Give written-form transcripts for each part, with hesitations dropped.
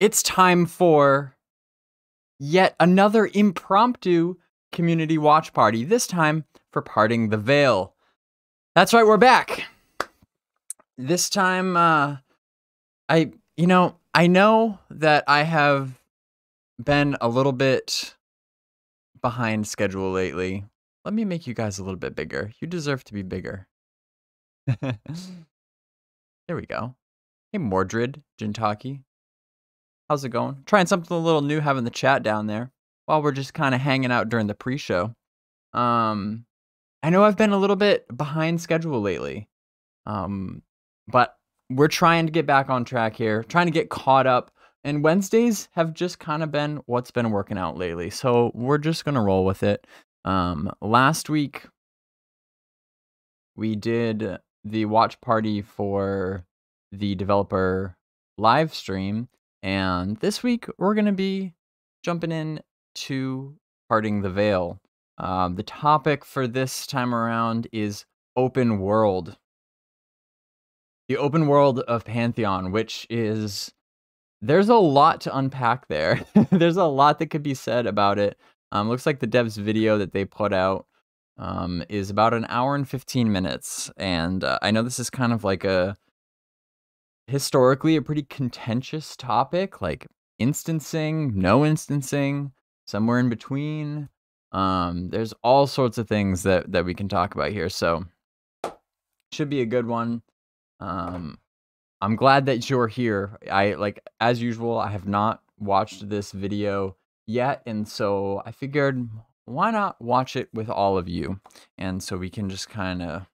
It's time for yet another impromptu community watch party, this time for Parting the Veil. That's right, we're back. This time, I know that I have been a little bit behind schedule lately. Let me make you guys a little bit bigger. You deserve to be bigger. There we go. Hey, Mordred, Jintaki. How's it going? Trying something a little new, having the chat down there while we're just kind of hanging out during the pre-show. I know I've been a little bit behind schedule lately, but we're trying to get back on track here, trying to get caught up. And Wednesdays have just kind of been what's been working out lately, so we're just gonna roll with it. Last week we did the watch party for the developer live stream. And this week, we're going to be jumping in to Parting the Veil. The topic for this time around is open world. The open world of Pantheon, which is... There's a lot to unpack there. There's a lot that could be said about it. Looks like the devs video that they put out is about an hour and 15 minutes. And I know this is kind of like historically a pretty contentious topic, like instancing, no instancing, somewhere in between. There's all sorts of things that we can talk about here, so should be a good one. I'm glad that you're here. As usual, I have not watched this video yet, and so I figured why not watch it with all of you, and so we can just kind of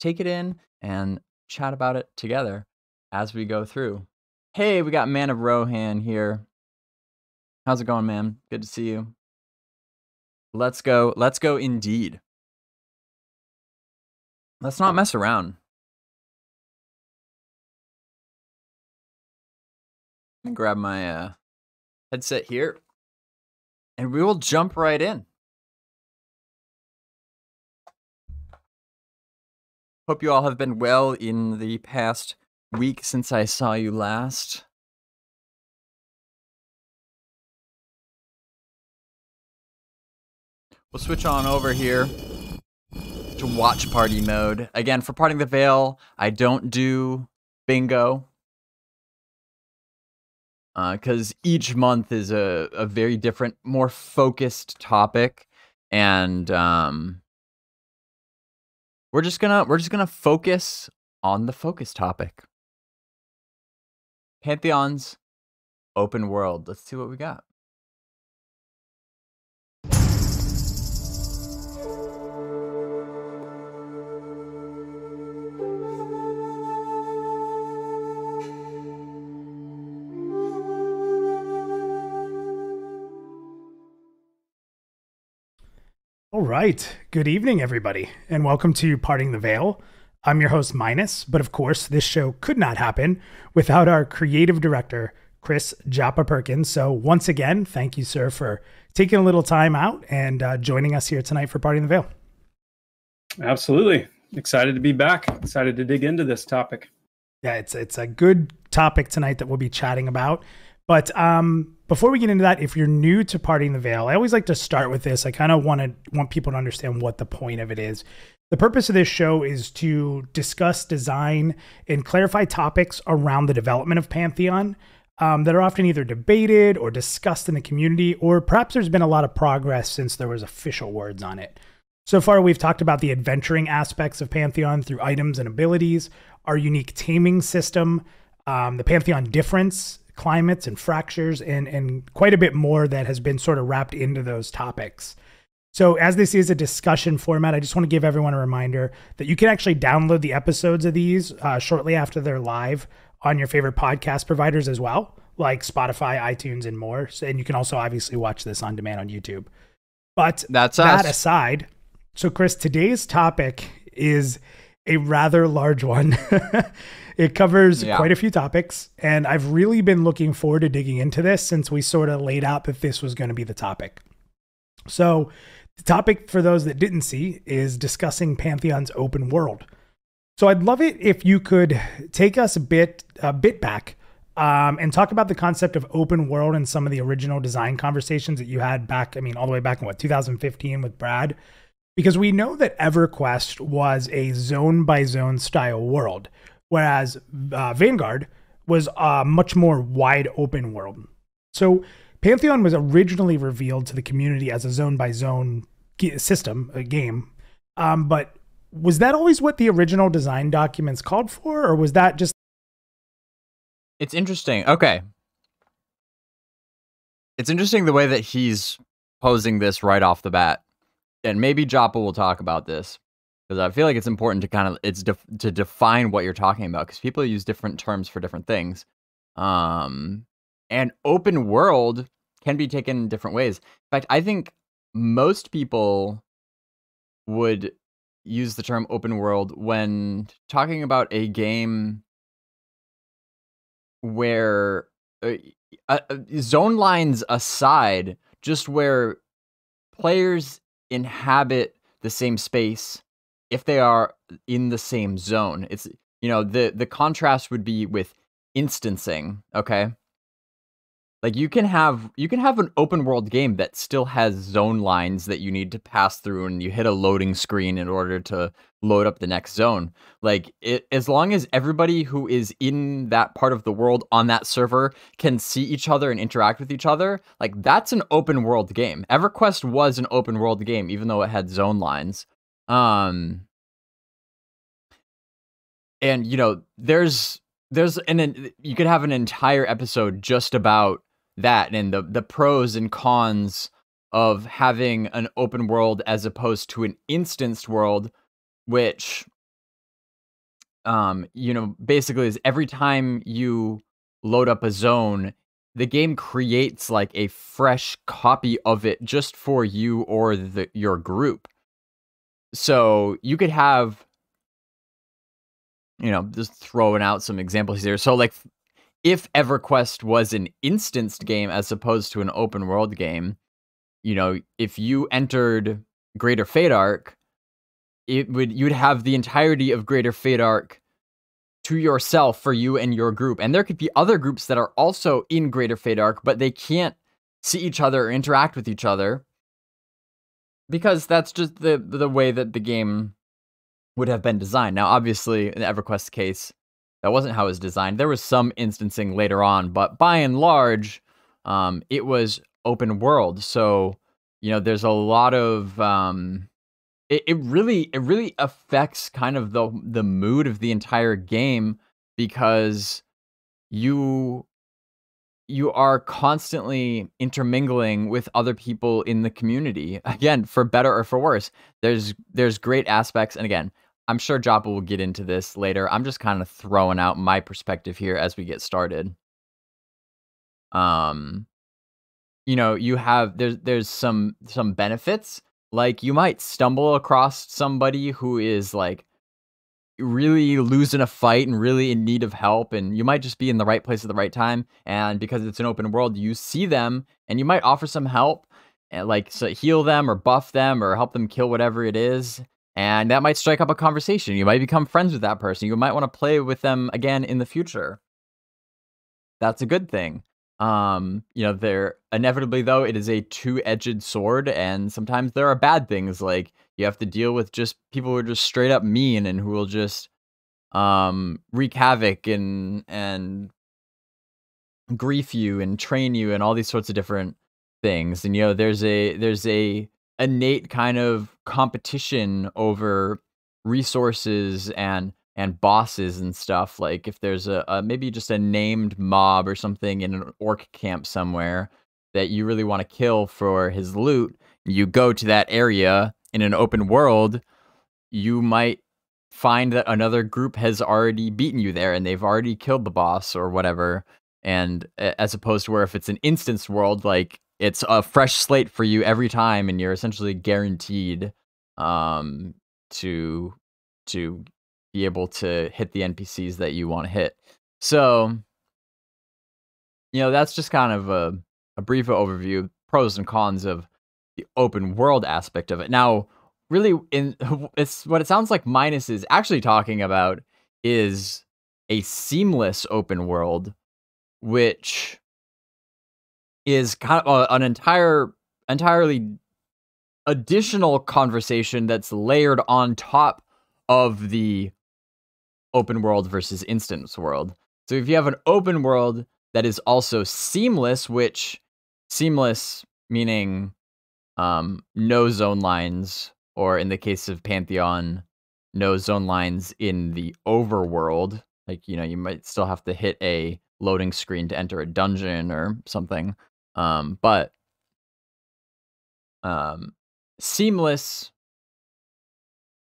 take it in and chat about it together as we go through. Hey, we got Man of Rohan here. How's it going, man? Good to see you. Let's go indeed. Let's not mess around. Let me grab my headset here and we will jump right in. Hope you all have been well in the past week since I saw you last. We'll switch on over here to watch party mode. Again, for Parting the Veil, I don't do bingo. Because each month is a very different, more focused topic. And we're just gonna focus on the focus topic. Pantheon's open world. Let's see what we got. All right. Good evening, everybody, and welcome to Parting the Veil. I'm your host, Minus, but of course, this show could not happen without our creative director, Chris Joppa Perkins. So once again, thank you, sir, for taking a little time out and joining us here tonight for Parting the Veil. Absolutely. Excited to be back. Excited to dig into this topic. Yeah, it's a good topic tonight that we'll be chatting about. But before we get into that, if you're new to Parting the Veil, I always like to start with this. I kind of want people to understand what the point of it is. The purpose of this show is to discuss design and clarify topics around the development of Pantheon that are often either debated or discussed in the community, or perhaps there's been a lot of progress since there was official words on it. So far, we've talked about the adventuring aspects of Pantheon through items and abilities, our unique taming system, the Pantheon difference, climates and fractures, and quite a bit more that has been sort of wrapped into those topics. So as this is a discussion format, I just want to give everyone a reminder that you can actually download the episodes of these shortly after they're live on your favorite podcast providers as well, like Spotify, iTunes, and more. And you can also obviously watch this on demand on YouTube. But that's that us. aside, so Chris, today's topic is a rather large one. It covers quite a few topics, and I've really been looking forward to digging into this since we sort of laid out that this was going to be the topic. So the topic, for those that didn't see, is discussing Pantheon's open world. So I'd love it if you could take us a bit back and talk about the concept of open world and some of the original design conversations that you had back, I mean, all the way back in 2015 with Brad, because we know that EverQuest was a zone by zone style world, whereas Vanguard was a much more wide open world. So Pantheon was originally revealed to the community as a zone by zone system, a game. But was that always what the original design documents called for, or was that just... It's interesting. Okay. It's interesting the way that he's posing this right off the bat. And maybe Joppa will talk about this, because I feel like it's important to kind of, to define what you're talking about, because people use different terms for different things. And open world can be taken different ways. In fact, I think most people would use the term open world when talking about a game where zone lines aside, just where players inhabit the same space if they are in the same zone. It's, you know, the contrast would be with instancing, okay? Like you can have an open world game that still has zone lines that you need to pass through, and you hit a loading screen in order to load up the next zone. Like as long as everybody who is in that part of the world on that server can see each other and interact with each other, like that's an open world game. EverQuest was an open world game, even though it had zone lines. And you know, you could have an entire episode just about that and the pros and cons of having an open world as opposed to an instanced world, which, you know, basically is every time you load up a zone, the game creates like a fresh copy of it just for you or your group. So you could have, you know, just throwing out some examples here. So like, if EverQuest was an instanced game as opposed to an open world game, you know, if you entered Greater Fadark, you'd have the entirety of Greater Fadark to yourself for you and your group. And there could be other groups that are also in Greater Fadark, but they can't see each other or interact with each other, because that's just the way that the game would have been designed. Now, obviously, in the EverQuest case, that wasn't how it was designed. There was some instancing later on, but by and large, it was open world. So, you know, there's a lot of it really affects kind of the mood of the entire game, because you are constantly intermingling with other people in the community. Again, for better or for worse. There's great aspects, and again, I'm sure Joppa will get into this later. I'm just kind of throwing out my perspective here as we get started. You know, there's some benefits. Like you might stumble across somebody who is like really losing a fight and really in need of help, and you might just be in the right place at the right time. And because it's an open world, you see them and you might offer some help, and like heal them or buff them or help them kill whatever it is. And that might strike up a conversation. You might become friends with that person. You might want to play with them again in the future. That's a good thing. You know, inevitably though, it is a two-edged sword, and sometimes there are bad things. Like you have to deal with just people who are just straight up mean and who will just wreak havoc and grief you and train you and all these sorts of different things. And you know, there's a innate kind of competition over resources and bosses and stuff. Like if there's a maybe just a named mob or something in an orc camp somewhere that you really want to kill for his loot, you go to that area in an open world, you might find that another group has already beaten you there and they've already killed the boss or whatever. And as opposed to where if it's an instance world, like it's a fresh slate for you every time, and you're essentially guaranteed to be able to hit the NPCs that you want to hit. So, you know, that's just kind of a brief overview, pros and cons of the open world aspect of it. Now, really, it's what it sounds like Minus is actually talking about is a seamless open world which is kind of an entirely additional conversation that's layered on top of the open world versus instance world. So if you have an open world that is also seamless, which seamless meaning no zone lines, or in the case of Pantheon, no zone lines in the overworld. Like, you might still have to hit a loading screen to enter a dungeon or something. But seamless,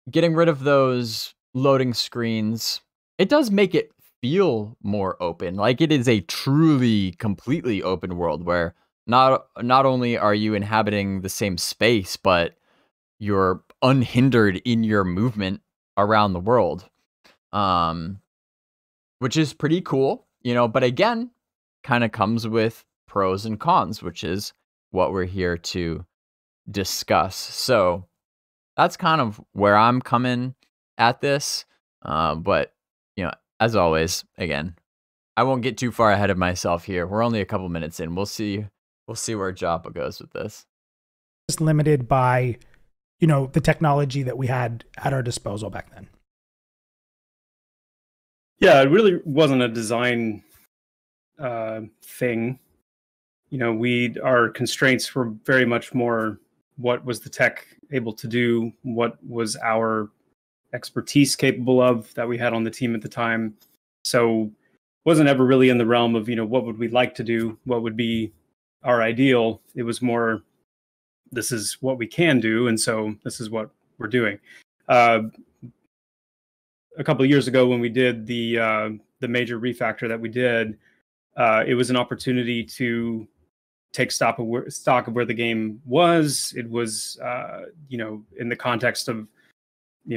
getting rid of those loading screens, it does make it feel more open. Like it is a truly, completely open world where not only are you inhabiting the same space, but you're unhindered in your movement around the world, which is pretty cool, but again, kind of comes with pros and cons, which is what we're here to discuss. So that's kind of where I'm coming at this. But, as always, again, I won't get too far ahead of myself here. We're only a couple minutes in. We'll see where Joppa goes with this. Just limited by, the technology that we had at our disposal back then. Yeah, it really wasn't a design thing. Our constraints were very much more what was the tech able to do, what was our expertise capable of that we had on the team at the time. So wasn't ever really in the realm of, what would we like to do? What would be our ideal? It was more, this is what we can do. And so this is what we're doing. A couple of years ago when we did the major refactor that we did, it was an opportunity to take stock of where the game was. It was, in the context of,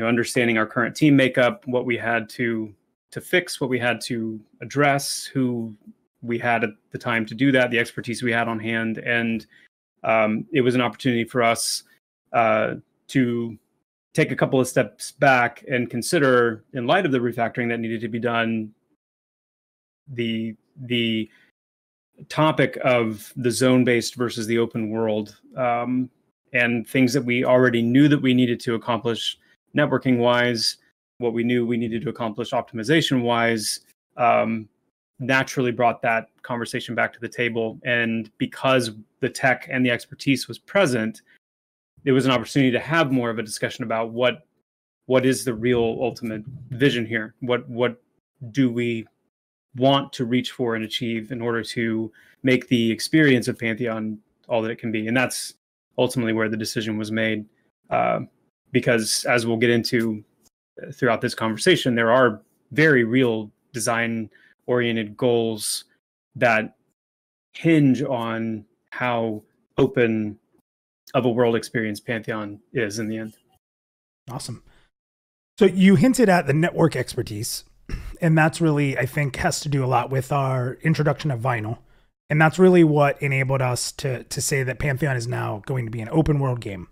understanding our current team makeup, what we had to fix, what we had to address, who we had at the time to do that, the expertise we had on hand. And it was an opportunity for us to take a couple of steps back and consider, in light of the refactoring that needed to be done, the topic of the zone-based versus the open world, and things that we already knew that we needed to accomplish networking-wise, what we knew we needed to accomplish optimization-wise, naturally brought that conversation back to the table. And because the tech and the expertise was present, it was an opportunity to have more of a discussion about what is the real ultimate vision here? What do we want to reach for and achieve in order to make the experience of Pantheon all that it can be? And that's ultimately where the decision was made. Because as we'll get into throughout this conversation, there are very real design-oriented goals that hinge on how open of a world experience Pantheon is in the end. Awesome. So you hinted at the network expertise, and that's really, I think, has to do a lot with our introduction of vinyl. And that's really what enabled us to say that Pantheon is now going to be an open world game.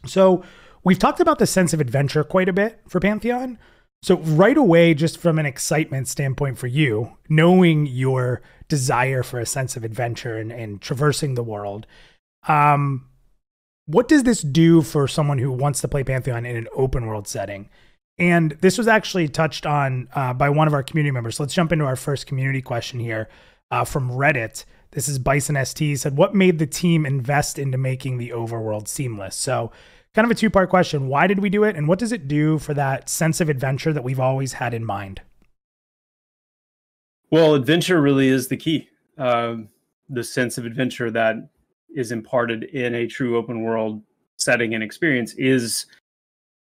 So we've talked about the sense of adventure quite a bit for Pantheon. So right away, just from an excitement standpoint for you, knowing your desire for a sense of adventure and traversing the world, what does this do for someone who wants to play Pantheon in an open world setting? And this was actually touched on by one of our community members. So let's jump into our first community question here from Reddit. This is Bison ST. He said, what made the team invest into making the overworld seamless? So kind of a two-part question. Why did we do it? And what does it do for that sense of adventure that we've always had in mind? Well, adventure really is the key. The sense of adventure that is imparted in a true open world setting and experience is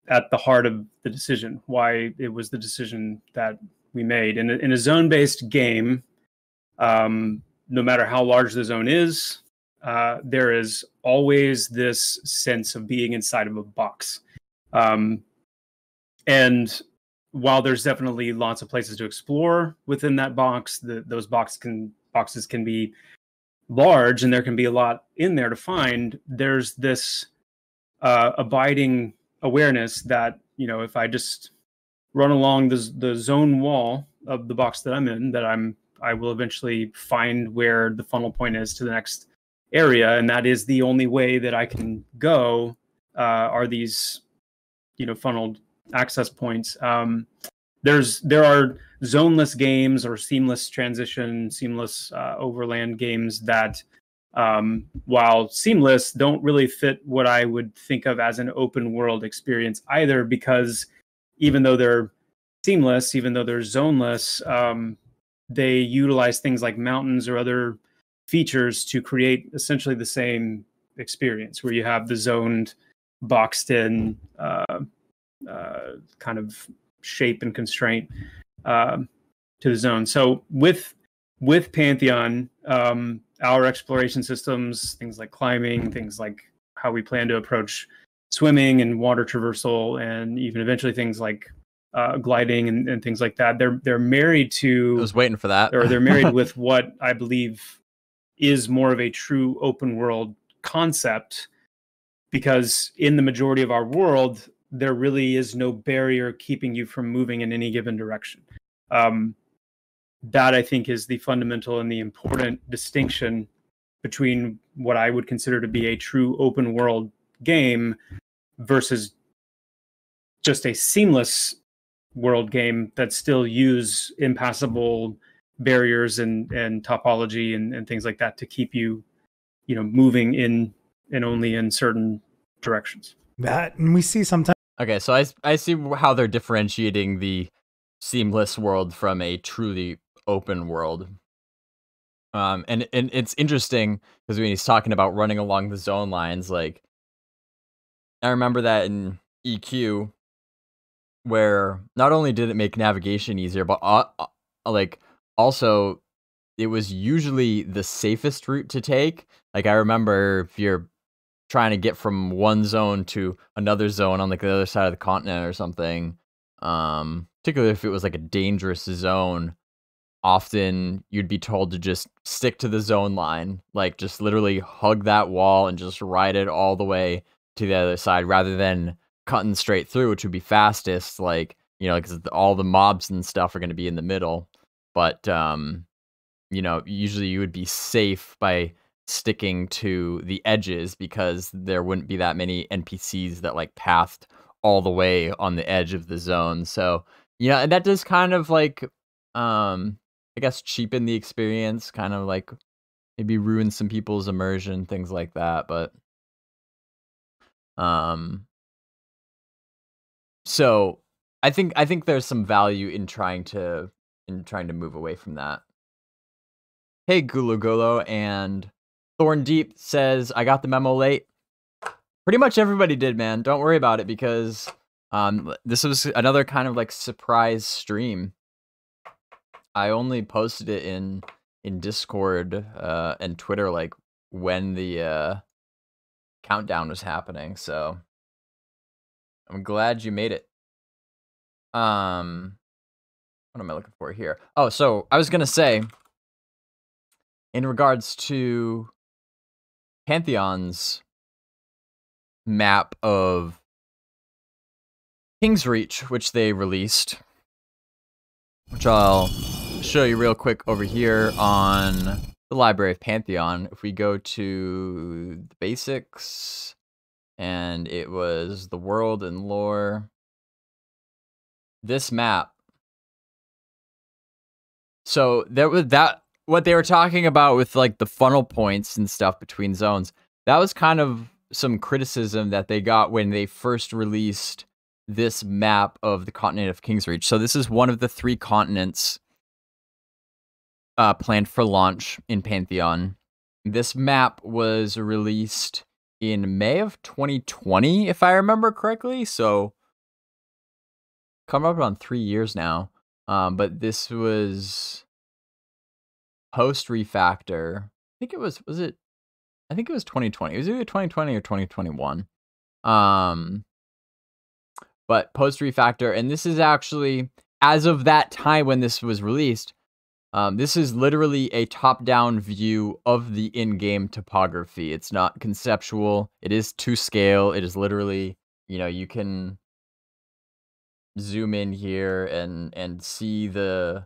at the heart of the decision, why it was the decision that we made. In a zone-based game, no matter how large the zone is, there is always this sense of being inside of a box. And while there's definitely lots of places to explore within that box, those boxes can be large and there can be a lot in there to find. There's this abiding awareness that, if I just run along the zone wall of the box that I'm in, that I'm I will eventually find where the funnel point is to the next area, and that is the only way that I can go. Are these, funneled access points? There are zoneless games or seamless transition, seamless overland games that, while seamless, don't really fit what I would think of as an open world experience either, because even though they're seamless, even though they're zoneless, they utilize things like mountains or other features to create essentially the same experience, where you have the zoned, boxed in kind of shape and constraint to the zone. So with Pantheon, our exploration systems, things like climbing, things like how we plan to approach swimming and water traversal, and even eventually things like gliding and things like that, they're married to, I was waiting for that. or they're married with what I believe is more of a true open world concept, because in the majority of our world, there really is no barrier keeping you from moving in any given direction. That, I think, is the fundamental and the important distinction between what I would consider to be a true open world game versus just a seamless world game that still use impassable barriers and topology and things like that to keep you, moving in and only in certain directions. That, and we see sometimes. Okay, so I see how they're differentiating the seamless world from a truly open world. And it's interesting because when he's talking about running along the zone lines, like, I remember that in EQ, where not only did it make navigation easier, but like, also it was usually the safest route to take. Like, I remember if you're trying to get from one zone to another zone on like the other side of the continent or something, particularly if it was like a dangerous zone, often you'd be told to just stick to the zone line, like just literally hug that wall and just ride it all the way to the other side rather than cutting straight through, which would be fastest, like, because all the mobs and stuff are going to be in the middle. But usually you would be safe by sticking to the edges because there wouldn't be that many NPCs that like pathed all the way on the edge of the zone. So and that does kind of like I guess cheapen the experience, kind of like maybe ruin some people's immersion, things like that. But so I think there's some value in trying to move away from that. Hey, Gulu Golo, and Thorn Deep says, I got the memo late. Pretty much everybody did, man. Don't worry about it, because this was another kind of like surprise stream. I only posted it in Discord and Twitter like when the countdown was happening, so I'm glad you made it. What am I looking for here? Oh, so I was gonna say, in regards to Pantheon's map of King's Reach, which they released, which I'll show you real quick over here on the Library of Pantheon. If we go to the basics, and it was the world and lore, this map. So there was that, what they were talking about with like the funnel points and stuff between zones. That was kind of some criticism that they got when they first released this map of the continent of King's Reach. So this is one of the 3 continents planned for launch in Pantheon. This map was released in May of 2020, if I remember correctly. So coming up on 3 years now. But this was post refactor. I think it was it? I think it was 2020. It was either 2020 or 2021. But post refactor, and this is actually, as of that time when this was released, this is literally a top-down view of the in-game topography. It's not conceptual. It is to scale. It is literally, you can zoom in here and see the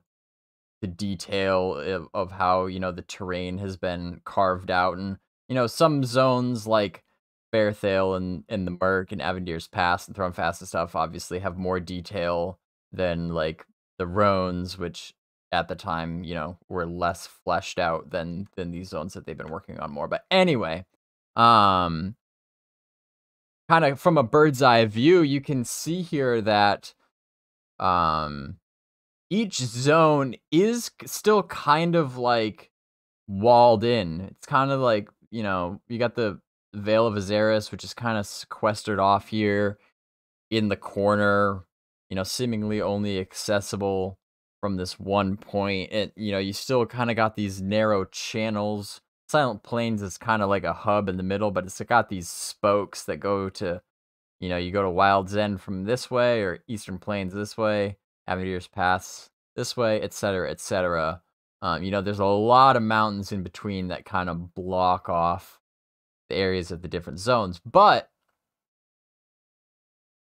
the detail of how, you know, the terrain has been carved out. And, you know, some zones like Fairthale and the Merc and Avendir's Pass and Thronefast and stuff obviously have more detail than like the Rones, which at the time, you know, were less fleshed out than these zones that they've been working on more. But anyway, kind of from a bird's eye view, you can see here that each zone is still kind of like walled in. It's kind of like, you know, you got the Vale of Azeris, which is kind of sequestered off here in the corner, you know, seemingly only accessible from this one point. And, you know, you still kind of got these narrow channels. Silent Plains is kind of like a hub in the middle, but it's got these spokes that go to, you know, you go to Wild's End from this way, or Eastern Plains this way, Avendir's Pass this way, etc., etc. You know, there's a lot of mountains in between that kind of block off the areas of the different zones. But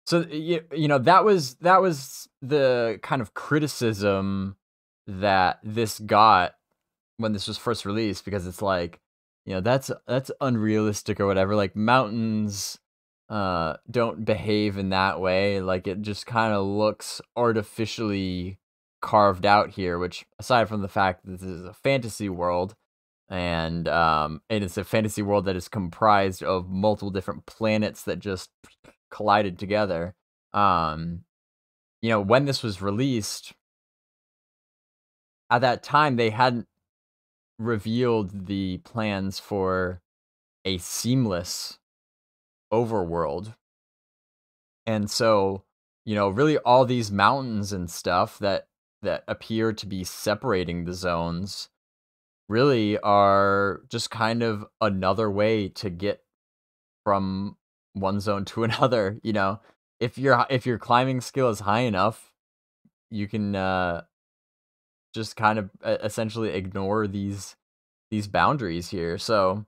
so you know, that was the kind of criticism that this got when this was first released, because it's like, you know, that's unrealistic or whatever. Like, mountains don't behave in that way. Like, it just kind of looks artificially carved out here, which, aside from the fact that this is a fantasy world, and it's a fantasy world that is comprised of multiple different planets that just collided together. You know, when this was released, at that time they hadn't revealed the plans for a seamless overworld. And so, you know, really all these mountains and stuff that appear to be separating the zones really are just kind of another way to get from one zone to another. You know, if your climbing skill is high enough, you can just kind of essentially ignore these boundaries here. So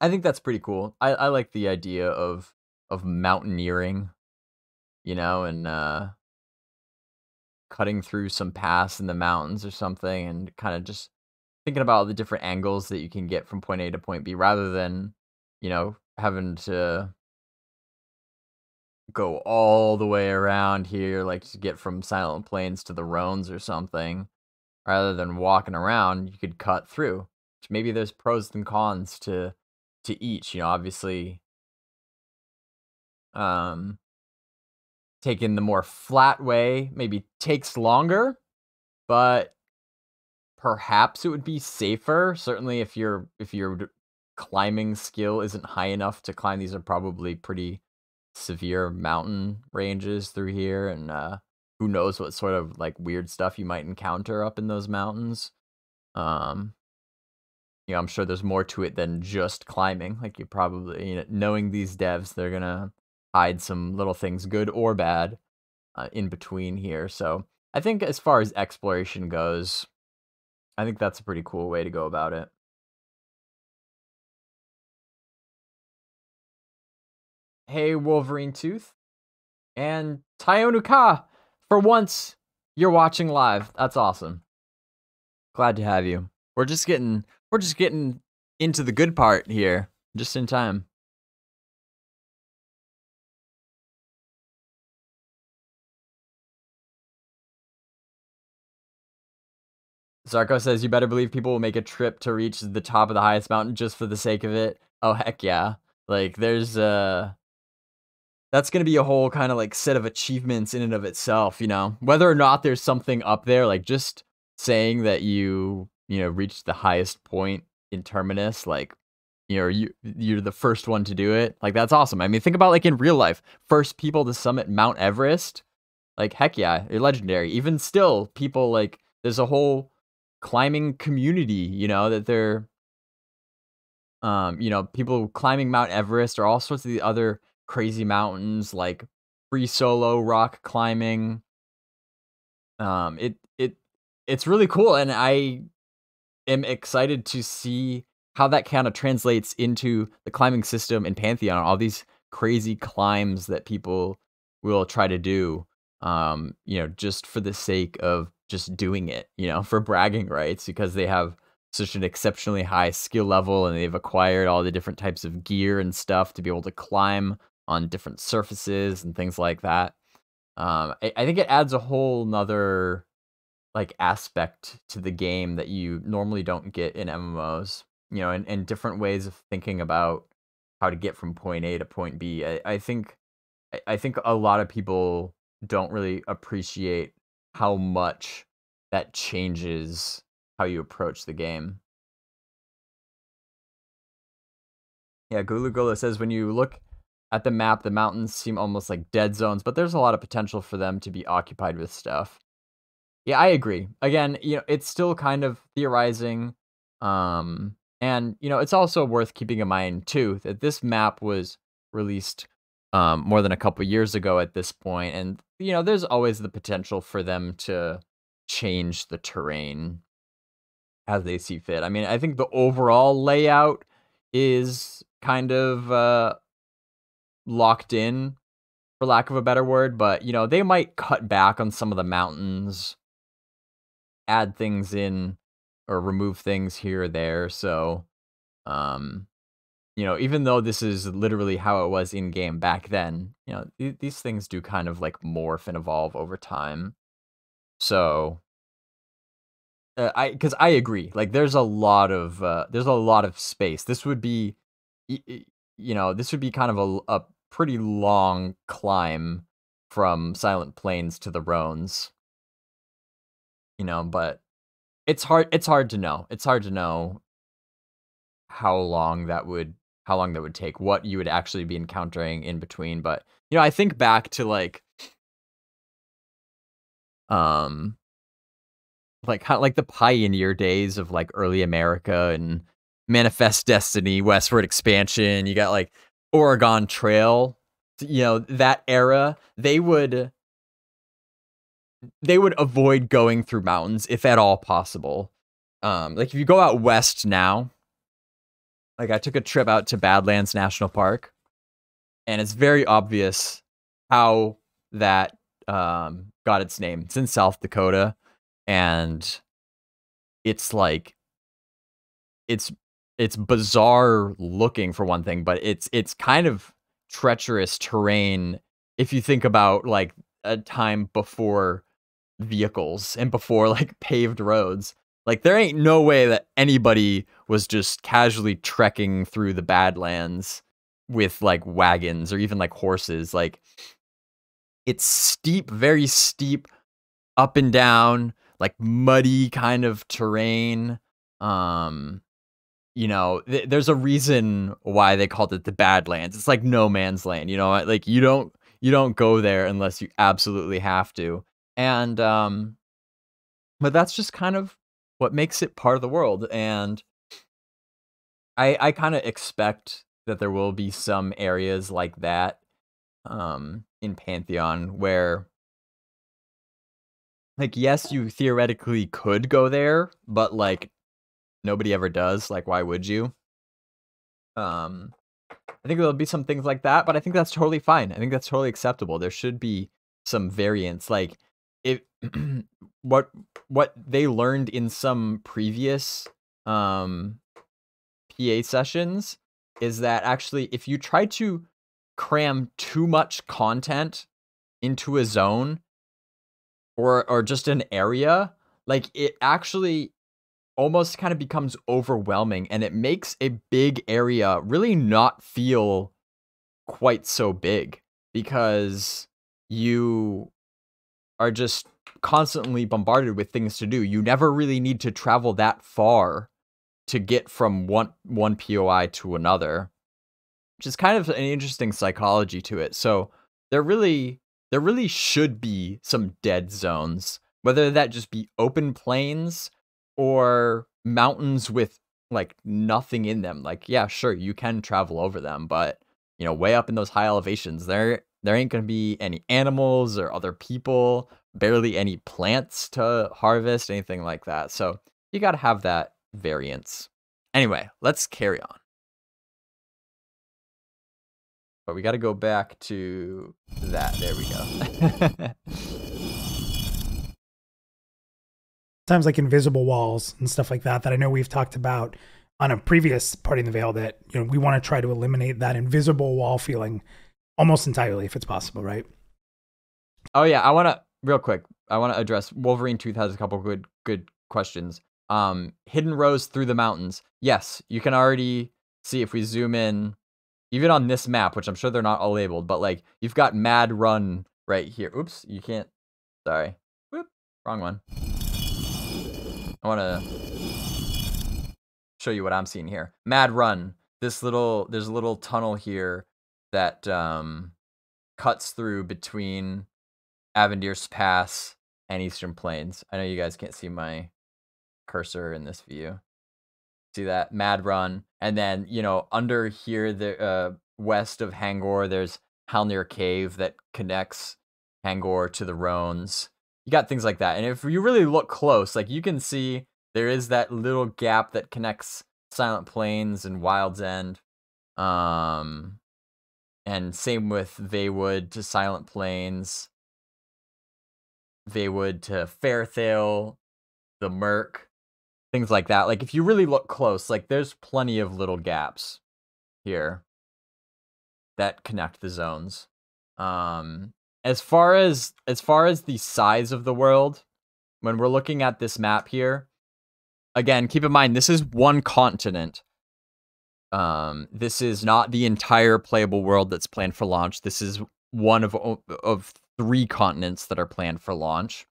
I think that's pretty cool. I like the idea of mountaineering, you know, and cutting through some paths in the mountains or something, and kind of just thinking about the different angles that you can get from point A to point B, rather than, you know, having to go all the way around here, like to get from Silent Plains to the Rones or something. Rather than walking around, you could cut through. Which maybe there's pros and cons to each. You know, obviously, taking the more flat way maybe takes longer, but perhaps it would be safer. Certainly, if your climbing skill isn't high enough to climb, these are probably pretty severe mountain ranges through here, and who knows what sort of like weird stuff you might encounter up in those mountains. You know, I'm sure there's more to it than just climbing. Like, you probably, you know, knowing these devs, they're gonna hide some little things, good or bad, in between here. So I think as far as exploration goes, I think that's a pretty cool way to go about it. Hey, Wolverine Tooth and Tyonuka, for once you're watching live. That's awesome. Glad to have you. We're just getting into the good part here, just in time. Zarko says, you better believe people will make a trip to reach the top of the highest mountain just for the sake of it. Oh, heck yeah. Like, there's that's gonna be a whole kind of like set of achievements in and of itself, you know, whether or not there's something up there. Like, just saying that you know, reached the highest point in Terminus, like, you know, you're the first one to do it. Like, that's awesome. I mean, think about, like, in real life, first people to summit Mount Everest. Like, heck yeah, you're legendary. Even still, people, like, there's a whole climbing community, you know, that they're you know, people climbing Mount Everest, or all sorts of the other crazy mountains, like free solo rock climbing. It's really cool, and I am excited to see how that kind of translates into the climbing system in Pantheon. All these crazy climbs that people will try to do, you know, just for the sake of just doing it, you know, for bragging rights, because they have such an exceptionally high skill level and they've acquired all the different types of gear and stuff to be able to climb on different surfaces and things like that. I think it adds a whole nother like aspect to the game that you normally don't get in MMOs, you know, and different ways of thinking about how to get from point A to point B. I think a lot of people don't really appreciate how much that changes how you approach the game. Yeah, Gulu Gula says when you look at the map, the mountains seem almost like dead zones, but there's a lot of potential for them to be occupied with stuff. Yeah, I agree. Again, you know, it's still kind of theorizing. And, you know, it's also worth keeping in mind, too, that this map was released more than a couple years ago at this point. And, you know, there's always the potential for them to change the terrain as they see fit. I mean, I think the overall layout is kind of locked in, for lack of a better word. But, you know, they might cut back on some of the mountains, add things in, or remove things here or there. So, you know, even though this is literally how it was in game back then, you know, these things do kind of like morph and evolve over time. So, because I agree, like there's a lot of space. This would be, you know, this would be kind of a pretty long climb from Silent Plains to the Rones. You know, but it's hard to know. It's hard to know how long that would take, what you would actually be encountering in between. But, you know, I think back to like kind of like the pioneer days of like early America and Manifest Destiny, Westward Expansion. You got like Oregon Trail, you know, that era. They would avoid going through mountains if at all possible. Like if you go out west now, like I took a trip out to Badlands National Park, and it's very obvious how that got its name. It's in South Dakota, and it's like it's bizarre looking for one thing, but it's kind of treacherous terrain if you think about like a time before vehicles and before like paved roads. Like there ain't no way that anybody was just casually trekking through the Badlands with like wagons or even like horses. Like it's steep, very steep, up and down, like muddy kind of terrain. You know, there's a reason why they called it the Badlands. It's like no man's land, you know, like you don't go there unless you absolutely have to. And but that's just kind of what makes it part of the world. And I kind of expect that there will be some areas like that in Pantheon where, like, yes, you theoretically could go there, but like nobody ever does. Like, why would you? I think there'll be some things like that, but I think that's totally fine. I think that's totally acceptable. There should be some variance. Like, if what they learned in some previous PA sessions is that actually if you try to cram too much content into a zone or just an area, like it actually almost kind of becomes overwhelming, and it makes a big area really not feel quite so big because you are just constantly bombarded with things to do. You never really need to travel that far to get from one POI to another, which is kind of an interesting psychology to it. So there really should be some dead zones, whether that just be open plains or mountains with like nothing in them. Like, yeah, sure, you can travel over them, but you know, way up in those high elevations, there ain't gonna be any animals or other people, barely any plants to harvest, anything like that. So you gotta have that variance. Anyway, let's carry on. But we gotta go back to that. There we go. sometimes like invisible walls and stuff like that I know we've talked about on a previous Parting the Veil, that, you know, we want to try to eliminate that invisible wall feeling almost entirely if it's possible, right? Oh yeah, I want to real quick. I want to address Wolverine Tooth has a couple good questions. Hidden rows through the mountains. Yes, you can already see if we zoom in, even on this map, which I'm sure they're not all labeled, but like you've got Mad Run right here. Oops, you can't. Sorry. Whoop, wrong one. I want to show you what I'm seeing here. Mad Run. There's a little tunnel here that cuts through between Avendir's Pass and Eastern Plains. I know you guys can't see my cursor in this view. See that? Mad Run. And then, you know, under here, the west of Hangor, there's Halnir Cave that connects Hangor to the Rones. You got things like that. And if you really look close, like you can see there is that little gap that connects Silent Plains and Wild's End. And same with Veywood to Silent Plains. Veywood to Fairthale, the Merc, things like that. Like if you really look close, like there's plenty of little gaps here that connect the zones. As far as the size of the world, when we're looking at this map here, again, keep in mind this is one continent. This is not the entire playable world that's planned for launch. This is one of 3 continents that are planned for launch.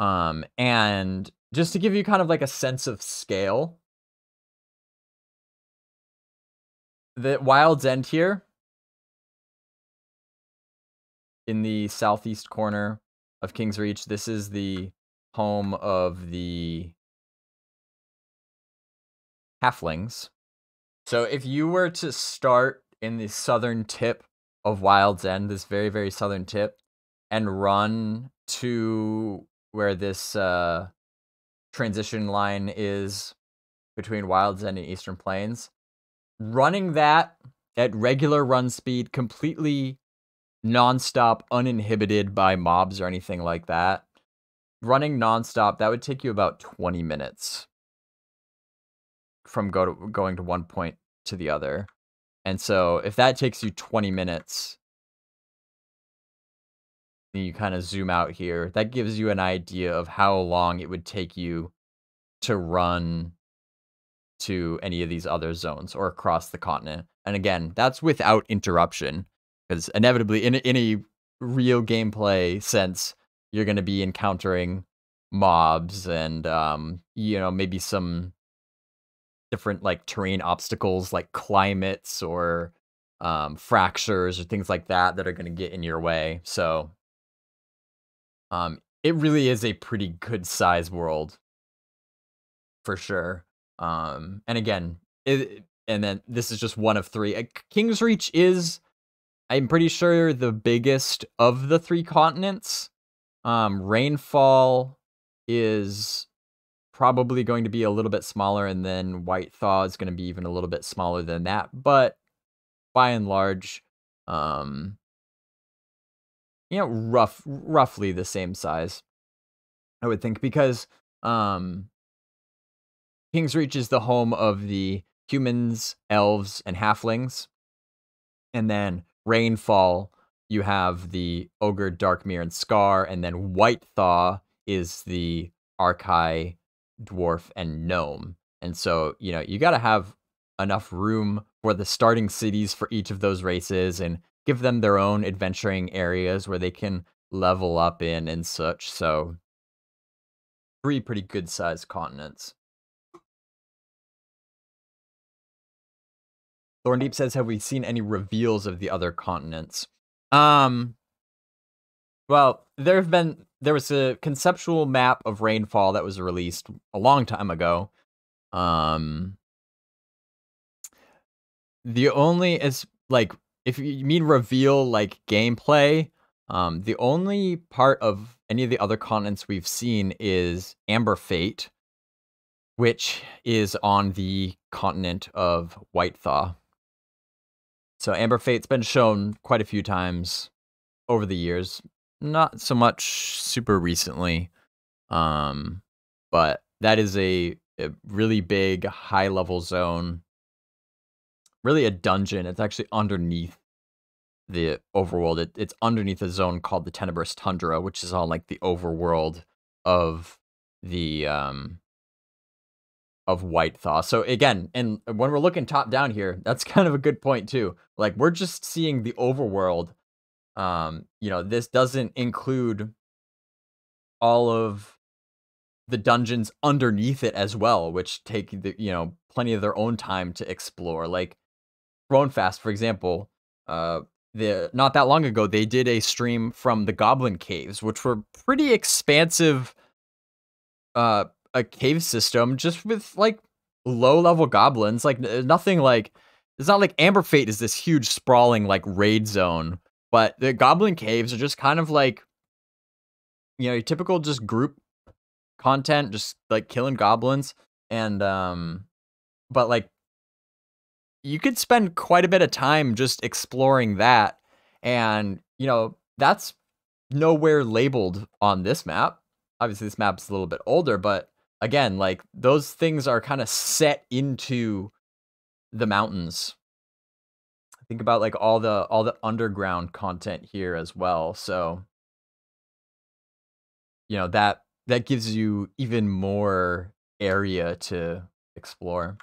And just to give you kind of like a sense of scale, the Wild's End here in the southeast corner of King's Reach, this is the home of the halflings. So if you were to start in the southern tip of Wild's End, this very, very southern tip, and run to where this transition line is between Wild's End and Eastern Plains, running that at regular run speed, completely nonstop, uninhibited by mobs or anything like that, running nonstop, that would take you about 20 minutes from going to one point to the other. And so if that takes you 20 minutes, and you kind of zoom out here, that gives you an idea of how long it would take you to run to any of these other zones or across the continent. And again, that's without interruption, because inevitably in a real gameplay sense, you're going to be encountering mobs and you know, maybe some different like terrain obstacles like climates or fractures or things like that that are going to get in your way. So it really is a pretty good size world for sure. And again, and then this is just one of 3. King's Reach is, I'm pretty sure, the biggest of the 3 continents. Rainfall is probably going to be a little bit smaller, and then White Thaw is going to be even a little bit smaller than that. But by and large, you know, roughly the same size, I would think, because King's Reach is the home of the humans, elves, and halflings. And then Rainfall, you have the Ogre, Darkmere, and Scar. And then White Thaw is the Archai, Dwarf, and Gnome. And so, you know, you got to have enough room for the starting cities for each of those races and give them their own adventuring areas where they can level up in and such. So 3 pretty good sized continents. Thorndeep says, have we seen any reveals of the other continents? Well, there was a conceptual map of Rainfall that was released a long time ago. The only is like, if you mean reveal like gameplay, the only part of any of the other continents we've seen is Amber Fate, which is on the continent of White Thaw. So Amber Fate's been shown quite a few times over the years, not so much super recently. But that is a really big high level zone, really a dungeon. It's actually underneath the overworld. It's underneath a zone called the Tenebrous Tundra, which is on like the overworld of the of White Thaw. So again, and when we're looking top down here, that's kind of a good point too. Like we're just seeing the overworld. You know, this doesn't include all of the dungeons underneath it as well, which take the, you know, plenty of their own time to explore. Like Thronefast, for example, not that long ago, they did a stream from the Goblin Caves, which were pretty expansive, a cave system just with like low level goblins. Like nothing like, it's not like Amber Fate is this huge sprawling like raid zone, but the Goblin Caves are just kind of like, you know, your typical just group content, just like killing goblins. And but like you could spend quite a bit of time just exploring that, and you know, that's nowhere labeled on this map. Obviously this map's a little bit older, but again, like those things are kind of set into the mountains. Think about like all the underground content here as well. So you know, that gives you even more area to explore.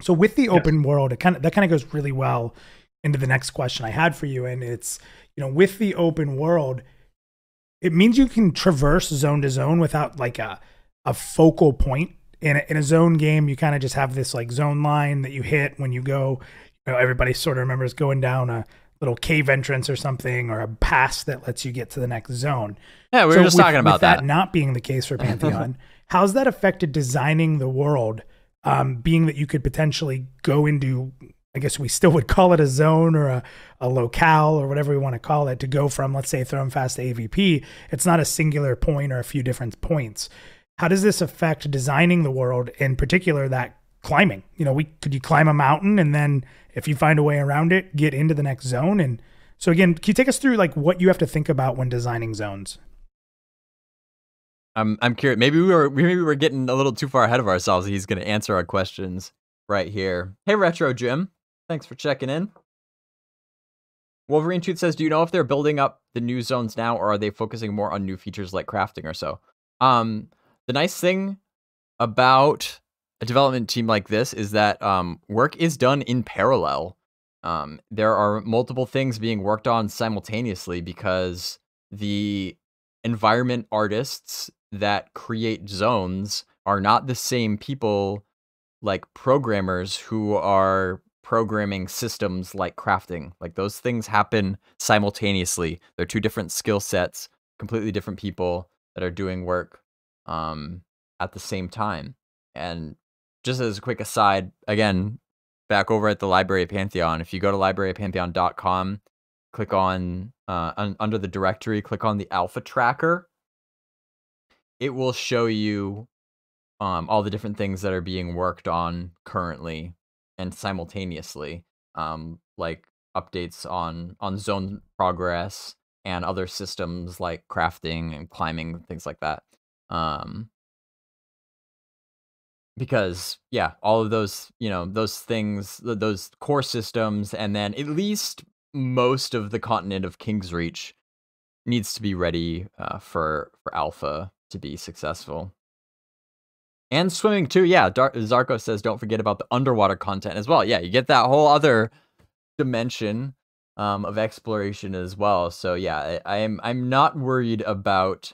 So with the open world, that kind of goes really well into the next question I had for you, and it's, you know, with the open world, it means you can traverse zone to zone without like a focal point. In a zone game, you kind of just have this like zone line that you hit when you go. You know, everybody sort of remembers going down a little cave entrance or something, or a pass that lets you get to the next zone. Yeah, we were just talking about that not being the case for Pantheon. How's that affected designing the world? Being that you could potentially go into, I guess we still would call it a zone or a locale or whatever we want to call it, to go from, let's say, Thronefast to AVP. It's not a singular point or a few different points. How does this affect designing the world, in particular that climbing? You know, could you climb a mountain and then if you find a way around it, get into the next zone? And so again, can you take us through like what you have to think about when designing zones? I'm curious. Maybe we were getting a little too far ahead of ourselves. He's going to answer our questions right here. Hey, Retro Jim, thanks for checking in. Wolverine Tooth says, "Do you know if they're building up the new zones now, or are they focusing more on new features like crafting or so?" The nice thing about a development team like this is that work is done in parallel. There are multiple things being worked on simultaneously because the environment artists that create zones are not the same people like programmers who are programming systems like crafting. Like those things happen simultaneously. They're two different skill sets, completely different people that are doing work at the same time. And just as a quick aside, again, back over at the Library of Pantheon, if you go to libraryofpantheon.com, click on under the directory, click on the alpha tracker, it will show you all the different things that are being worked on currently and simultaneously, like updates on zone progress and other systems like crafting and climbing, things like that. Because yeah, all of those, you know, those things, those core systems, and then at least most of the continent of Kingsreach needs to be ready for alpha to be successful. And swimming too, yeah. Zarko says, don't forget about the underwater content as well. Yeah, you get that whole other dimension of exploration as well. So yeah, I'm not worried about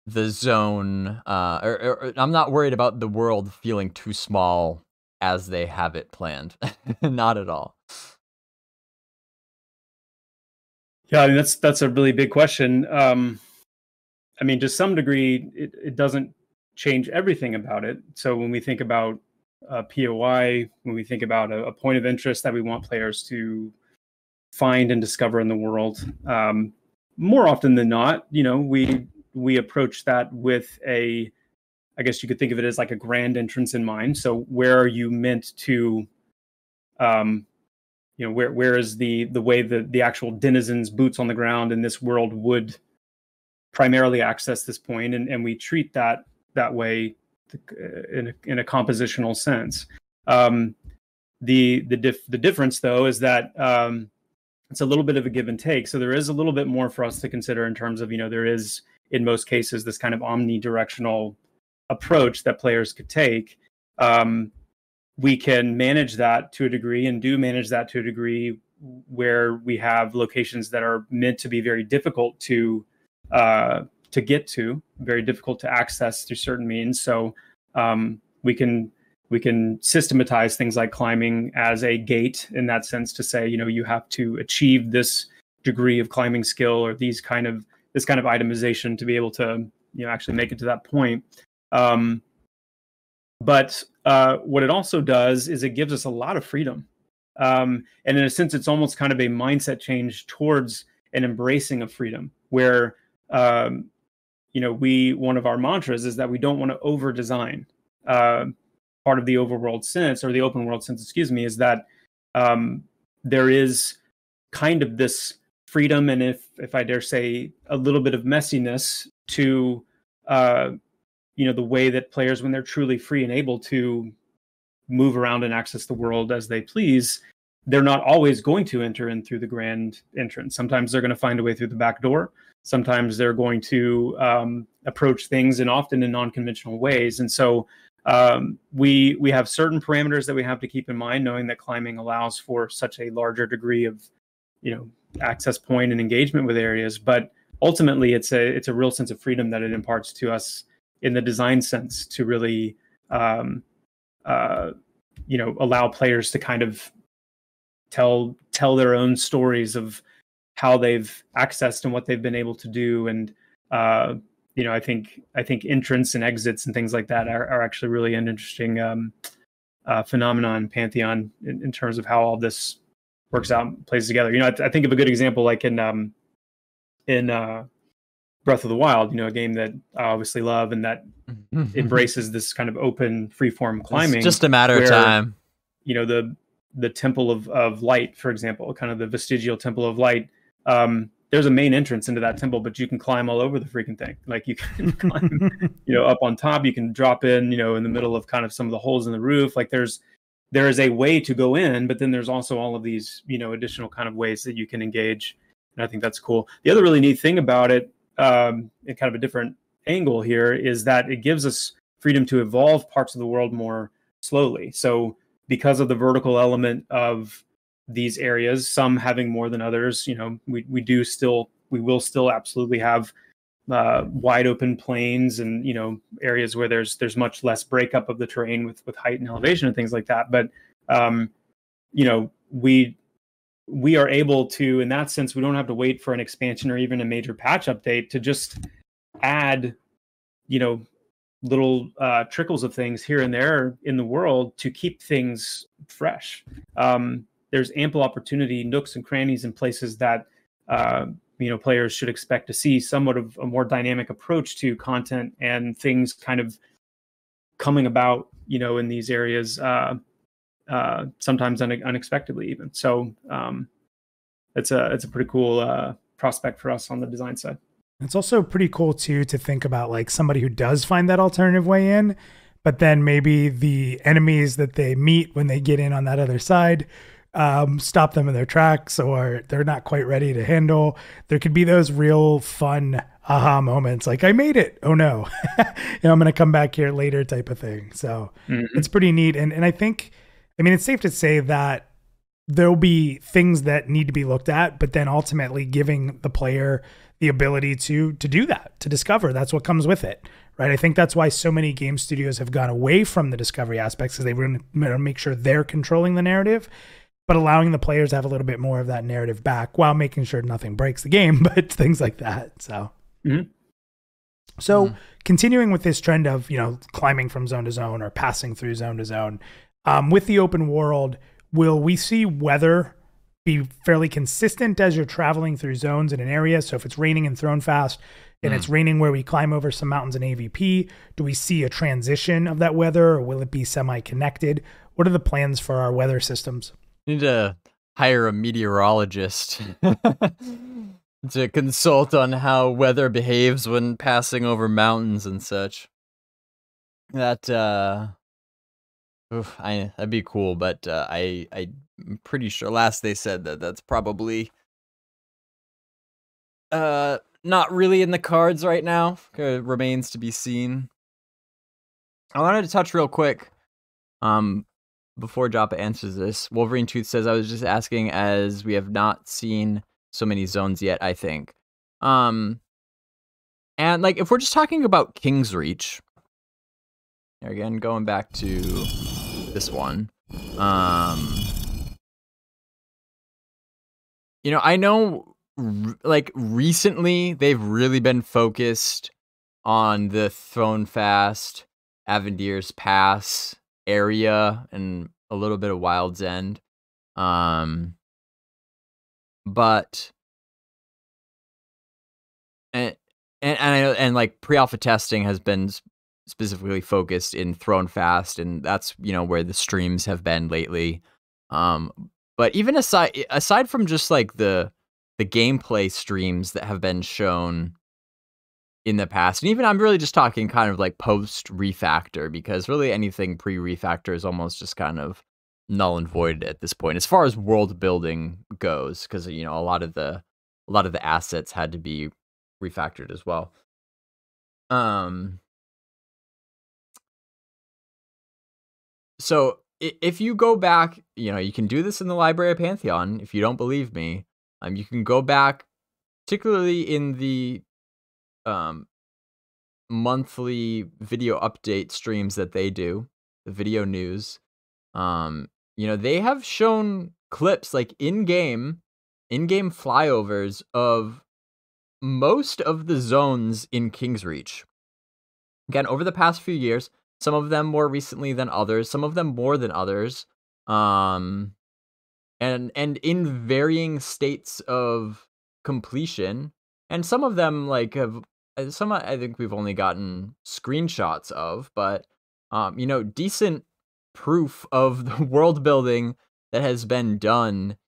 the zone, or I'm not worried about the world feeling too small as they have it planned. Not at all. Yeah, I mean, that's a really big question. I mean, to some degree, it doesn't change everything about it. So when we think about POI, when we think about a point of interest that we want players to find and discover in the world, more often than not, you know, we approach that with I guess you could think of it as like a grand entrance in mind. So where are you meant to You know, where is the way that the actual denizens, boots on the ground in this world would primarily access this point, and we treat that way in a compositional sense. The difference though is that it's a little bit of a give and take. So there is a little bit more for us to consider in terms of, you know, there is in most cases this kind of omnidirectional approach that players could take. We can manage that to a degree, and do manage that to a degree, where we have locations that are meant to be very difficult to get to, very difficult to access through certain means. So we can systematize things like climbing as a gate in that sense, to say, you know, you have to achieve this degree of climbing skill, or this kind of itemization to be able to, you know, actually make it to that point. But what it also does is it gives us a lot of freedom. And in a sense, it's almost kind of a mindset change towards an embracing of freedom, where, you know, one of our mantras is that we don't want to over design. Part of the overworld sense, or the open world sense, excuse me, is that there is kind of this freedom, and if I dare say, a little bit of messiness to you know, the way that players, when they're truly free and able to move around and access the world as they please, they're not always going to enter in through the grand entrance. Sometimes they're going to find a way through the back door. Sometimes they're going to approach things, and often in non-conventional ways. And so we have certain parameters that we have to keep in mind, knowing that climbing allows for such a larger degree of, you know, access point and engagement with areas. But ultimately, it's a real sense of freedom that it imparts to us in the design sense, to really you know, allow players to kind of tell their own stories of how they've accessed and what they've been able to do. And you know, I think entrance and exits and things like that are actually really an interesting phenomenon in Pantheon, in terms of how all this works out and plays together. You know, I think of a good example, like in Breath of the Wild, you know, a game that I obviously love, and that embraces this kind of open freeform climbing. It's just a matter of time. You know, the Temple of Light, for example, kind of the vestigial Temple of Light. There's a main entrance into that temple, but you can climb all over the freaking thing. Like, you can climb, you know, up on top. You can drop in, you know, in the middle of kind of some of the holes in the roof. Like, there is a way to go in, but then there's also all of these, you know, additional kind of ways that you can engage. And I think that's cool. The other really neat thing about it, in kind of a different angle here, is that it gives us freedom to evolve parts of the world more slowly. So because of the vertical element of these areas, some having more than others, you know, we will still absolutely have wide open plains, and, you know, areas where there's much less breakup of the terrain with height and elevation and things like that. But you know, we are able to, in that sense, we don't have to wait for an expansion or even a major patch update to just add, you know, little trickles of things here and there in the world to keep things fresh. There's ample opportunity, nooks and crannies, and places that you know, players should expect to see somewhat of a more dynamic approach to content and things kind of coming about, you know, in these areas, sometimes unexpectedly even. So it's a pretty cool prospect for us on the design side. It's also pretty cool too to think about, like, somebody who does find that alternative way in, but then maybe the enemies that they meet when they get in on that other side stop them in their tracks, or they're not quite ready to handle. There could be those real fun aha moments, like, I made it, oh no, you know, I'm going to come back here later type of thing. So it's pretty neat. And I think, I mean, it's safe to say that there'll be things that need to be looked at, but then ultimately giving the player the ability to do that, to discover. That's what comes with it, right? I think that's why so many game studios have gone away from the discovery aspects, because they want to make sure they're controlling the narrative, but allowing the players to have a little bit more of that narrative back while making sure nothing breaks the game, but things like that. So, continuing with this trend of, you know, climbing from zone to zone or passing through zone to zone, with the open world, will we see weather be fairly consistent as you're traveling through zones in an area? So if it's raining in Thronefast and it's raining where we climb over some mountains in AVP, do we see a transition of that weather, or will it be semi-connected? What are the plans for our weather systems? Need to hire a meteorologist to consult on how weather behaves when passing over mountains and such. That that'd be cool, but I'm pretty sure last they said that that's probably not really in the cards right now. Remains to be seen. I wanted to touch real quick, before Joppa answers this. Wolverine Tooth says, I was just asking as we have not seen so many zones yet, I think. And like, if we're just talking about King's Reach, again, going back to this one, you know, I know, like, recently they've really been focused on the Thronefast, Avendir's Pass area and a little bit of Wild's End. But and I know, and like pre-alpha testing has been specifically focused in Thronefast, and that's, you know, where the streams have been lately. But even aside from just like the gameplay streams that have been shown in the past, and even I'm really just talking kind of like post refactor, because really anything pre refactor is almost just kind of null and void at this point as far as world building goes, because, you know, a lot of the assets had to be refactored as well. So if you go back, you know, you can do this in the Library of Pantheon. If you don't believe me, you can go back, particularly in the monthly video update streams that they do, the video news. You know, they have shown clips like in-game flyovers of most of the zones in King's Reach. Again, over the past few years, some of them more recently than others, some of them more than others. And in varying states of completion, and some of them like some I think we've only gotten screenshots of, but you know, decent proof of the world building that has been done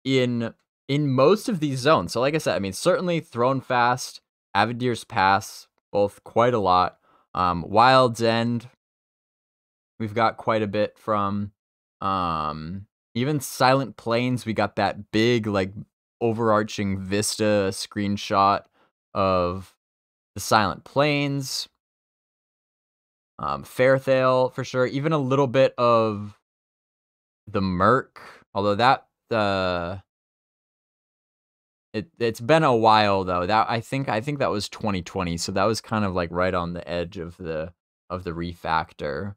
in most of these zones. So like I said, I mean, certainly Thronefast, Avendir's Pass, both quite a lot. Wild's End, we've got quite a bit from. Even Silent Plains, we got that big, like, overarching vista screenshot of the Silent Plains. Fairthale, for sure. Even a little bit of the Merc, although that, it's been a while, though. That I think that was 2020, so that was kind of, like, right on the edge of the refactor.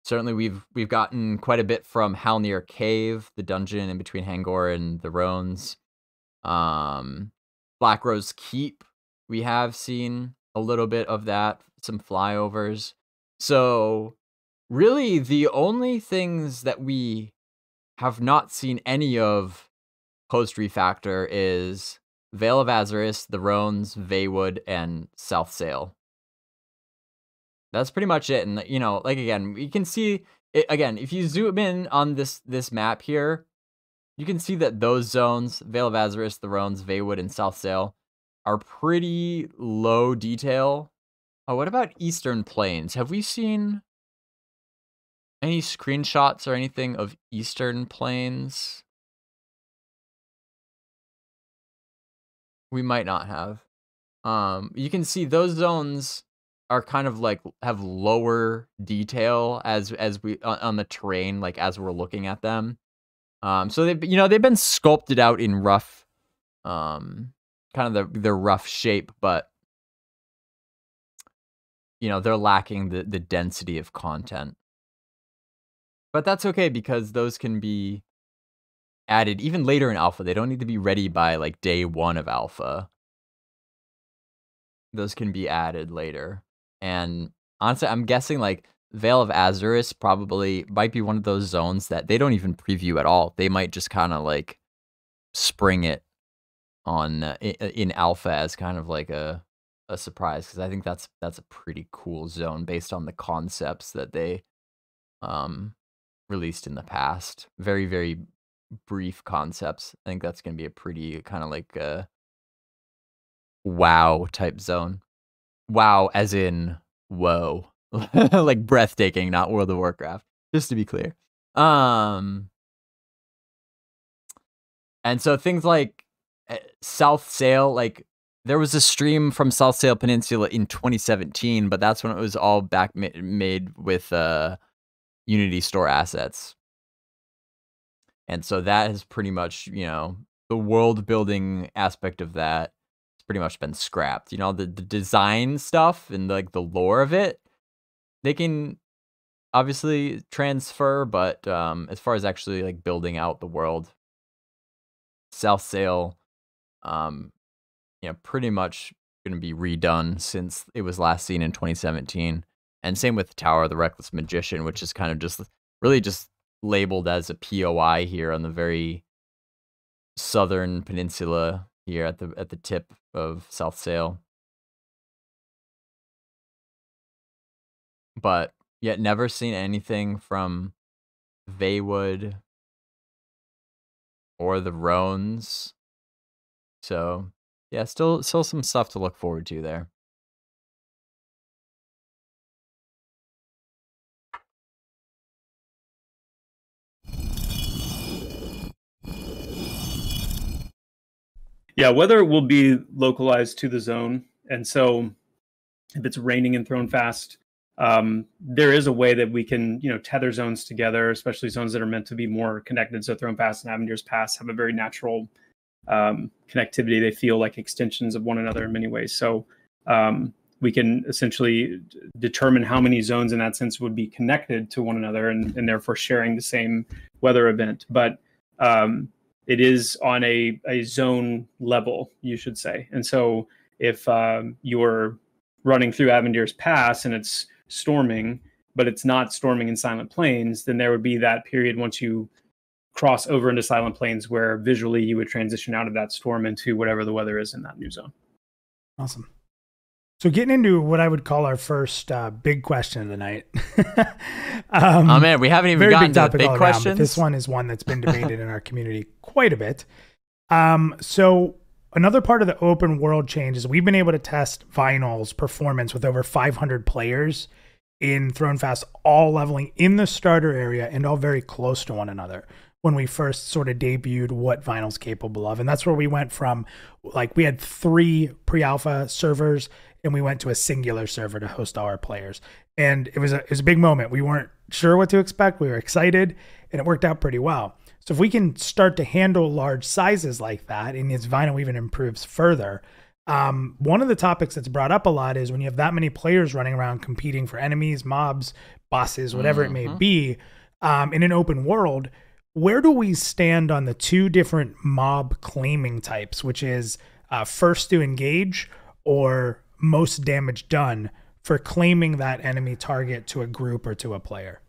Certainly, we've gotten quite a bit from Halnir Cave, the dungeon in between Hangor and the Rones. Black Rose Keep, we have seen a little bit of that, some flyovers. So, really, the only things that we have not seen any of post refactor is Vale of Azuris, the Rones, Veywood, and South Sail. That's pretty much it. And, you know, like, again, we can see it, again, if you zoom in on this map here, you can see that those zones, Vale of Azuris, the Rones, Veywood, and South Sail, are pretty low detail. Oh, what about Eastern Plains? Have we seen any screenshots or anything of Eastern Plains? We might not have. You can see those zones are kind of like have lower detail as we on the terrain, like as we're looking at them. So they've been sculpted out in rough, kind of their rough shape, but you know, they're lacking the density of content. But that's okay, because those can be added even later in alpha. They don't need to be ready by like day 1 of alpha. Those can be added later. And honestly, I'm guessing like Vale of Azuris probably might be one of those zones that they don't even preview at all. They might just kind of like spring it on in alpha as kind of like a surprise, because I think that's a pretty cool zone based on the concepts that they released in the past. Very, very brief concepts. I think that's going to be a pretty kind of like a WoW type zone. WoW as in whoa. Like breathtaking, not World of Warcraft, just to be clear. And so things like South Sail, like there was a stream from South Sail Peninsula in 2017, but that's when it was all back made with Unity Store assets. And so that has pretty much, you know, the world building aspect of that has pretty much been scrapped. You know, the design stuff and like the lore of it, they can obviously transfer, but as far as actually like building out the world, South Sail, you know, pretty much going to be redone since it was last seen in 2017. And same with Tower of the Reckless Magician, which is kind of just really just labeled as a POI here on the very southern peninsula here at the tip of South Sail. But yet never seen anything from Veywood or the Roans. So yeah, still some stuff to look forward to there. Yeah, weather will be localized to the zone, and so if it's raining in Thronefast, there is a way that we can, you know, tether zones together, especially zones that are meant to be more connected. So Thronefast and Avendir's Pass have a very natural connectivity. They feel like extensions of one another in many ways. So we can essentially determine how many zones in that sense would be connected to one another and therefore sharing the same weather event. But it is on a zone level, you should say. And so if you're running through Avendir's Pass and it's storming, but it's not storming in Silent Plains, then there would be that period once you cross over into Silent Plains where visually you would transition out of that storm into whatever the weather is in that new zone. Awesome. So getting into what I would call our first big question of the night. Oh man, we haven't even gotten to the big questions. Around, this one is one that's been debated in our community quite a bit. So another part of the open world change is we've been able to test Vinyl's performance with over 500 players in Thronefast, all leveling in the starter area and all very close to one another when we first sort of debuted what Vinyl's capable of. And that's where we went from, like, we had 3 pre-alpha servers and we went to a singular server to host all our players. And it was a big moment. We weren't sure what to expect. We were excited and it worked out pretty well. So if we can start to handle large sizes like that, and as Vinyl even improves further, one of the topics that's brought up a lot is when you have that many players running around competing for enemies, mobs, bosses, whatever it may be, in an open world, where do we stand on the 2 different mob claiming types, which is first to engage or most damage done for claiming that enemy target to a group or to a player?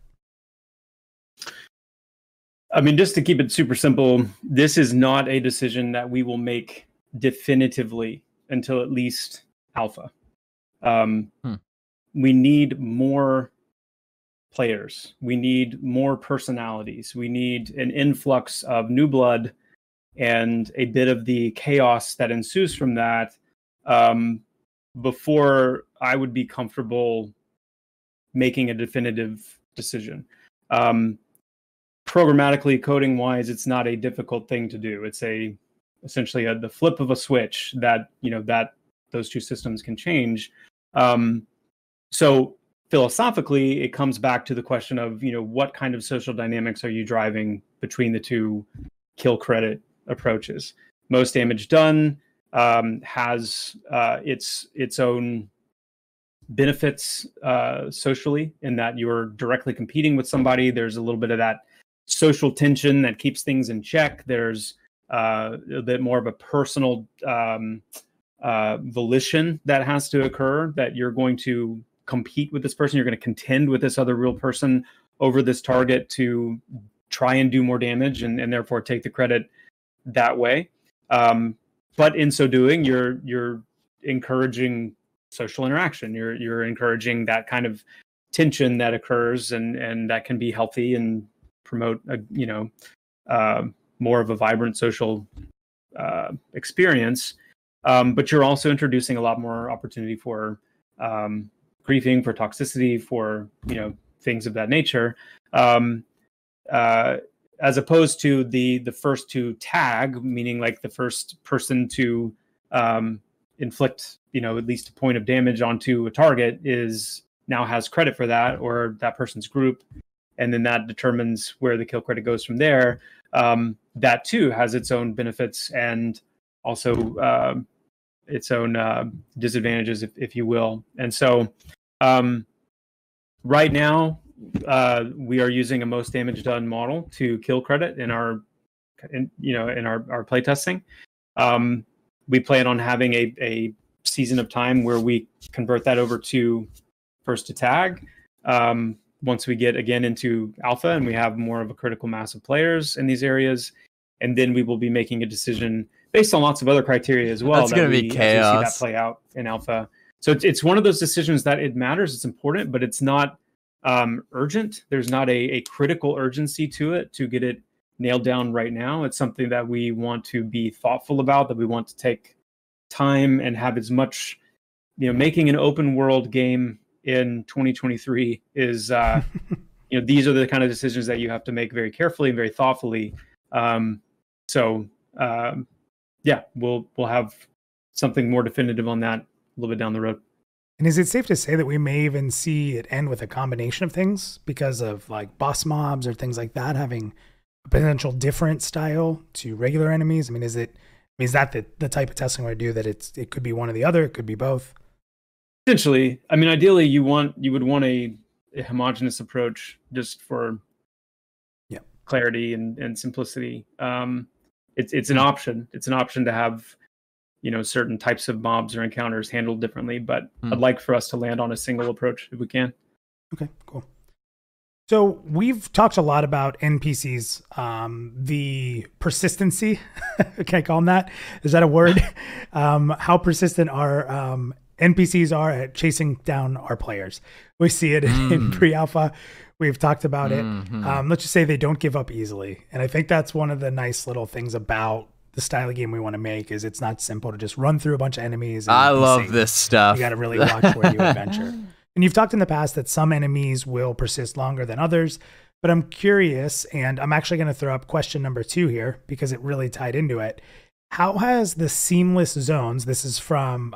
I mean, just to keep it super simple, this is not a decision that we will make definitively until at least alpha. We need more players. We need more personalities. We need an influx of new blood and a bit of the chaos that ensues from that before I would be comfortable making a definitive decision. Programmatically, coding wise, it's not a difficult thing to do. It's essentially the flip of a switch that, you know, that those 2 systems can change. So philosophically, it comes back to the question of, you know, what kind of social dynamics are you driving between the 2 kill credit approaches? Most damage done has its own benefits socially, in that you're directly competing with somebody. There's a little bit of that social tension that keeps things in check. There's a bit more of a personal volition that has to occur, that you're going to compete with this person. You're going to contend with this other real person over this target to try and do more damage and therefore take the credit that way. But in so doing, you're encouraging social interaction. You're encouraging that kind of tension that occurs and that can be healthy and promote a, more of a vibrant social experience. But you're also introducing a lot more opportunity for griefing, for toxicity, for things of that nature, as opposed to the first to tag, meaning like the first person to inflict at least a point of damage onto a target now has credit for that, or that person's group, and then that determines where the kill credit goes from there. That too has its own benefits and also its own disadvantages, if you will. And so right now we are using a most damage done model to kill credit in our playtesting. We plan on having a season of time where we convert that over to first to tag. Once we get again into alpha and we have more of a critical mass of players in these areas, and then we will be making a decision based on lots of other criteria as well. That's going to be chaos. As we see that play out in alpha. So it's one of those decisions that it matters, it's important, but it's not urgent. There's not a critical urgency to it to get it nailed down right now. It's something that we want to be thoughtful about, that we want to take time and have as much, making an open world game in 2023 is, these are the kind of decisions that you have to make very carefully and very thoughtfully. We'll have something more definitive on that a little bit down the road. And is it safe to say that we may even see it end with a combination of things because of like boss mobs or things like that having a potential different style to regular enemies? I mean, is that the type of testing we're do, that it could be one or the other, it could be both? Essentially, I mean, ideally you would want a homogeneous approach just for clarity and simplicity. It's an option. It's an option to have certain types of mobs or encounters handled differently, but I'd like for us to land on a single approach if we can. Okay, cool. So we've talked a lot about NPCs, the persistency. Can I call them that? Is that a word? How persistent our NPCs are at chasing down our players. We see it in pre-alpha. We've talked about it. Let's just say they don't give up easily. And I think that's one of the nice little things about the style of game we want to make, is it's not simple to just run through a bunch of enemies. I love this stuff. You got to really watch where you adventure. And you've talked in the past that some enemies will persist longer than others, but I'm curious, and I'm actually going to throw up question number 2 here because it really tied into it. How has the seamless zones, this is from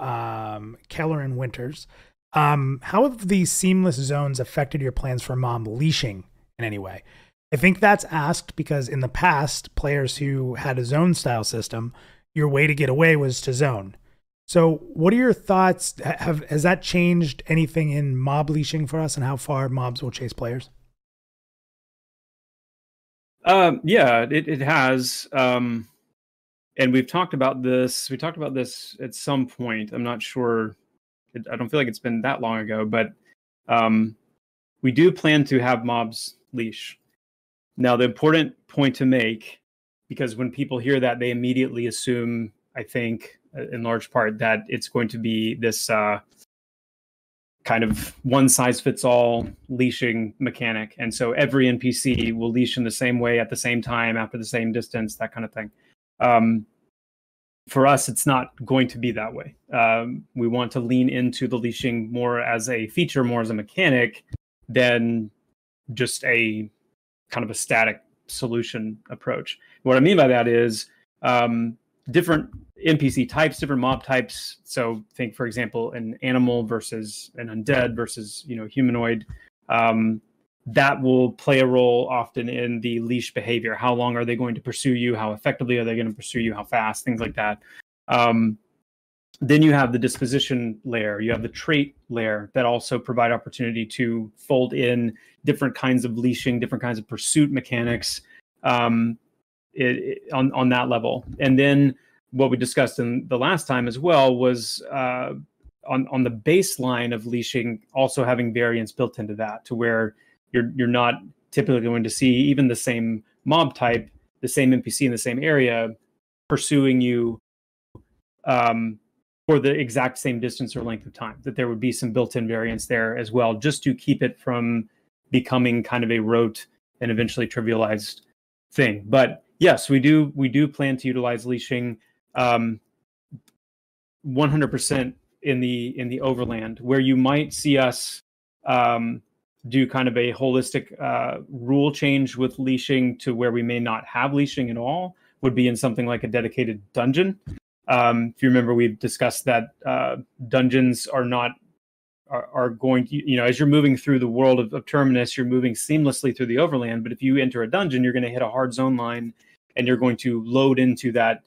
Galerane Winters, how have these seamless zones affected your plans for mob leashing in any way? I think that's asked because in the past, players who had a zone style system, your way to get away was to zone. So what are your thoughts? Has that changed anything in mob leashing for us and how far mobs will chase players? Yeah, it has. And we've talked about this. We talked about this at some point. I'm not sure. I don't feel like it's been that long ago, but we do plan to have mobs leash. Now, the important point to make, because when people hear that, they immediately assume, I think, in large part, that it's going to be this kind of one-size-fits-all leashing mechanic. And so every NPC will leash in the same way at the same time, after the same distance, that kind of thing. For us, it's not going to be that way. We want to lean into the leashing more as a feature, more as a mechanic, than just a kind of a static solution approach. What I mean by that is different NPC types, different mob types. So think, for example, an animal versus an undead versus humanoid. That will play a role often in the leash behavior. How long are they going to pursue you? How effectively are they going to pursue you? How fast? Things like that. Then you have the disposition layer. You have the trait layer that also provide opportunity to fold in different kinds of leashing, different kinds of pursuit mechanics on that level. And then what we discussed in the last time as well was on the baseline of leashing, also having variance built into that, to where you're not typically going to see even the same mob type, the same NPC in the same area pursuing you for the exact same distance or length of time, that there would be some built-in variance there as well, just to keep it from becoming kind of a rote an eventually trivialized thing. But yes, we do plan to utilize leashing 100% in the overland, where you might see us do kind of a holistic rule change with leashing to where we may not have leashing at all, would be in something like a dedicated dungeon. If you remember, we've discussed that dungeons are going to, you know, as you're moving through the world of Terminus, you're moving seamlessly through the overland. But if you enter a dungeon, you're going to hit a hard zone line, and you're going to load into that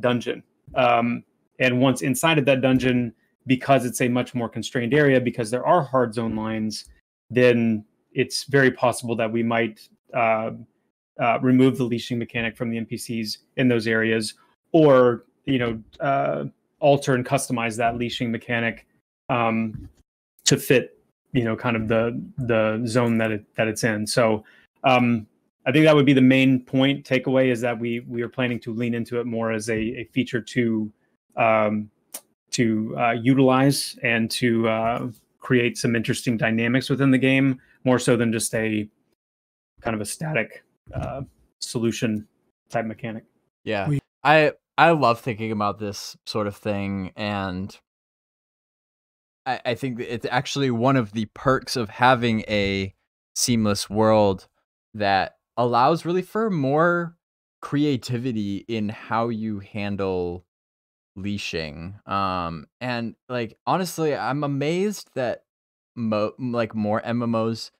dungeon. And once inside of that dungeon, because it's a much more constrained area, because there are hard zone lines, then it's very possible that we might remove the leashing mechanic from the NPCs in those areas, or, you know, alter and customize that leashing mechanic to fit, you know, kind of the zone that it's in. So I think that would be the main takeaway, is that we are planning to lean into it more as a feature to utilize and to create some interesting dynamics within the game, more so than just a kind of a static solution type mechanic. Yeah, I love thinking about this sort of thing, and I think that it's actually one of the perks of having a seamless world that allows really for more creativity in how you handle leashing. And like, honestly, I'm amazed that more MMOs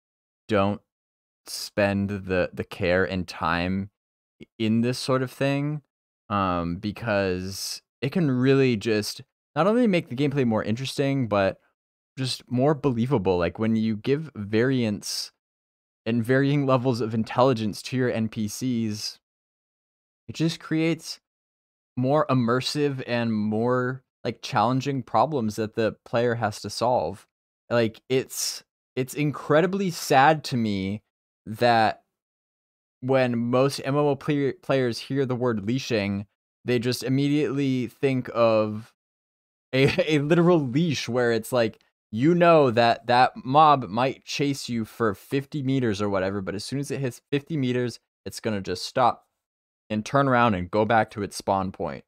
don't spend the care and time in this sort of thing, because it can really just not only make the gameplay more interesting, but just more believable. Like, when you give variance and varying levels of intelligence to your NPCs, it just creates more immersive and more like challenging problems that the player has to solve. Like, it's incredibly sad to me that when most MMO players hear the word leashing, they just immediately think of a literal leash, where it's like, you know, that mob might chase you for 50 meters or whatever, but as soon as it hits 50 meters, it's going to just stop and turn around and go back to its spawn point.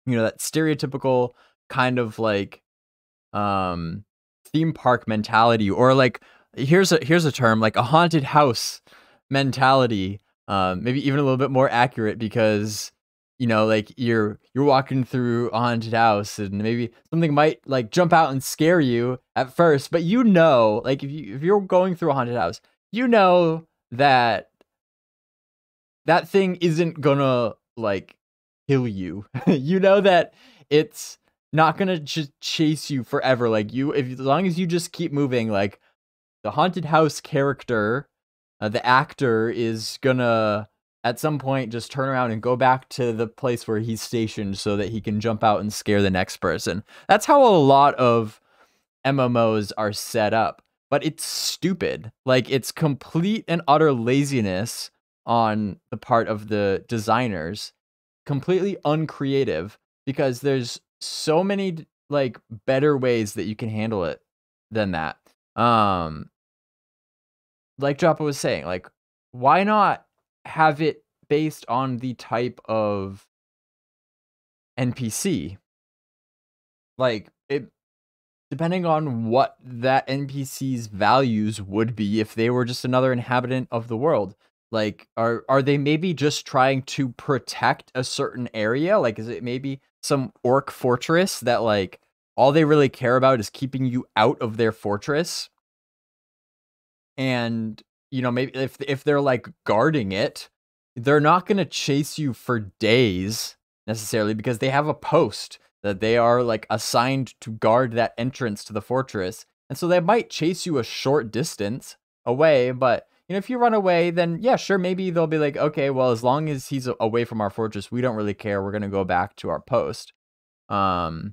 You know, that stereotypical kind of like theme park mentality, or like, here's a term, like a haunted house mentality, maybe even a little bit more accurate, because, you know, like you're walking through a haunted house and maybe something might like jump out and scare you at first, but you know, like if you're going through a haunted house, you know that thing isn't gonna like kill you. You know that it's not gonna just chase you forever. Like, as long as you just keep moving, like the haunted house character, the actor is gonna at some point just turn around and go back to the place where he's stationed so that he can jump out and scare the next person. That's how a lot of MMOs are set up, but it's stupid. Like, it's complete and utter laziness on the part of the designers, completely uncreative, because there's so many like better ways that you can handle it than that. Like Joppa was saying, like, why not have it based on the type of NPC? Like, it, depending on what that NPC's values would be, if they were just another inhabitant of the world. Like, are they maybe just trying to protect a certain area? Like, is it maybe some orc fortress that, like, all they really care about is keeping you out of their fortress? And, you know, maybe if they're like guarding it, they're not going to chase you for days necessarily, because they have a post that they are like assigned to guard that entrance to the fortress. And so they might chase you a short distance away, but you know, if you run away, then yeah, sure, maybe they'll be like, okay, well, as long as he's away from our fortress, we don't really care. We're going to go back to our post. For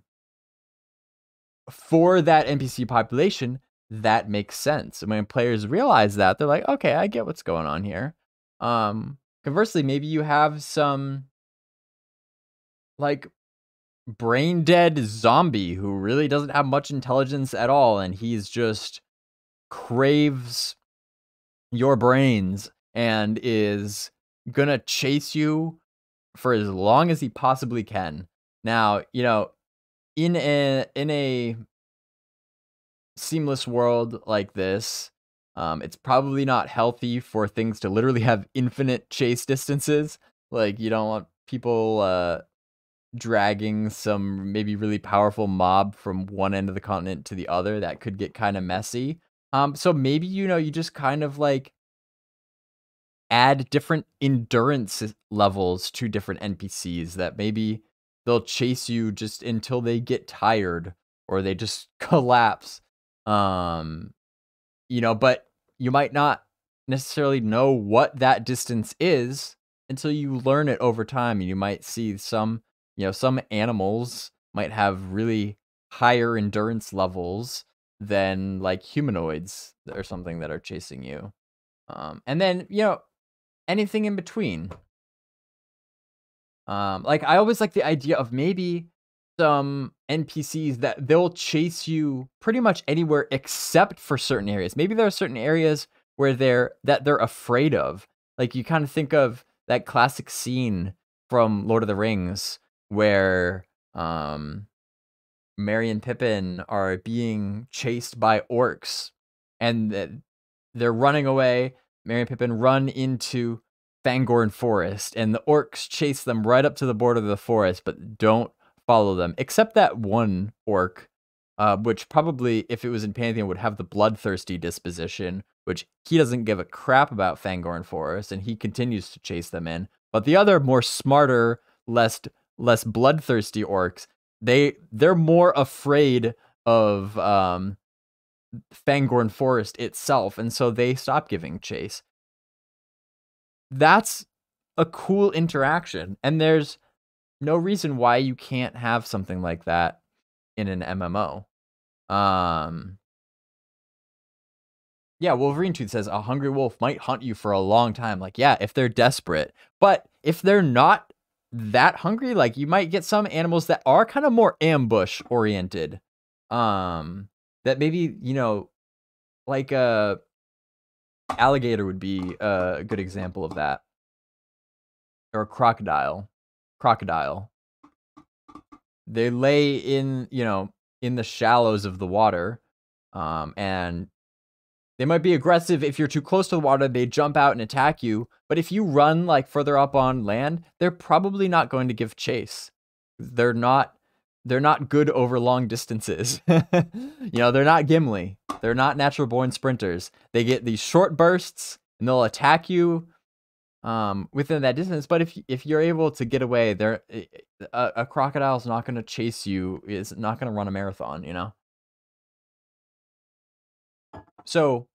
that NPC population, that makes sense. And when players realize that, they're like, okay, I get what's going on here. Conversely, maybe you have some like brain dead zombie who really doesn't have much intelligence at all, and he's just craves your brains, and is gonna chase you for as long as he possibly can. Now, you know, in a seamless world like this, it's probably not healthy for things to literally have infinite chase distances. Like, you don't want people dragging some maybe really powerful mob from one end of the continent to the other. That could get kind of messy. So maybe, you know, you just kind of like add different endurance levels to different NPCs that maybe they'll chase you just until they get tired or they just collapse. You know, but you might not necessarily know what that distance is until you learn it over time. And you might see some, you know, some animals might have really higher endurance levels than like humanoids or something that are chasing you. And then, you know, anything in between. Like I always like the idea of maybe some NPCs that they'll chase you pretty much anywhere except for certain areas. Maybe there are certain areas where they're afraid of. Like you kind of think of that classic scene from Lord of the Rings where Merry and Pippin are being chased by orcs and they're running away. Merry and Pippin run into Fangorn Forest and the orcs chase them right up to the border of the forest but don't follow them, except that one orc, which probably, if it was in Pantheon, would have the bloodthirsty disposition, which he doesn't give a crap about Fangorn Forest, and he continues to chase them in. But the other more smarter, less bloodthirsty orcs, they're more afraid of Fangorn Forest itself, and so they stop giving chase. That's a cool interaction, and there's no reason why you can't have something like that in an MMO. Yeah, Wolverine Tooth says a hungry wolf might hunt you for a long time. Like, yeah, if they're desperate. But if they're not that hungry, like you might get some animals that are kind of more ambush oriented. That maybe, you know, like a alligator would be a good example of that. Or a crocodile. They lay in, you know, in the shallows of the water, and they might be aggressive. If you're too close to the water, they jump out and attack you. But if you run like further up on land, they're probably not going to give chase. They're not good over long distances. You know, they're not Gimli. They're not natural born sprinters. They get these short bursts and they'll attack you within that distance. But if you're able to get away, a crocodile's not going to chase you. Is not going to run a marathon, you know. So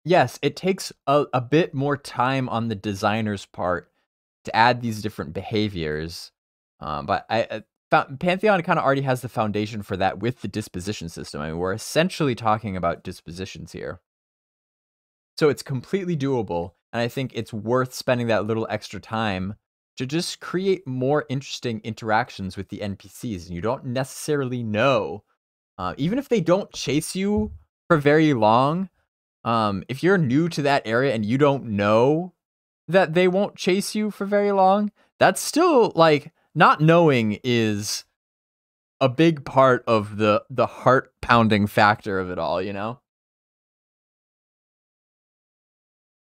yes, it takes a bit more time on the designer's part to add these different behaviors. But Pantheon kind of already has the foundation for that with the disposition system. I mean, we're essentially talking about dispositions here. So it's completely doable. And I think it's worth spending that little extra time to just create more interesting interactions with the NPCs. And you don't necessarily know, even if they don't chase you for very long, if you're new to that area and you don't know that they won't chase you for very long, that's still like not knowing is a big part of the heart pounding factor of it all, you know?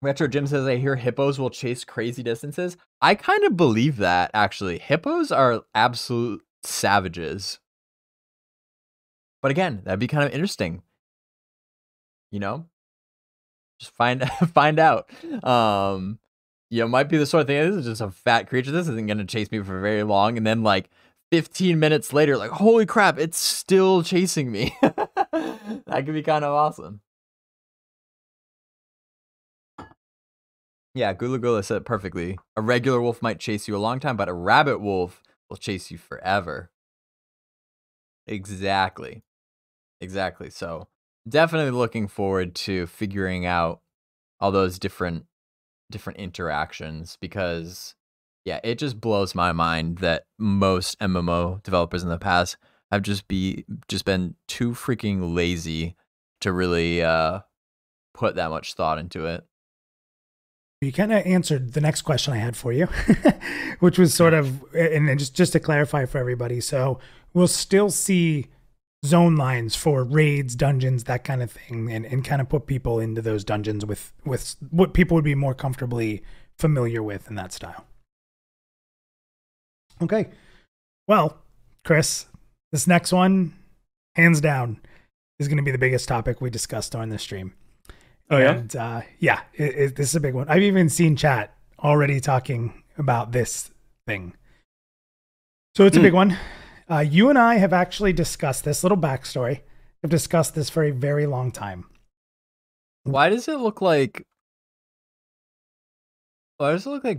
Retro Jim says, I hear hippos will chase crazy distances. I kind of believe that, actually. Hippos are absolute savages. But again, that'd be kind of interesting. You know? Just find out. You know, might be the sort of thing, this is just a fat creature. This isn't going to chase me for very long. And then, like, 15 minutes later, like, holy crap, it's still chasing me. That could be kind of awesome. Yeah, Gula Gula said it perfectly. A regular wolf might chase you a long time, but a rabbit wolf will chase you forever. Exactly. So definitely looking forward to figuring out all those different interactions, because yeah, it just blows my mind that most MMO developers in the past have just been too freaking lazy to really put that much thought into it. You kind of answered the next question I had for you, which was sort of, and just to clarify for everybody. So we'll still see zone lines for raids, dungeons, that kind of thing, and kind of put people into those dungeons with what people would be more comfortably familiar with in that style. Okay. Well, Chris, this next one, hands down, is going to be the biggest topic we discussed during the stream. Oh, yeah? And yeah, this is a big one. I've even seen chat already talking about this thing. So it's a big one. You and I have actually discussed this little backstory. I've discussed this for a very long time. Why does it look like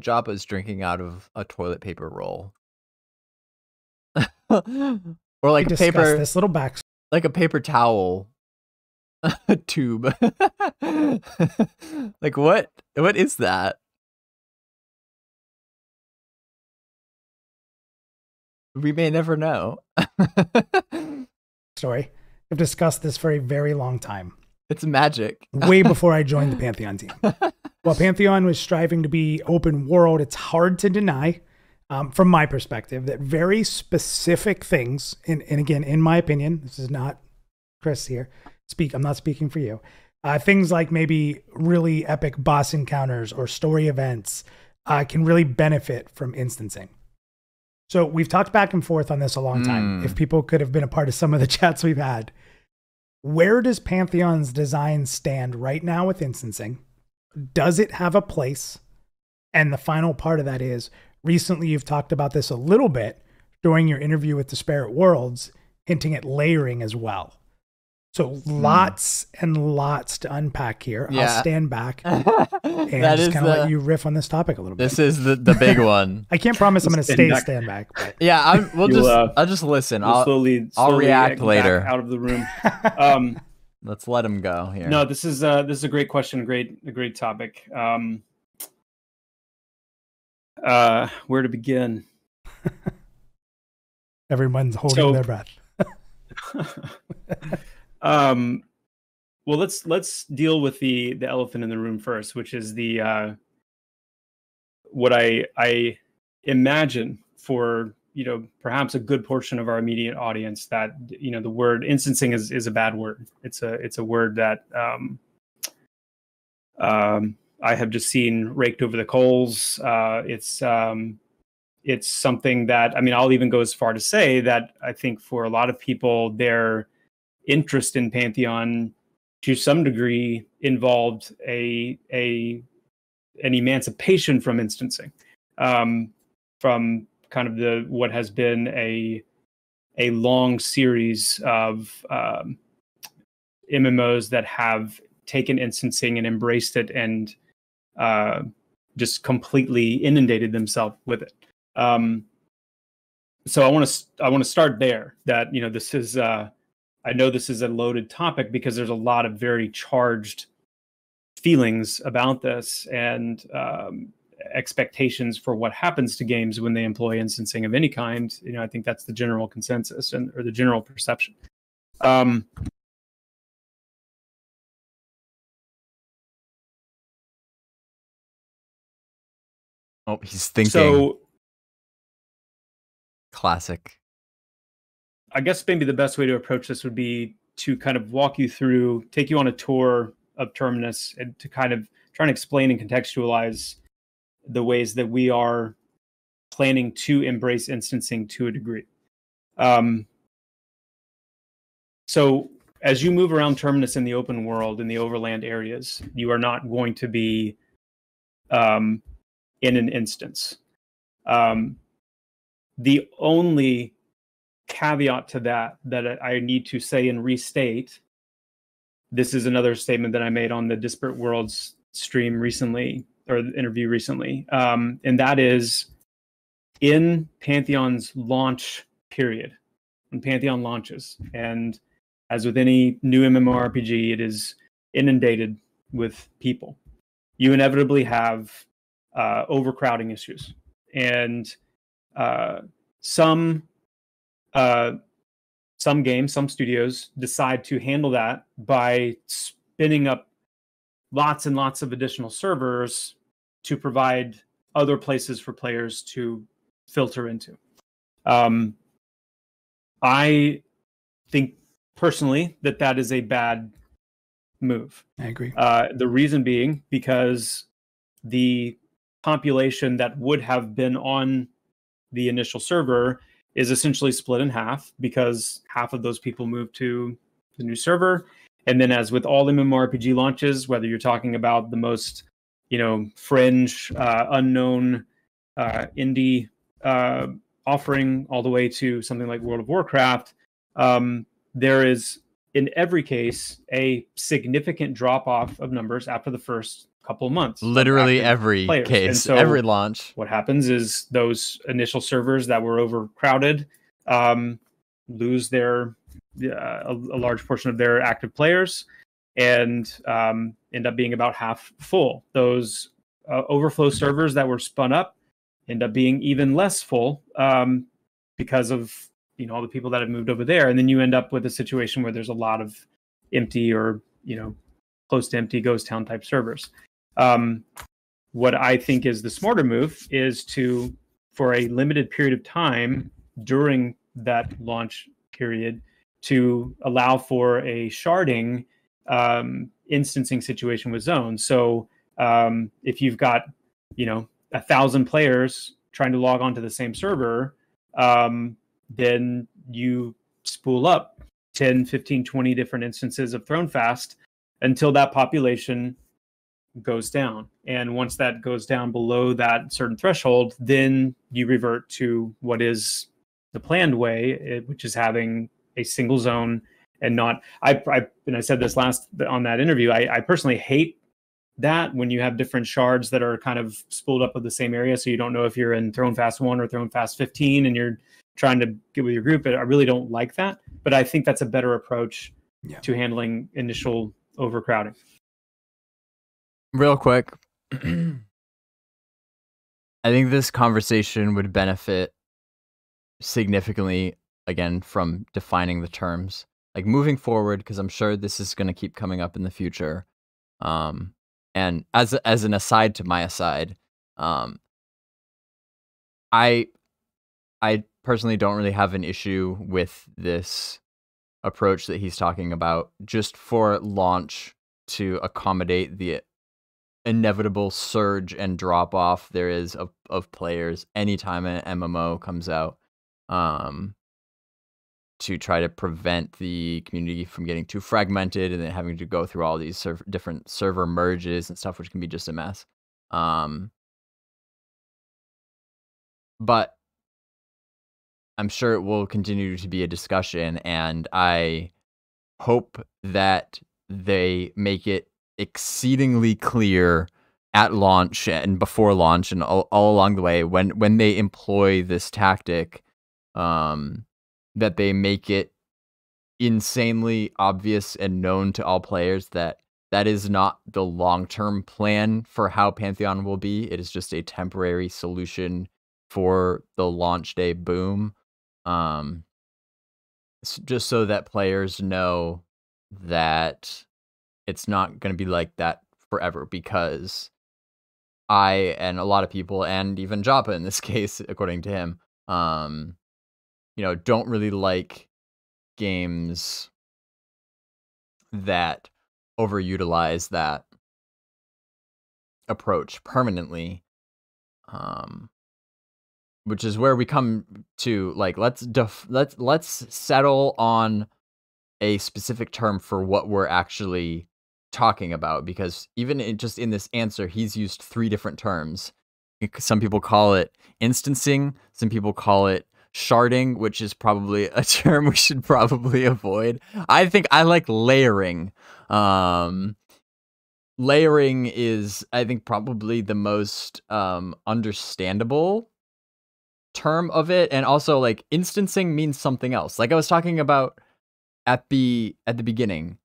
Joppa's drinking out of a toilet paper roll? Or like a paper, this little backstory. Like a paper towel tube. Like what is that? We may never know. Story. I've discussed this for a very long time. It's magic. Way before I joined the Pantheon team. While Pantheon was striving to be open world, it's hard to deny, from my perspective, that very specific things, and again, in my opinion, this is not Chris here, I'm not speaking for you, things like maybe really epic boss encounters or story events can really benefit from instancing. So we've talked back and forth on this a long time. If people could have been a part of some of the chats we've had, where does Pantheon's design stand right now with instancing? Does it have a place? And the final part of that is, recently you've talked about this a little bit during your interview with Disparate Worlds, hinting at layering as well. So lots and lots to unpack here. Yeah. I'll stand back and just kind of let you riff on this topic a little bit. This is the big one. I can't promise I'm going to stand back. But. Yeah, I'll just listen. Slowly I'll react later. Out of the room. Let's let him go here. No, this is a great question, a great topic. Where to begin? Everyone's holding their breath. Well, let's deal with the elephant in the room first, which is the what I imagine for perhaps a good portion of our immediate audience, that the word instancing is a bad word. It's a word that I have just seen raked over the coals. It's something that, I mean, I'll even go as far to say that I think for a lot of people, their interest in Pantheon to some degree involved an emancipation from instancing, from kind of what has been a long series of MMOs that have taken instancing and embraced it and just completely inundated themselves with it. So I want to start there. That this is I know this is a loaded topic because there's a lot of very charged feelings about this and expectations for what happens to games when they employ instancing of any kind. I think that's the general consensus or the general perception. Oh, he's thinking. So, classic. I guess maybe the best way to approach this would be to kind of walk you through, take you on a tour of Terminus, and to kind of try and explain and contextualize the ways that we are planning to embrace instancing to a degree. So as you move around Terminus in the open world, in the overland areas, you are not going to be in an instance. The only caveat to that I need to say and restate, this is another statement that I made on the Disparate Worlds stream recently, or the interview recently, and that is, in Pantheon's launch period, when Pantheon launches, and as with any new MMORPG, it is inundated with people. You inevitably have overcrowding issues, and some games, some studios decide to handle that by spinning up lots and lots of additional servers to provide other places for players to filter into. I think personally that is a bad move. I agree. The reason being because the population that would have been on the initial server is essentially split in half, because half of those people moved to the new server. And then, as with all MMORPG launches, whether you're talking about the most, fringe, unknown, indie offering, all the way to something like World of Warcraft, there is, in every case, a significant drop-off of numbers after the first couple of months. Literally every players. case, and so every launch. What happens is those initial servers that were overcrowded lose their a large portion of their active players, and end up being about half full. Those overflow servers that were spun up end up being even less full because of all the people that have moved over there, and then you end up with a situation where there's a lot of empty or close to empty ghost town type servers. What I think is the smarter move is to, for a limited period of time during that launch period, to allow for a sharding instancing situation with zones. So if you've got 1,000 players trying to log onto the same server, then you spool up 10, 15, 20 different instances of Thronefast until that population goes down. And once that goes down below that certain threshold, then you revert to what is the planned way, which is having a single zone and not... I said this last on that interview, I personally hate that when you have different shards that are kind of spooled up of the same area, so you don't know if you're in Thronefast 1 or Thronefast 15 and you're trying to get with your group. I really don't like that, but I think that's a better approach to handling initial overcrowding. Real quick, I think this conversation would benefit significantly, again, from defining the terms. Like, moving forward, because I'm sure this is going to keep coming up in the future. And as an aside to my aside, I personally don't really have an issue with this approach that he's talking about, just for launch to accommodate the inevitable surge and drop off there is of players anytime an MMO comes out, to try to prevent the community from getting too fragmented and then having to go through all these different server merges and stuff, which can be just a mess. But I'm sure it will continue to be a discussion, and I hope that they make it exceedingly clear at launch and before launch and all along the way when they employ this tactic, that they make it insanely obvious and known to all players that that is not the long-term plan for how Pantheon will be. It is just a temporary solution for the launch day boom. Just so that players know that it's not going to be like that forever, because I and a lot of people, and even Joppa in this case, according to him, don't really like games that overutilize that approach permanently. Which is where we come to, like, let's settle on a specific term for what we're actually talking about, because even in this answer, he's used 3 different terms. Some people call it instancing, some people call it sharding, which is probably a term we should probably avoid. I think I like layering. Layering is, I think, probably the most understandable term of it, and also, like, instancing means something else. Like I was talking about at the beginning,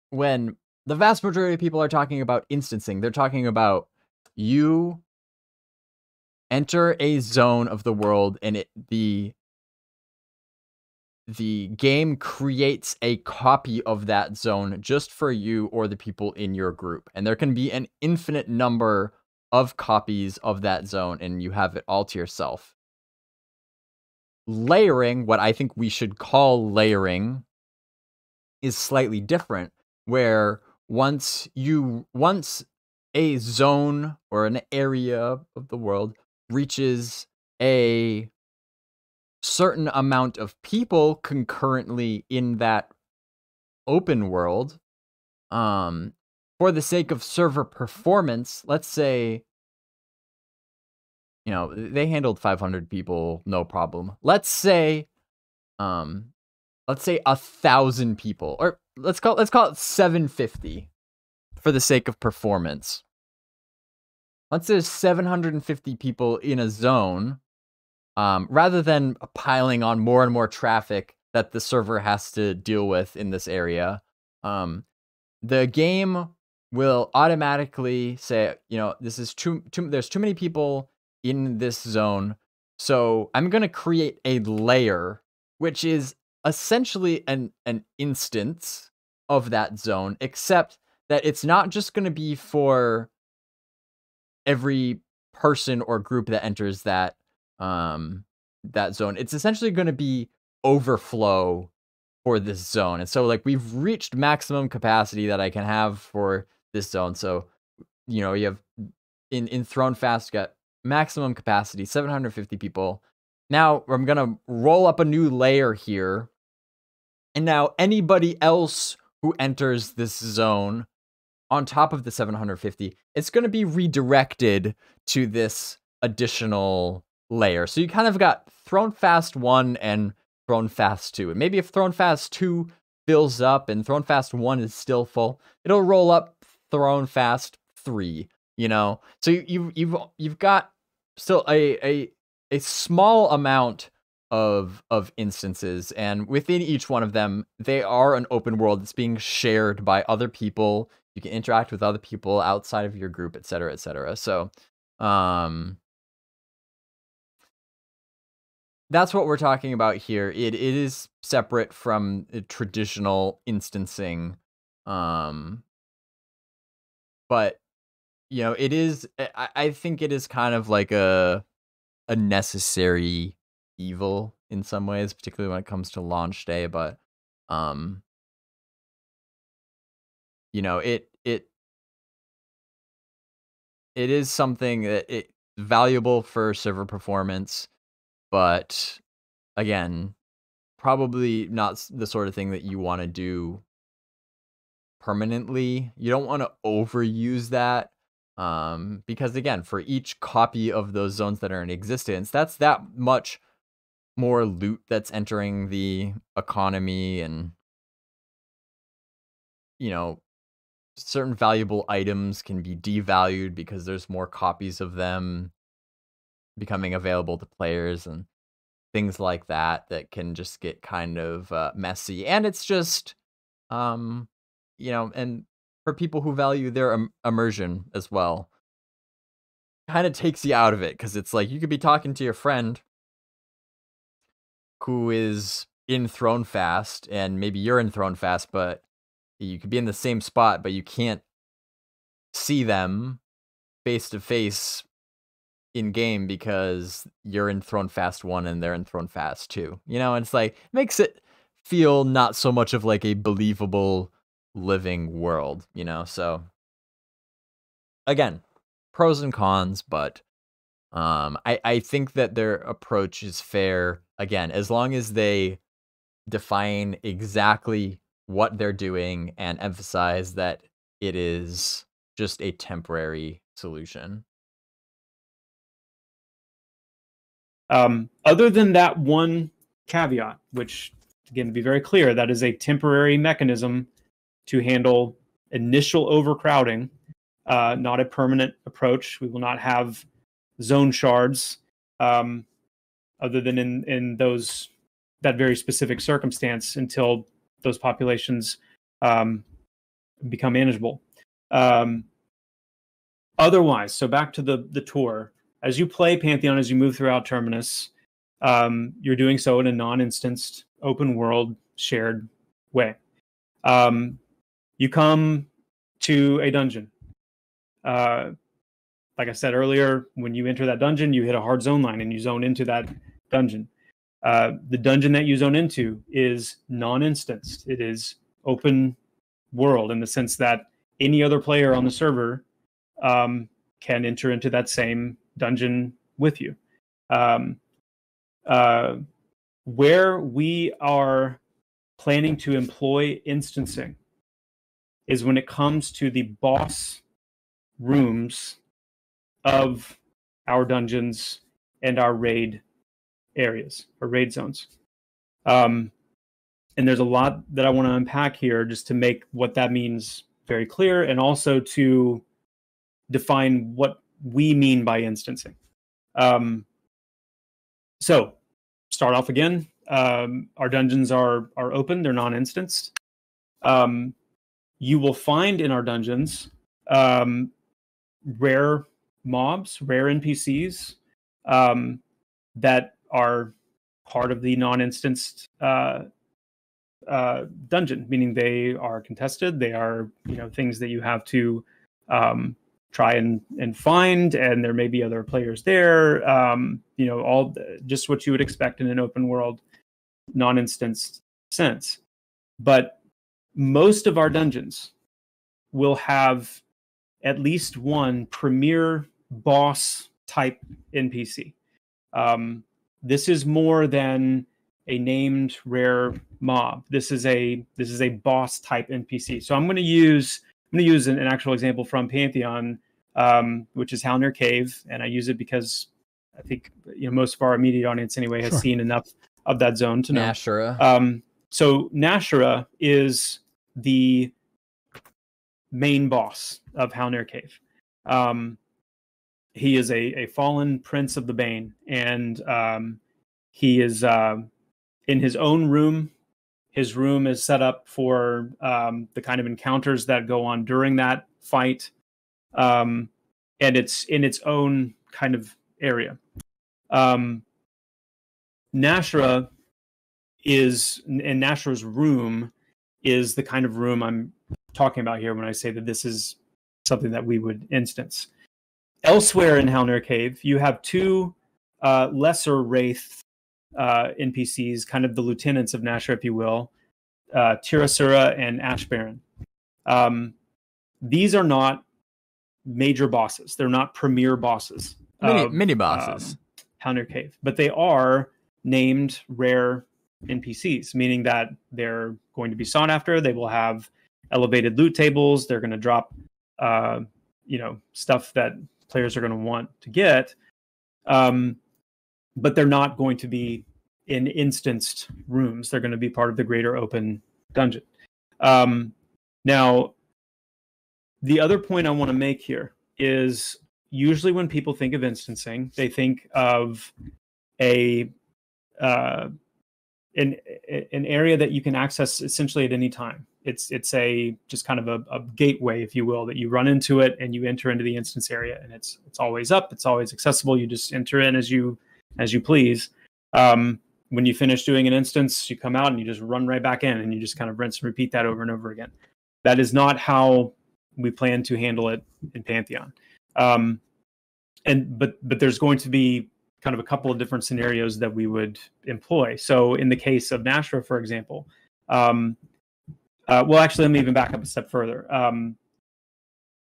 when the vast majority of people are talking about instancing, they're talking about you enter a zone of the world and the the game creates a copy of that zone just for you or the people in your group. And there can be an infinite number of copies of that zone, and you have it all to yourself. Layering, what I think we should call layering, is slightly different, where once a zone or an area of the world reaches a certain amount of people concurrently in that open world, for the sake of server performance, let's say, you know, they handled 500 people, no problem. Let's say 1,000 people, or let's call it 750 for the sake of performance. Once there's 750 people in a zone, rather than piling on more and more traffic that the server has to deal with in this area, the game will automatically say, you know, this is there's too many people in this zone, so I'm going to create a layer, which is essentially an instance of that zone, except that it's not just going to be for every person or group that enters that that zone. It's essentially going to be overflow for this zone. And so, like, we've reached maximum capacity that I can have for this zone. So, you know, you have in Throne Fast, got maximum capacity, 750 people. Now I'm going to roll up a new layer here. And now anybody else who enters this zone on top of the 750, it's going to be redirected to this additional layer. So you kind of got Throne Fast 1 and Throne Fast 2. And maybe if Throne Fast 2 fills up and Throne Fast 1 is still full, it'll roll up Throne Fast 3, you know? So you've got still a small amount of instances, and within each one of them, they are an open world that's being shared by other people. You can interact with other people outside of your group, etc., etc. So, that's what we're talking about here. It is separate from traditional instancing, but you know, it is. I think it is kind of like a necessary evil in some ways, particularly when it comes to launch day. But you know, it is something that it's valuable for server performance, but again, probably not the sort of thing that you want to do permanently. You don't want to overuse that, because again, for each copy of those zones that are in existence, that's that much more loot that's entering the economy, and you know, certain valuable items can be devalued because there's more copies of them becoming available to players, and things like that can just get kind of messy. And it's just you know, and for people who value their immersion as well, kind of takes you out of it, because it's like you could be talking to your friend who is in Throne Fast, and maybe you're in Throne Fast, but you could be in the same spot, but you can't see them face to face in game because you're in Throne Fast 1 and they're in Throne Fast 2. You know, and it's like, makes it feel not so much of like a believable living world, you know? So again, pros and cons, but I think that their approach is fair, again, as long as they define exactly what they're doing and emphasize that it is just a temporary solution. Other than that one caveat, which, again, to be very clear, that is a temporary mechanism to handle initial overcrowding, not a permanent approach. We will not have zone shards, other than in that very specific circumstance, until those populations become manageable. Otherwise, so back to the tour. As you play Pantheon, as you move throughout Terminus, you're doing so in a non-instanced open world shared way. You come to a dungeon. Like I said earlier, when you enter that dungeon, you hit a hard zone line and you zone into that dungeon. The dungeon that you zone into is non-instanced. It is open world in the sense that any other player on the server can enter into that same dungeon with you. Where we are planning to employ instancing is when it comes to the boss rooms of our dungeons and our raid areas or raid zones. And there's a lot that I want to unpack here just to make what that means very clear, and also to define what we mean by instancing. So start off again. Our dungeons are open. They're non-instanced. You will find in our dungeons rare mobs, rare NPCs that are part of the non-instanced dungeon, meaning they are contested. They are, things that you have to try and find, and there may be other players there. All just what you would expect in an open world, non-instanced sense. But most of our dungeons will have at least one premier boss type NPC. This is more than a named rare mob. This is a boss type NPC. So I'm going to use an actual example from Pantheon, which is Halnir Cave, and I use it because I think most of our immediate audience anyway has seen enough of that zone to know. Nashara. So Nashara is the main boss of Halnir Cave. He is a fallen prince of the Bane, and he is in his own room. His room is set up for the kind of encounters that go on during that fight, and it's in its own kind of area. Nashara is, and Nashara's room is the kind of room I'm talking about here when I say that this is something that we would instance. Elsewhere in Halnir Cave, you have two lesser wraith NPCs, kind of the lieutenants of Nashara, if you will, Tirasura and Ash Baron. These are not major bosses. They're not premier bosses. Mini bosses. Halnir Cave. But they are named rare NPCs, meaning that they're going to be sought after. They will have elevated loot tables. They're going to drop, stuff that players are going to want to get. But they're not going to be in instanced rooms. They're going to be part of the greater open dungeon. Now, the other point I want to make here is usually when people think of instancing, they think of an area that you can access essentially at any time. It's just kind of a gateway, if you will, that you run into it and you enter into the instance area, and it's always up, it's always accessible. You just enter in as you please. When you finish doing an instance, you come out and you just run right back in, and you just kind of rinse and repeat that over and over again. That is not how we plan to handle it in Pantheon. But there's going to be kind of a couple of different scenarios that we would employ. So in the case of Nashara, for example, well, actually, let me even back up a step further.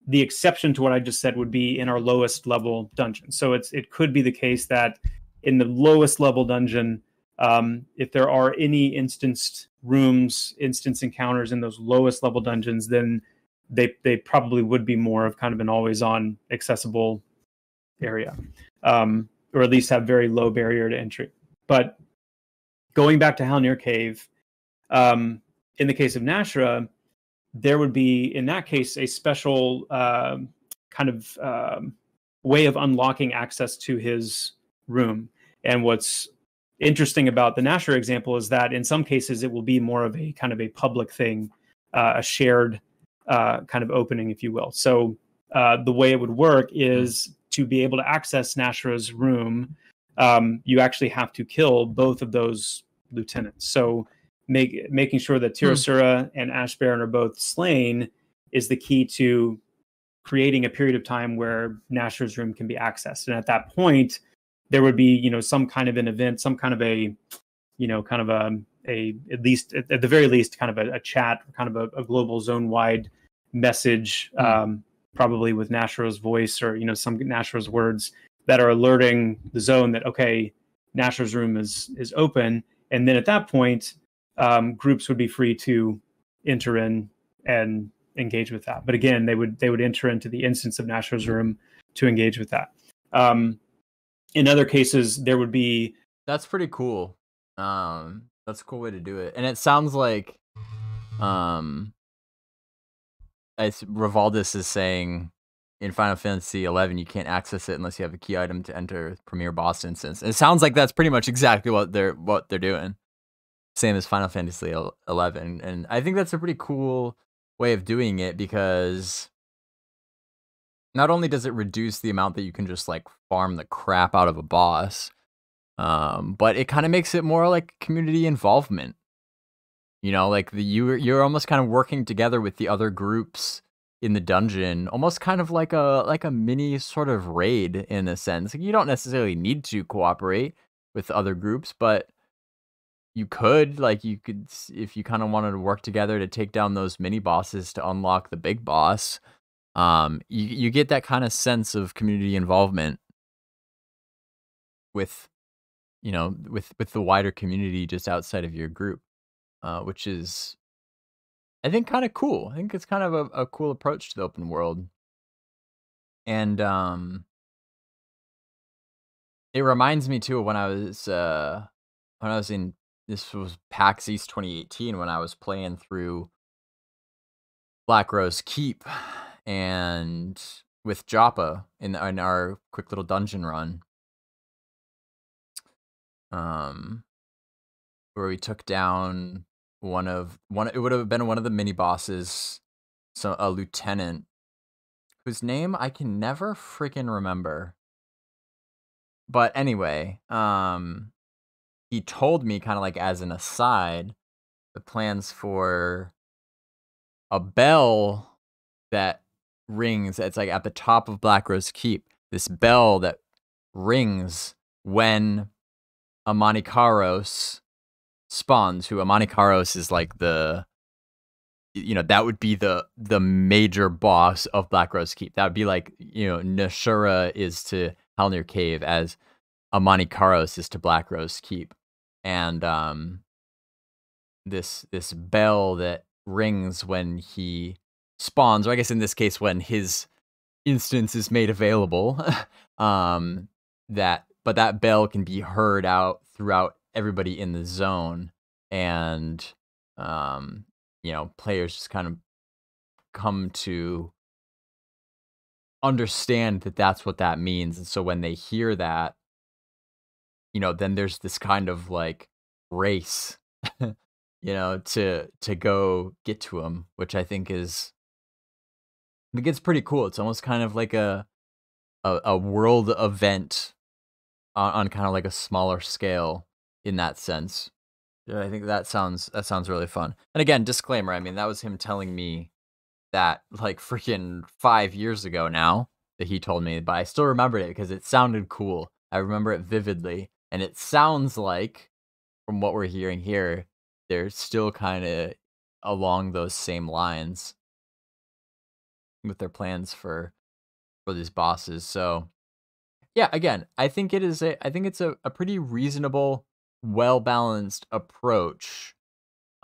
The exception to what I just said would be in our lowest level dungeon. So it could be the case that in the lowest level dungeon, if there are any instanced rooms, instance encounters in those lowest level dungeons, then they probably would be more of kind of an always on accessible area, or at least have very low barrier to entry. But going back to Halnir Cave, in the case of Nashara, there would be, in that case, a special kind of way of unlocking access to his room. And what's interesting about the Nashara example is that in some cases it will be more of a kind of a public thing, a shared kind of opening, if you will. So the way it would work is to be able to access Nashara's room, you actually have to kill both of those lieutenants. So making sure that Tirasura and Ash Baron are both slain is the key to creating a period of time where Nashor's room can be accessed. And at that point, there would be, some kind of an event, some kind of a, at least at the very least, kind of a chat, kind of a global zone-wide message, probably with Nashor's voice or, some Nashor's words that are alerting the zone that, okay, Nashor's room is open. And then at that point, groups would be free to enter in and engage with that. But again, they would enter into the instance of Nashor's room to engage with that. In other cases, there would be... That's pretty cool. That's a cool way to do it. And it sounds like Revaldis is saying in Final Fantasy 11 you can't access it unless you have a key item to enter Premier Boss instance. And it sounds like that's pretty much exactly what they're doing. Same as Final Fantasy 11. And I think that's a pretty cool way of doing it, because not only does it reduce the amount that you can just like farm the crap out of a boss, but it kind of makes it more like community involvement. Like you're almost kind of working together with the other groups in the dungeon, almost kind of like a mini sort of raid in a sense. Like, you don't necessarily need to cooperate with other groups, but you could, if you kind of wanted to work together to take down those mini bosses to unlock the big boss, you get that kind of sense of community involvement with the wider community just outside of your group, which is, I think, kind of cool. I think it's kind of a cool approach to the open world. And it reminds me too of when I was in, this was PAX East 2018, when I was playing through Black Rose Keep and with Joppa in our quick little dungeon run, where we took down one. It would have been one of the mini bosses, so a lieutenant whose name I can never freaking remember. But anyway, he told me, kind of like as an aside, the plans for a bell that rings. It's like at the top of Black Rose Keep, this bell that rings when Amanikaros spawns. Who Amanikaros is like that would be the major boss of Black Rose Keep. That would be like, Nashura is to Halnir Cave as Amanikaros is to Black Rose Keep. And this bell that rings when he spawns, or I guess in this case when his instance is made available, but that bell can be heard out throughout everybody in the zone, and players just kind of come to understand that that's what that means. And so when they hear that, then there's this kind of like race, to go get to him, which I think it's pretty cool. It's almost kind of like a world event on kind of like a smaller scale in that sense. Yeah, I think that sounds really fun. And again, disclaimer, I mean, that was him telling me that like freaking 5 years ago now that he told me, but I still remembered it because it sounded cool. I remember it vividly. And it sounds like, from what we're hearing here, they're still kind of along those same lines with their plans for these bosses. So, yeah, again, I think it's a pretty reasonable, well-balanced approach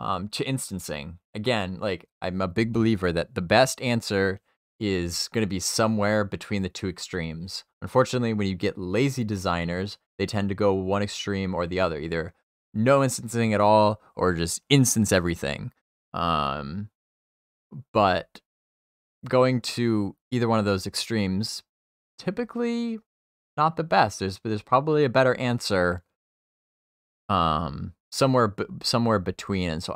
to instancing. Again, like, I'm a big believer that the best answer is going to be somewhere between the two extremes. Unfortunately, when you get lazy designers, they tend to go one extreme or the other, either no instancing at all or just instance everything. But going to either one of those extremes, typically not the best. There's probably a better answer somewhere between. And so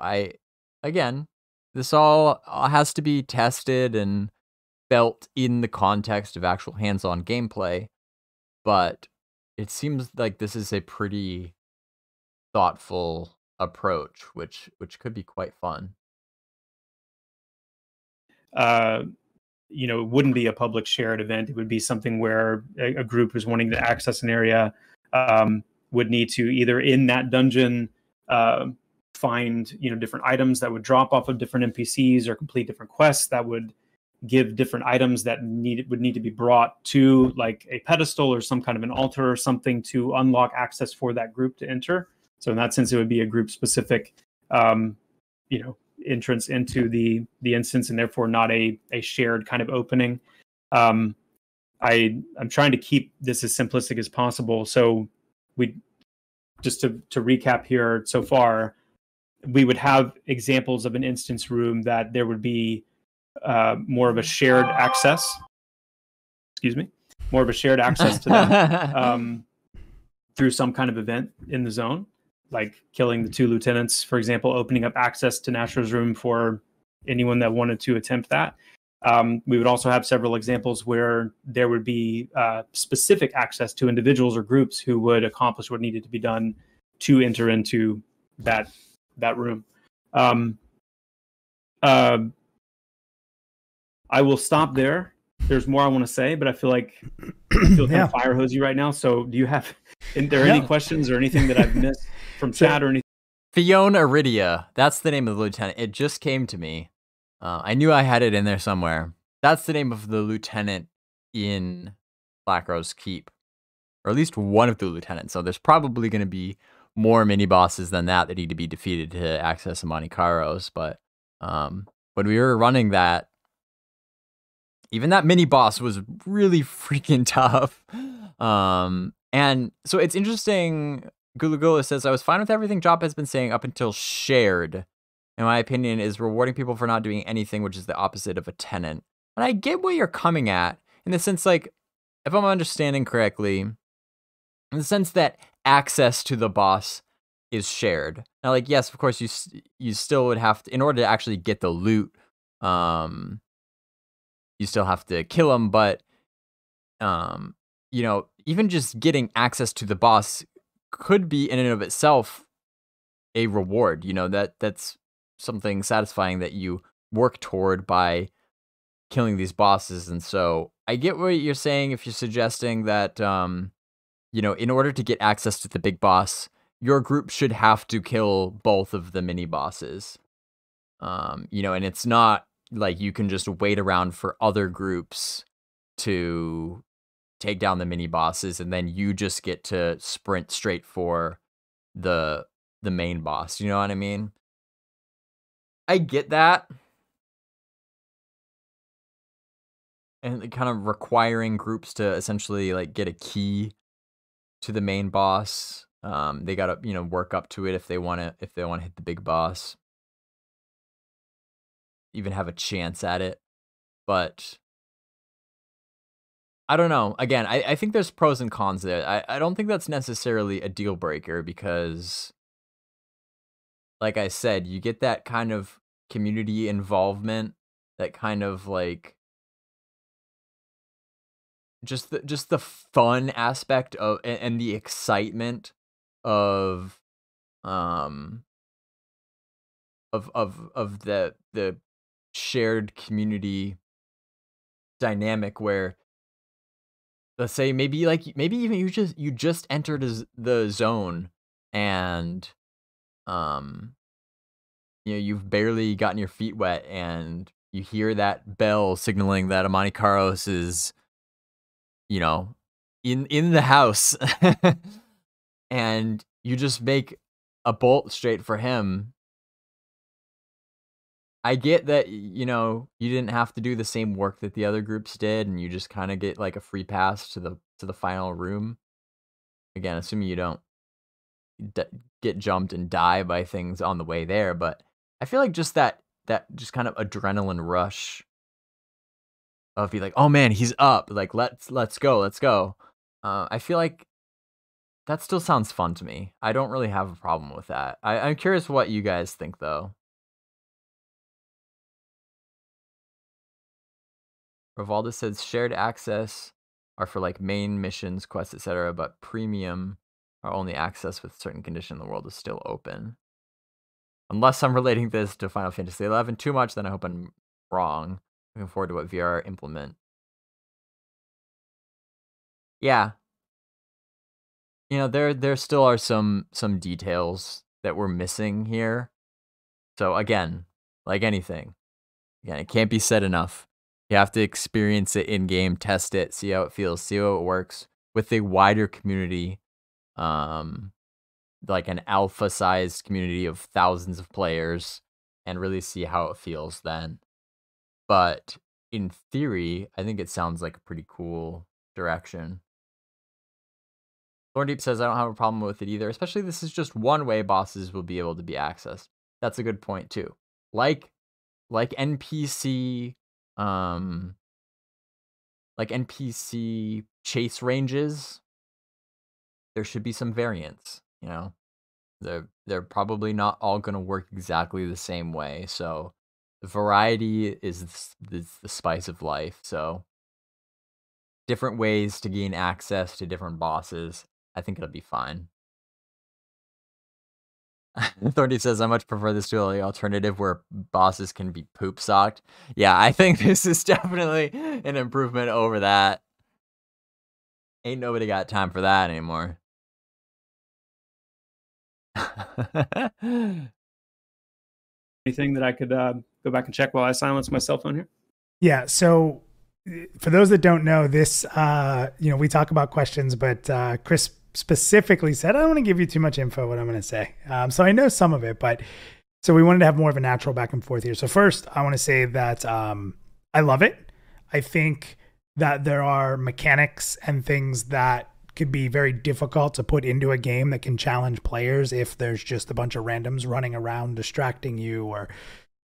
this all has to be tested and felt in the context of actual hands-on gameplay, but it seems like this is a pretty thoughtful approach, which could be quite fun. It wouldn't be a public shared event. It would be something where a group who's wanting to access an area would need to either in that dungeon find different items that would drop off of different NPCs or complete different quests that would give different items that would need to be brought to like a pedestal or some kind of an altar or something to unlock access for that group to enter. So in that sense, it would be a group specific, entrance into the instance, and therefore not a shared kind of opening. I'm trying to keep this as simplistic as possible. So we just to recap here so far, we would have examples of an instance room that there would be more of a shared access. More of a shared access to them through some kind of event in the zone, like killing the 2 lieutenants, for example, opening up access to Nasher's room for anyone that wanted to attempt that. We would also have several examples where there would be specific access to individuals or groups who would accomplish what needed to be done to enter into that room. I will stop there. There's more I want to say, but I feel kind of fire hosey right now. So do you have any questions or anything that I've missed from chat or anything? Fiona Iridia, that's the name of the lieutenant. It just came to me. I knew I had it in there somewhere. That's the name of the lieutenant in Blackrose Keep, or at least one of the lieutenants. So there's probably going to be more mini bosses than that need to be defeated to access Amani Kairos. But when we were running that, even that mini boss was really freaking tough. And so it's interesting. Gulagula says, I was fine with everything Jop has been saying up until shared. In my opinion, is rewarding people for not doing anything, which is the opposite of a tenant. And I get what you're coming at in the sense, like, if I'm understanding correctly, in the sense that access to the boss is shared. Now, like, yes, of course, you still would have to, in order to actually get the loot, you still have to kill him, but, even just getting access to the boss could be in and of itself a reward. That's something satisfying that you work toward by killing these bosses. And so I get what you're saying if you're suggesting that, in order to get access to the big boss, your group should have to kill both of the mini bosses. And it's not like you can just wait around for other groups to take down the mini bosses and then you just get to sprint straight for the main boss. You know what I mean? I get that. And kind of requiring groups to essentially like get a key to the main boss. They gotta, work up to it if they wanna hit the big boss. Even have a chance at it. But I don't know. Again, I think there's pros and cons there. I don't think that's necessarily a deal breaker because, like I said, you get that kind of community involvement, that kind of like just the fun aspect of and the excitement of the shared community dynamic where, let's say maybe even you just entered the zone and you've barely gotten your feet wet and you hear that bell signaling that Amani Kairos is in the house and you just make a bolt straight for him. I get that, you didn't have to do the same work that the other groups did, and you just kind of get like a free pass to the final room. Again, assuming you don't get jumped and die by things on the way there, but I feel like just that just kind of adrenaline rush of be like, oh man, he's up, like let's go. I feel like that still sounds fun to me. I don't really have a problem with that. I'm curious what you guys think though. Rivalda says shared access are for like main missions, quests, etc., but premium are only access with certain condition. The world is still open. Unless I'm relating this to Final Fantasy XI too much, then I hope I'm wrong. Looking forward to what VR implement. Yeah. You know, there still are some details that we're missing here. So again, like anything, again, it can't be said enough. You have to experience it in game, test it, see how it feels, see how it works with a wider community, like an alpha-sized community of thousands of players, and really see how it feels then. But in theory, I think it sounds like a pretty cool direction. Thorndeep says, I don't have a problem with it either, especially this is just one way bosses will be able to be accessed. That's a good point too. Like NPC chase ranges, there should be some variance, you know. They're probably not all going to work exactly the same way, so the variety is the spice of life. So different ways to gain access to different bosses, I think it'll be fine. Thorny says, I much prefer this to the alternative where bosses can be poop socked. Yeah, I think this is definitely an improvement over that. Ain't nobody got time for that anymore. Anything that I could go back and check while I silence my cell phone here? Yeah. So for those that don't know this, we talk about questions, but Chris specifically said, I don't want to give you too much info what I'm going to say. So I know some of it, but so we wanted to have more of a natural back and forth here. So first I want to say that I love it. I think that there are mechanics and things that could be very difficult to put into a game that can challenge players if there's just a bunch of randoms running around distracting you or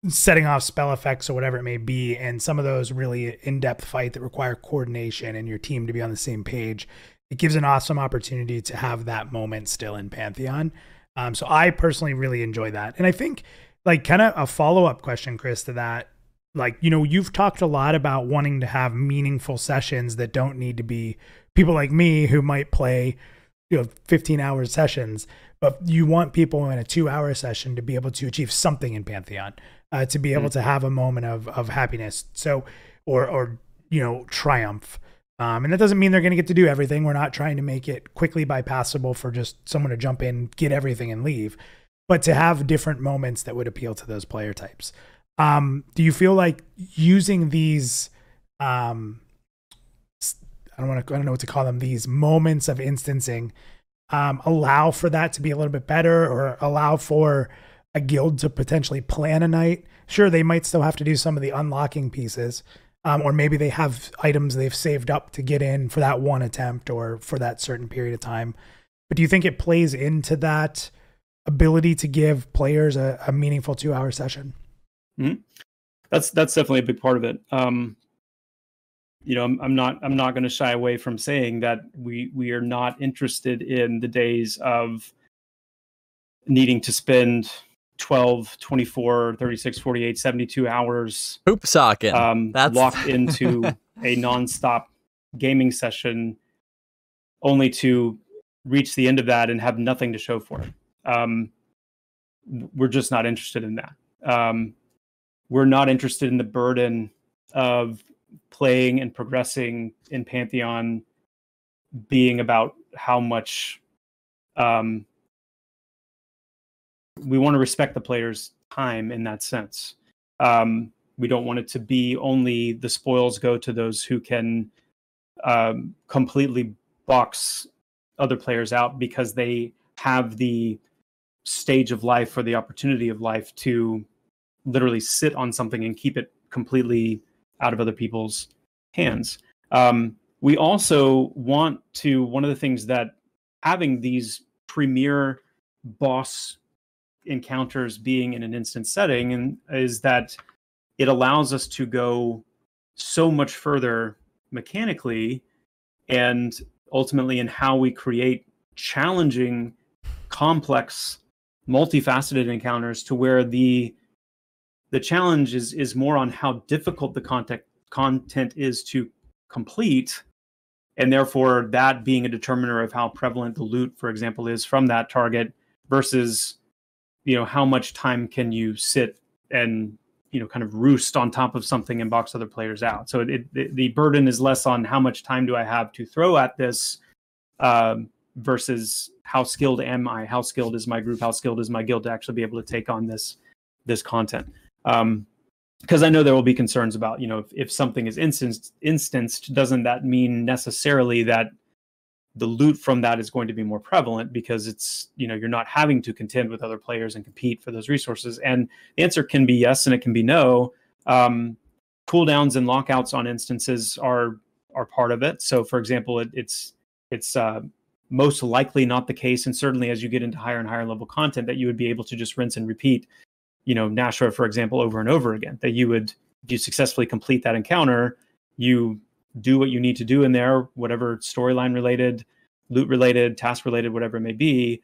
setting off spell effects or whatever it may be. And some of those really in-depth fight that require coordination and your team to be on the same page. It gives an awesome opportunity to have that moment still in Pantheon. So I personally really enjoy that. And I think like kind of a follow-up question, Chris, to that, like, you've talked a lot about wanting to have meaningful sessions that don't need to be people like me who might play, 15-hour sessions, but you want people in a 2-hour session to be able to achieve something in Pantheon, to be able to have a moment of happiness. So, or triumph. And that doesn't mean they're going to get to do everything. We're not trying to make it quickly bypassable for just someone to jump in, get everything and leave, but to have different moments that would appeal to those player types. Do you feel like using these, I don't know what to call them, these moments of instancing, allow for that to be a little bit better, or allow for a guild to potentially plan a night? Sure, they might still have to do some of the unlocking pieces, or maybe they have items they've saved up to get in for that one attempt or for that certain period of time. But do you think it plays into that ability to give players a meaningful 2-hour session? Mm-hmm. That's definitely a big part of it. I'm not going to shy away from saying that we are not interested in the days of needing to spend 12, 24, 36, 48, 72 hours poop socking. That's locked into a nonstop gaming session, only to reach the end of that and have nothing to show for it. We're just not interested in that. We're not interested in the burden of playing and progressing in Pantheon being about how much we want to respect the player's time in that sense. We don't want it to be only the spoils go to those who can completely box other players out because they have the stage of life or the opportunity of life to literally sit on something and keep it completely out of other people's hands. We also want to, one of the things that having these premier boss encounters being in an instance setting and is that it allows us to go so much further mechanically and ultimately in how we create challenging, complex, multifaceted encounters to where the challenge is more on how difficult the content is to complete, and therefore that being a determiner of how prevalent the loot, for example, is from that target versus how much time can you sit and kind of roost on top of something and box other players out. So the burden is less on how much time do I have to throw at this, versus how skilled am I, how skilled is my group, how skilled is my guild to actually be able to take on this content. Because I know there will be concerns about, if something is instanced, doesn't that mean necessarily that the loot from that is going to be more prevalent, because it's, you're not having to contend with other players and compete for those resources? And the answer can be yes, and it can be no. Cooldowns and lockouts on instances are part of it. So for example, it's most likely not the case, and certainly as you get into higher and higher level content, that you would be able to just rinse and repeat, Nashra, for example, over and over again. That you successfully complete that encounter, you do what you need to do in there, whatever storyline related, loot related, task related, whatever it may be.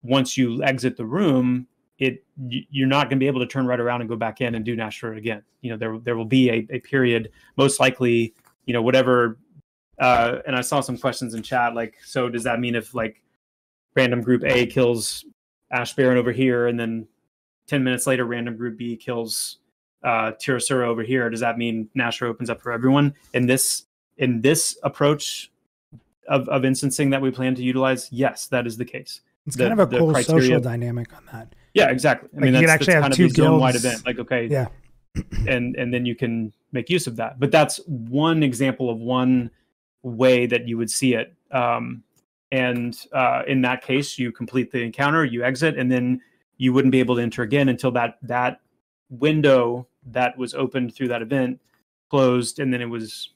Once you exit the room, you're not going to be able to turn right around and go back in and do Nashra again. There will be a period, most likely, whatever. And I saw some questions in chat, like, so does that mean if like random group A kills Ash Baron over here, and then 10 minutes later random group B kills Tirasura over here, does that mean Nashra opens up for everyone? In this approach of instancing that we plan to utilize, yes, that is the case. It's kind of a cool social dynamic on that. Yeah, exactly. I mean, you can actually have two zone-wide event. Like, okay, yeah, and then you can make use of that. But that's one example of one way that you would see it. In that case, you complete the encounter, you exit, and then you wouldn't be able to enter again until that window that was opened through that event closed, and then it was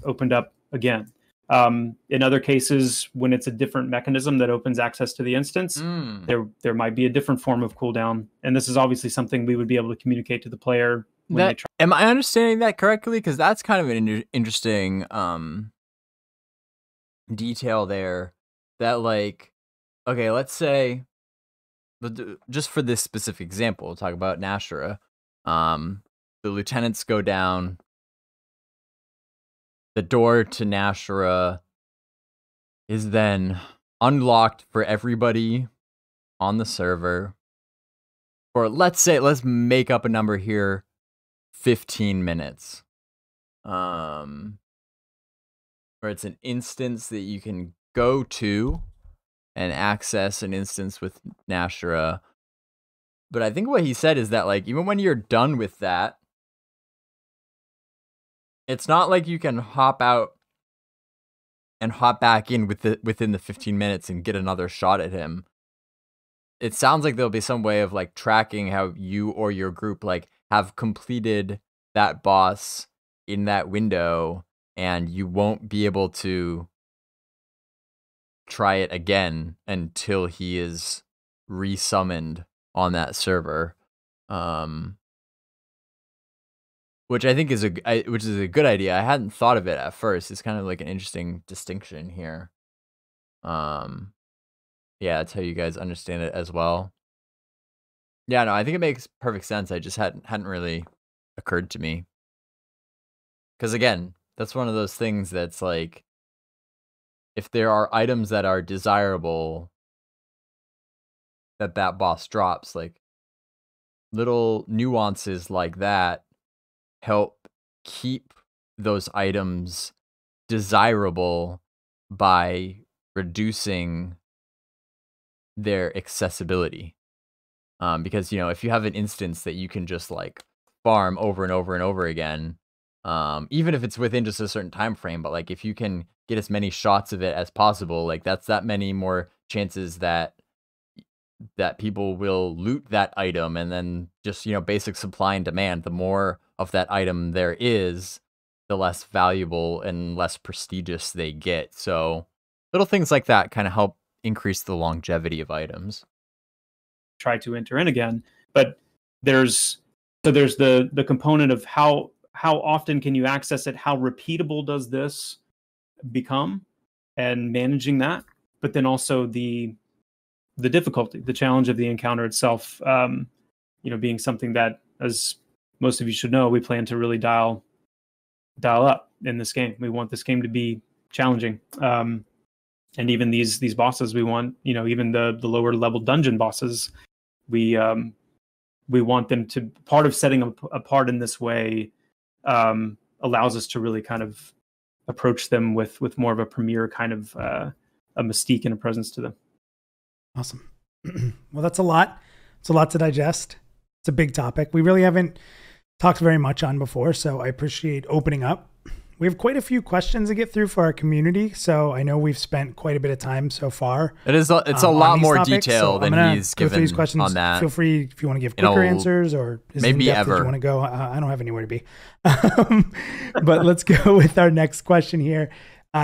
opened up again. In other cases, when it's a different mechanism that opens access to the instance, there might be a different form of cooldown, and this is obviously something we would be able to communicate to the player when they try. Am I understanding that correctly? Because that's kind of an interesting detail there. That, like, okay, let's say, just for this specific example, we'll talk about Nashra. The lieutenants go down. The door to Nashra is then unlocked for everybody on the server. Or let's make up a number here, 15 minutes. Or it's an instance that you can go to and access an instance with Nashra. But I think what he said is that, like, even when you're done with that, it's not like you can hop out and hop back in within the 15 minutes and get another shot at him. It sounds like there'll be some way of, like, tracking how you or your group, like, have completed that boss in that window, and you won't be able to try it again until he is resummoned on that server. Which I think is a good idea. I hadn't thought of it at first. It's kind of like an interesting distinction here. Yeah, that's how you guys understand it as well. Yeah, no, I think it makes perfect sense. I just hadn't really occurred to me. Because again, that's one of those things that's like, if there are items that are desirable that boss drops, like little nuances like that help keep those items desirable by reducing their accessibility. Because, if you have an instance that you can just, like, farm over and over and over again, even if it's within just a certain time frame, but, like, if you can get as many shots of it as possible, like, that's that many more chances that people will loot that item, and then just, basic supply and demand. The more of that item there is, the less valuable and less prestigious they get. So little things like that kind of help increase the longevity of items. Try to enter in again, but there's the component of how often can you access it, how repeatable does this become, and managing that. But then also the difficulty, the challenge of the encounter itself, being something that, as most of you should know, we plan to really dial up in this game. We want this game to be challenging. And even these bosses, we want, even the lower level dungeon bosses, we want them to, part of setting them apart in this way allows us to really kind of approach them with more of a premier kind of a mystique and a presence to them. Awesome. Well, that's a lot. It's a lot to digest. It's a big topic. We really haven't talked very much on before, so I appreciate opening up. We have quite a few questions to get through for our community, so I know we've spent quite a bit of time so far. It's a lot more detail than he's given these questions on that. Feel free if you want to give quicker answers, or maybe ever. If you want to go, I don't have anywhere to be. But let's go with our next question here.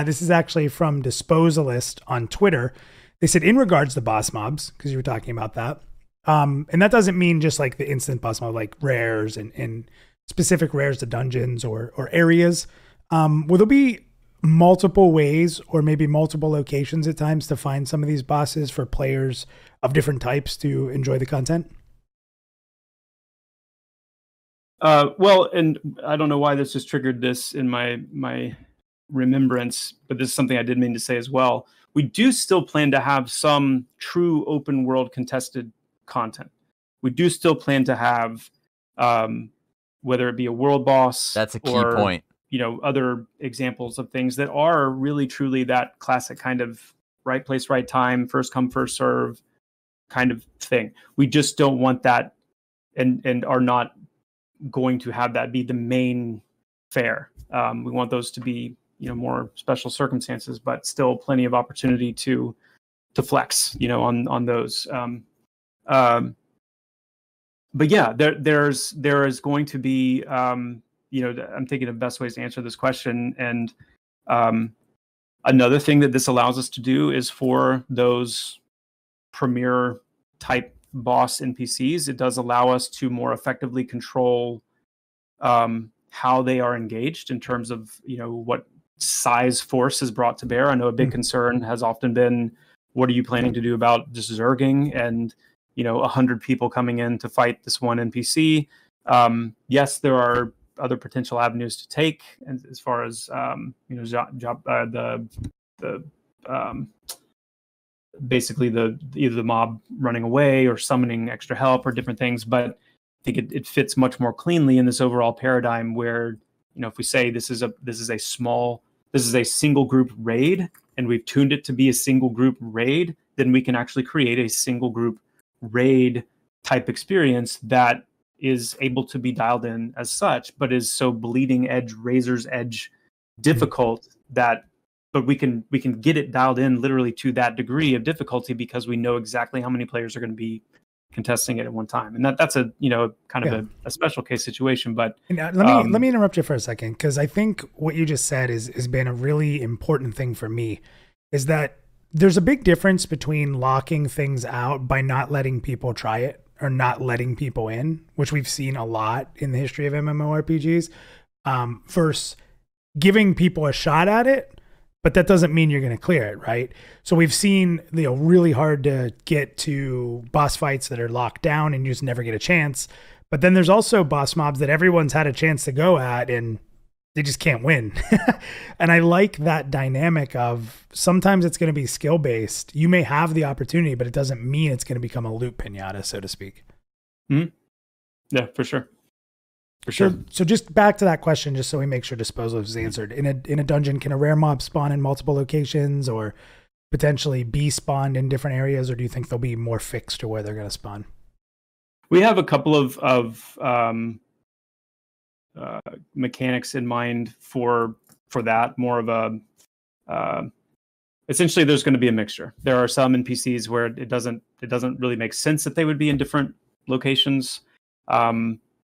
This is actually from Disposalist on Twitter. They said, in regards to boss mobs, because you were talking about that, and that doesn't mean just like the instant boss mob, like rares and specific rares to dungeons or areas. Will there be multiple ways or maybe multiple locations at times to find some of these bosses for players of different types to enjoy the content? Well, and I don't know why this just triggered this in my remembrance, but this is something I did mean to say as well. We do still plan to have some true open world contested content. We do still plan to have, whether it be a world boss. That's a key point. Other examples of things that are really truly that classic kind of right place, right time, first come, first serve kind of thing. We just don't want that and are not going to have that be the main fare. We want those to be, more special circumstances, but still plenty of opportunity to flex, on those. But yeah, there is going to be, I'm thinking of best ways to answer this question. And another thing that this allows us to do is for those premier type boss NPCs, it does allow us to more effectively control how they are engaged in terms of, what size force is brought to bear. I know a big concern has often been, what are you planning to do about just zerging and, 100 people coming in to fight this one NPC? Yes, there are other potential avenues to take, and as far as basically either the mob running away or summoning extra help or different things. But I think it fits much more cleanly in this overall paradigm where, if we say this is a single group raid and we've tuned it to be a single group raid, then we can actually create a single group raid type experience that is able to be dialed in as such, but is so bleeding edge, razor's edge difficult but we can get it dialed in literally to that degree of difficulty because we know exactly how many players are going to be contesting it at one time. And that's a, kind of a special case situation. But let me interrupt you for a second, because I think what you just said has been a really important thing for me, is that there's a big difference between locking things out by not letting people try it or not letting people in, which we've seen a lot in the history of MMORPGs, versus giving people a shot at it, but that doesn't mean you're going to clear it, right? So we've seen, really hard to get to boss fights that are locked down and you just never get a chance. But then there's also boss mobs that everyone's had a chance to go at and they just can't win. And I like that dynamic of sometimes it's going to be skill-based. You may have the opportunity, but it doesn't mean it's going to become a loot pinata, so to speak. Mm-hmm. Yeah, for sure. For sure. So just back to that question, just so we make sure disposal is answered. In a dungeon, can a rare mob spawn in multiple locations or potentially be spawned in different areas, or do you think they'll be more fixed to where they're going to spawn? We have a couple of mechanics in mind for that. More of a essentially, there's going to be a mixture. There are some NPCs where it doesn't really make sense that they would be in different locations,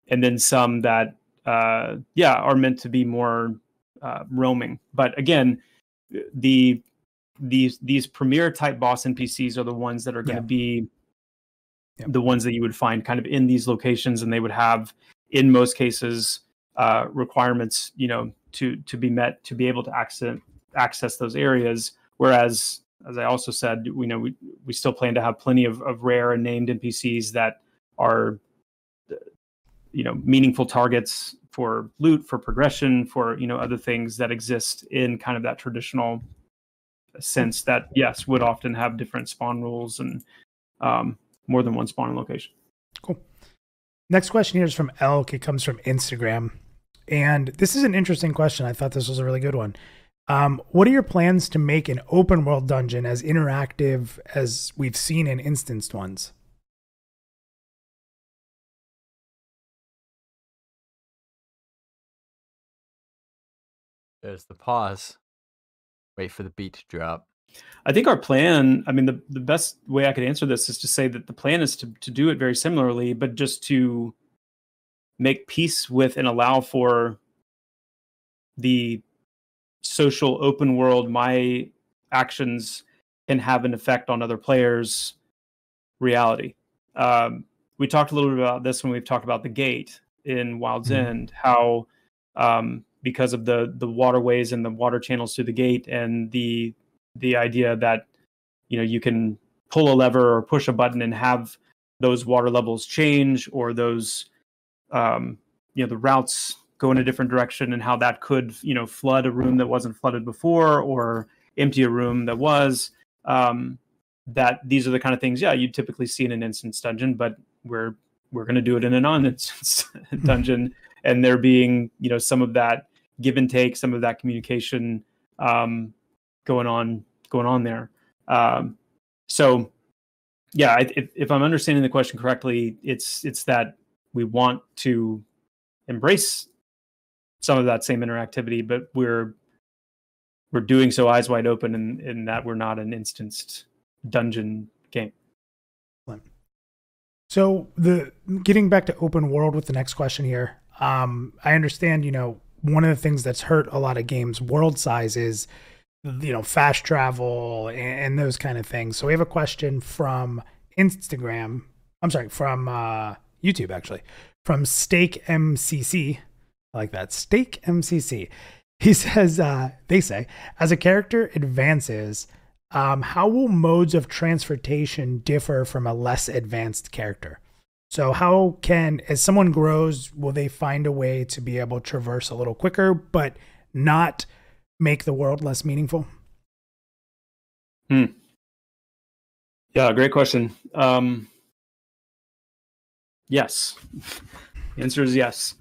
and then some that are meant to be more roaming. But again, these premier type boss NPCs are the ones that are going to be the ones that you would find kind of in these locations, and they would have, in most cases, requirements, to be met to be able to access those areas. Whereas, as I also said, we still plan to have plenty of rare and named NPCs that are, meaningful targets for loot, for progression, for, other things that exist in kind of that traditional sense that, yes, would often have different spawn rules and more than one spawning location. Cool. Next question here is from Elk. It comes from Instagram. And this is an interesting question. I thought this was a really good one. What are your plans to make an open world dungeon as interactive as we've seen in instanced ones? There's the pause. Wait for the beat to drop. I think our plan, I mean, the best way I could answer this is to say that the plan is to do it very similarly, but just to make peace with and allow for the social open world. My actions can have an effect on other players' reality. We talked a little bit about this when we've talked about the gate in Wild's End, how because of the waterways and the water channels through the gate, and the idea that, you know, you can pull a lever or push a button and have those water levels change, or those you know, the routes go in a different direction, and how that could, you know, flood a room that wasn't flooded before, or empty a room that was. That these are the kind of things, yeah, you'd typically see in an instance dungeon, but we're going to do it in a non-instance dungeon, and there being, you know, some of that give and take, some of that communication going on there. So yeah, if I'm understanding the question correctly, it's that we want to embrace some of that same interactivity, but we're doing so eyes wide open in that we're not an instanced dungeon game. So getting back to open world with the next question here, I understand, you know, one of the things that's hurt a lot of games world size is, you know, fast travel and those kind of things. So we have a question from Instagram. I'm sorry, from YouTube, actually, from Steak MCC. I like that. Steak MCC. He says, they say, as a character advances, how will modes of transportation differ from a less advanced character? So how can, as someone grows, will they find a way to be able to traverse a little quicker, but not make the world less meaningful? Yeah, great question. Yes. The answer is yes.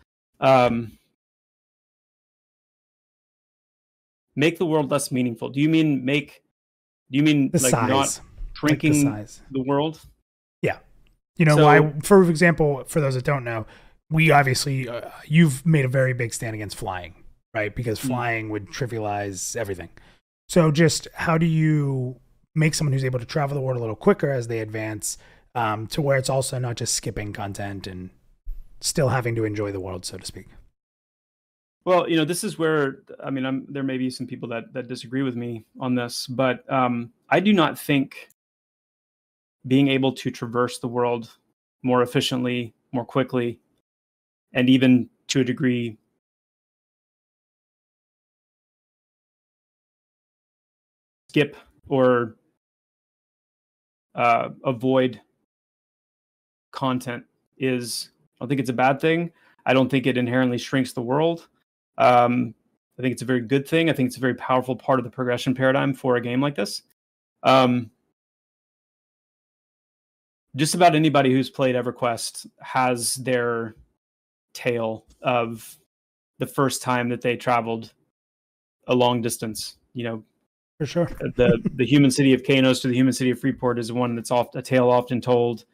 Make the world less meaningful. Do you mean like size. Not shrinking like the world? Yeah. You know, so, for example, for those that don't know, we obviously, you've made a very big stand against flying, right? Because flying would trivialize everything. So just how do you make someone who's able to travel the world a little quicker as they advance, to where it's also not just skipping content and still having to enjoy the world, so to speak? Well, you know, this is where, I mean, there may be some people that disagree with me on this, but I do not think being able to traverse the world more efficiently, more quickly, and even to a degree skip or avoid content is, I don't think it's a bad thing. I don't think it inherently shrinks the world. I think it's a very good thing. I think it's a very powerful part of the progression paradigm for a game like this. Just about anybody who's played EverQuest has their tale of the first time that they traveled a long distance. You know, for sure. the human city of Kanos to the human city of Freeport is one that's a tale often told.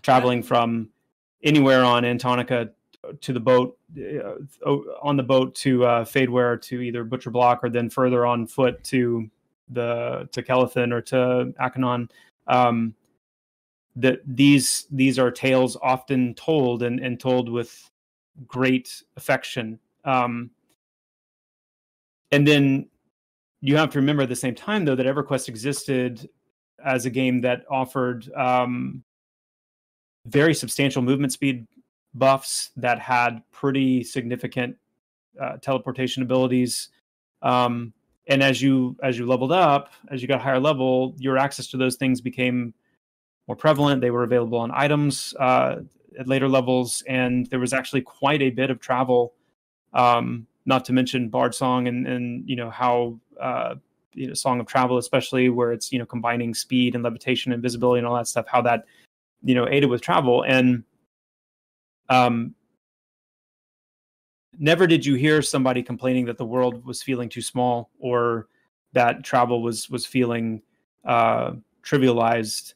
Traveling from anywhere on Antonica to the boat, on the boat to Fadeware, to either Butcher Block, or then further on foot to Kevlyn or to Akanon. That these are tales often told and told with great affection. And then you have to remember at the same time, though, that EverQuest existed as a game that offered very substantial movement speed buffs, that had pretty significant teleportation abilities. And as you leveled up, as you got higher level, your access to those things became more prevalent. They were available on items at later levels, and there was actually quite a bit of travel. Not to mention Bard Song and you know how Song of Travel, especially where it's combining speed and levitation and visibility and all that stuff, how that aided with travel. And never did you hear somebody complaining that the world was feeling too small or that travel was feeling trivialized,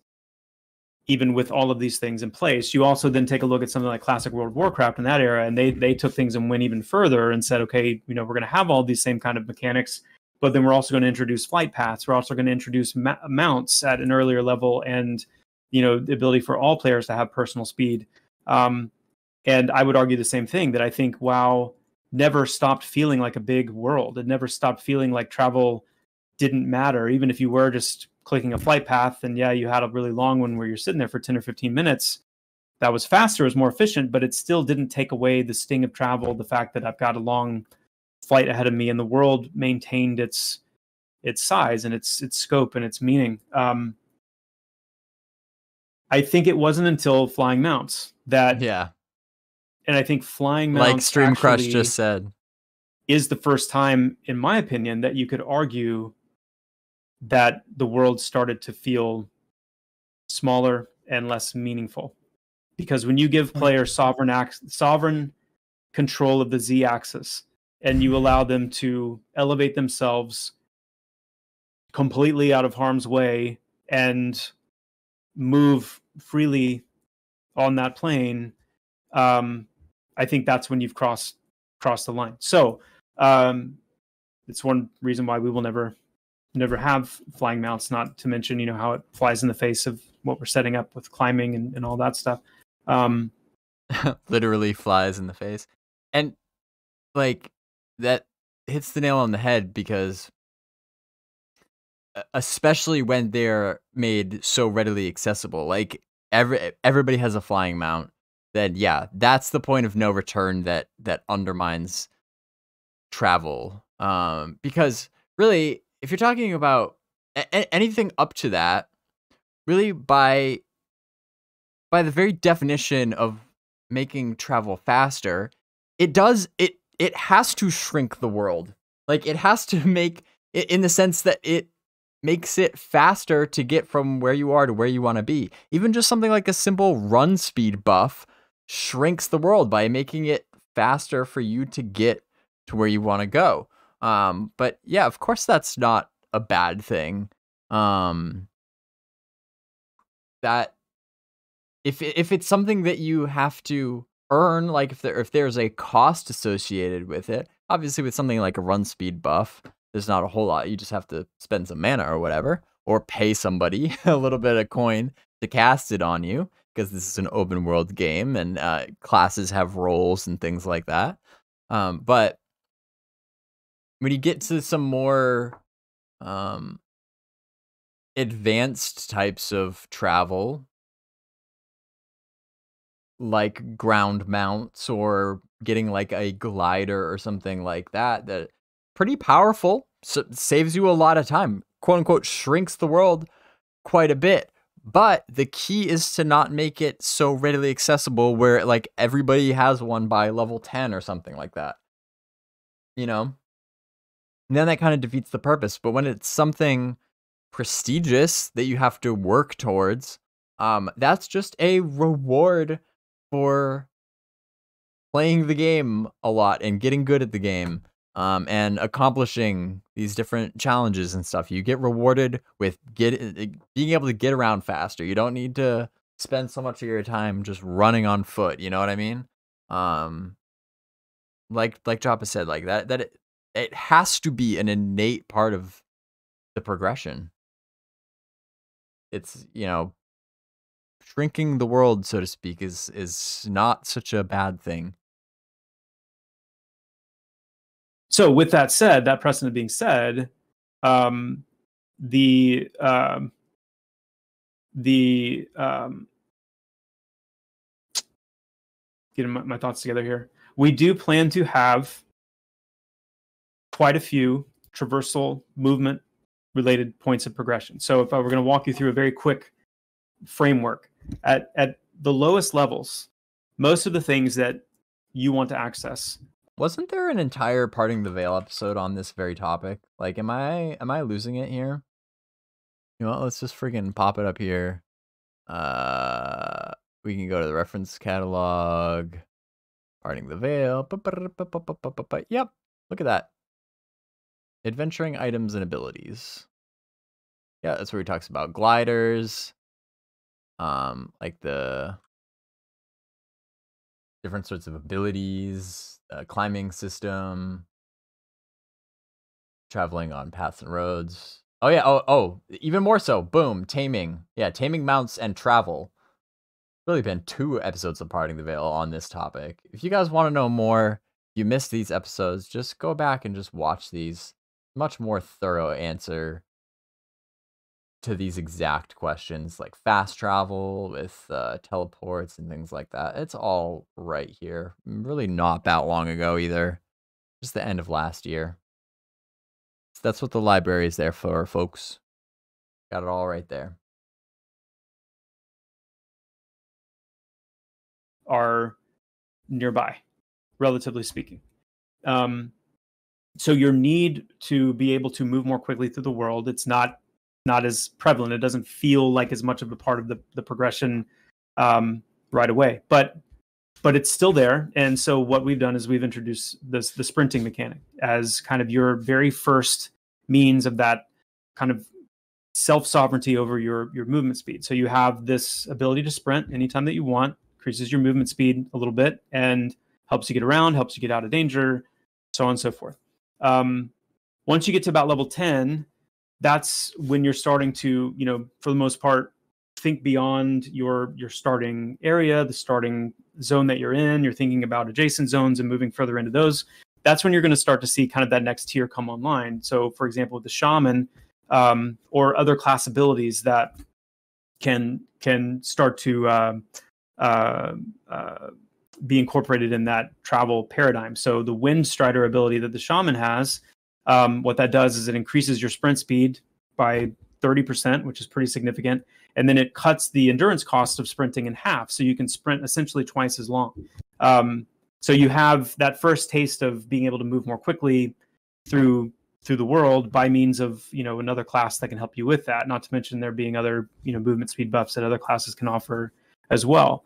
even with all of these things in place. You also then take a look at something like classic World of Warcraft in that era, and they took things and went even further and said, okay, we're going to have all these same kind of mechanics, but then we're also going to introduce flight paths. We're also going to introduce mounts at an earlier level, and the ability for all players to have personal speed. And I would argue the same thing, that I think WoW never stopped feeling like a big world. It never stopped feeling like travel didn't matter, even if you were just clicking a flight path, and you had a really long one where you're sitting there for 10 or 15 minutes. That was faster, it was more efficient, but it still didn't take away the sting of travel, the fact that I've got a long flight ahead of me, and the world maintained its size and its scope and its meaning. I think it wasn't until flying mounts that, and I think flying mounts, like Stream Crush just said, is the first time, in my opinion, that you could argue that the world started to feel smaller and less meaningful. Because when you give players sovereign control of the Z-axis, and you allow them to elevate themselves completely out of harm's way and move freely on that plane, I think that's when you've crossed the line. So it's one reason why we will never have flying mounts, not to mention how it flies in the face of what we're setting up with climbing and all that stuff. Literally flies in the face. And like that hits the nail on the head, because especially when they're made so readily accessible, like everybody has a flying mount, then that's the point of no return that undermines travel. Because really, if you're talking about anything up to that, really by the very definition of making travel faster, it has to shrink the world. Like, it has to make it, in the sense that it makes it faster to get from where you are to where you want to be. Even just something like a simple run speed buff shrinks the world by making it faster for you to get to where you want to go. But of course that's not a bad thing. That if it's something that you have to earn, like if there's a cost associated with it, obviously with something like a run speed buff, there's not a whole lot. You just have to spend some mana or whatever, or pay somebody a little bit of coin to cast it on you, because this is an open world game and classes have roles and things like that. But when you get to some more advanced types of travel, like ground mounts or getting like a glider or something like that, that pretty powerful, saves you a lot of time, quote unquote, shrinks the world quite a bit. But the key is to not make it so readily accessible where like everybody has one by level 10 or something like that, and then that kind of defeats the purpose. But when it's something prestigious that you have to work towards, that's just a reward for playing the game a lot and getting good at the game, and accomplishing these different challenges and stuff. You get rewarded with being able to get around faster. You don't need to spend so much of your time just running on foot. You know what I mean? Like Joppa said, like that it has to be an innate part of the progression. It's, shrinking the world, so to speak, is not such a bad thing. So with that said, that precedent being said, getting my thoughts together here, we do plan to have quite a few traversal movement related points of progression. So if I were going to walk you through a very quick framework, at the lowest levels, most of the things that you want to access Wasn't there an entire Parting the Veil episode on this very topic? Like, am I losing it here? You know what? Let's just freaking pop it up here. We can go to the reference catalog. Parting the Veil. Yep. Look at that. Adventuring items and abilities. Yeah, that's where he talks about gliders. Like the different sorts of abilities, climbing system, traveling on paths and roads. Oh yeah, oh, even more so. Boom, taming. Yeah, taming mounts and travel. Really been 2 episodes of Parting the Veil on this topic. If you guys want to know more, you missed these episodes, just go back and just watch these. Much more thorough answer to these exact questions, like fast travel with teleports and things like that. It's all right here. Really not that long ago either. Just the end of last year. So that's what the library is there for, folks. Got it all right there. Are nearby, relatively speaking. So your need to be able to move more quickly through the world, it's not as prevalent. It doesn't feel like as much of a part of the progression right away, but it's still there. And so what we've done is we've introduced the sprinting mechanic as kind of your very first means of that kind of self-sovereignty over your movement speed. So you have this ability to sprint anytime that you want, increases your movement speed a little bit, and helps you get around, helps you get out of danger, so on and so forth. Once you get to about level 10, that's when you're starting to, for the most part, think beyond your starting area, the starting zone that you're in. You're thinking about adjacent zones and moving further into those. That's when you're going to start to see kind of that next tier come online. So, for example, with the shaman or other class abilities that can start to be incorporated in that travel paradigm. So the Wind Strider ability that the shaman has, what that does is it increases your sprint speed by 30%, which is pretty significant. And then it cuts the endurance cost of sprinting in half. So you can sprint essentially twice as long. So you have that first taste of being able to move more quickly through the world by means of, another class that can help you with that. Not to mention there being other, movement speed buffs that other classes can offer as well.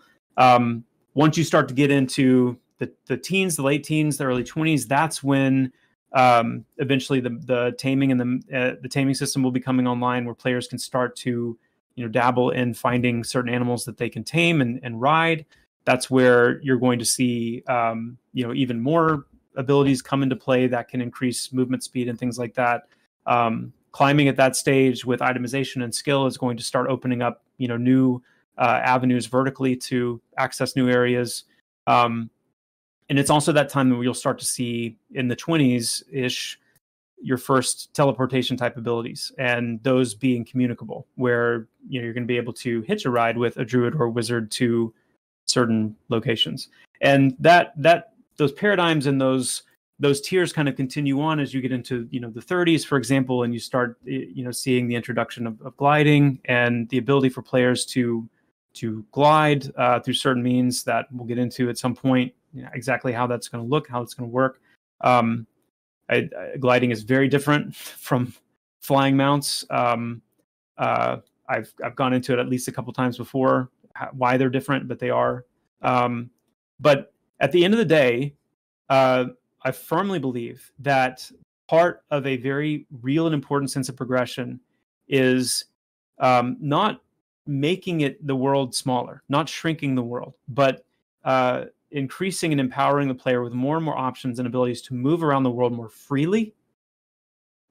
Once you start to get into the teens, the late teens, the early 20s, that's when eventually the taming and the taming system will be coming online, where players can start to dabble in finding certain animals that they can tame and ride. That's where you're going to see even more abilities come into play that can increase movement speed and things like that. Climbing at that stage with itemization and skill is going to start opening up new avenues vertically to access new areas. And it's also that time that you'll start to see in the 20s-ish your first teleportation type abilities, and those being communicable, where you're going to be able to hitch a ride with a druid or a wizard to certain locations. And that those paradigms and those tiers kind of continue on as you get into the 30s, for example, and you start seeing the introduction of gliding and the ability for players to glide through certain means that we'll get into at some point. Exactly how that's going to look, how it's going to work. Gliding is very different from flying mounts. I've gone into it at least a couple times before, why they're different, but they are. But at the end of the day, I firmly believe that part of a very real and important sense of progression is not making the world smaller, not shrinking the world, but increasing and empowering the player with more and more options and abilities to move around the world more freely,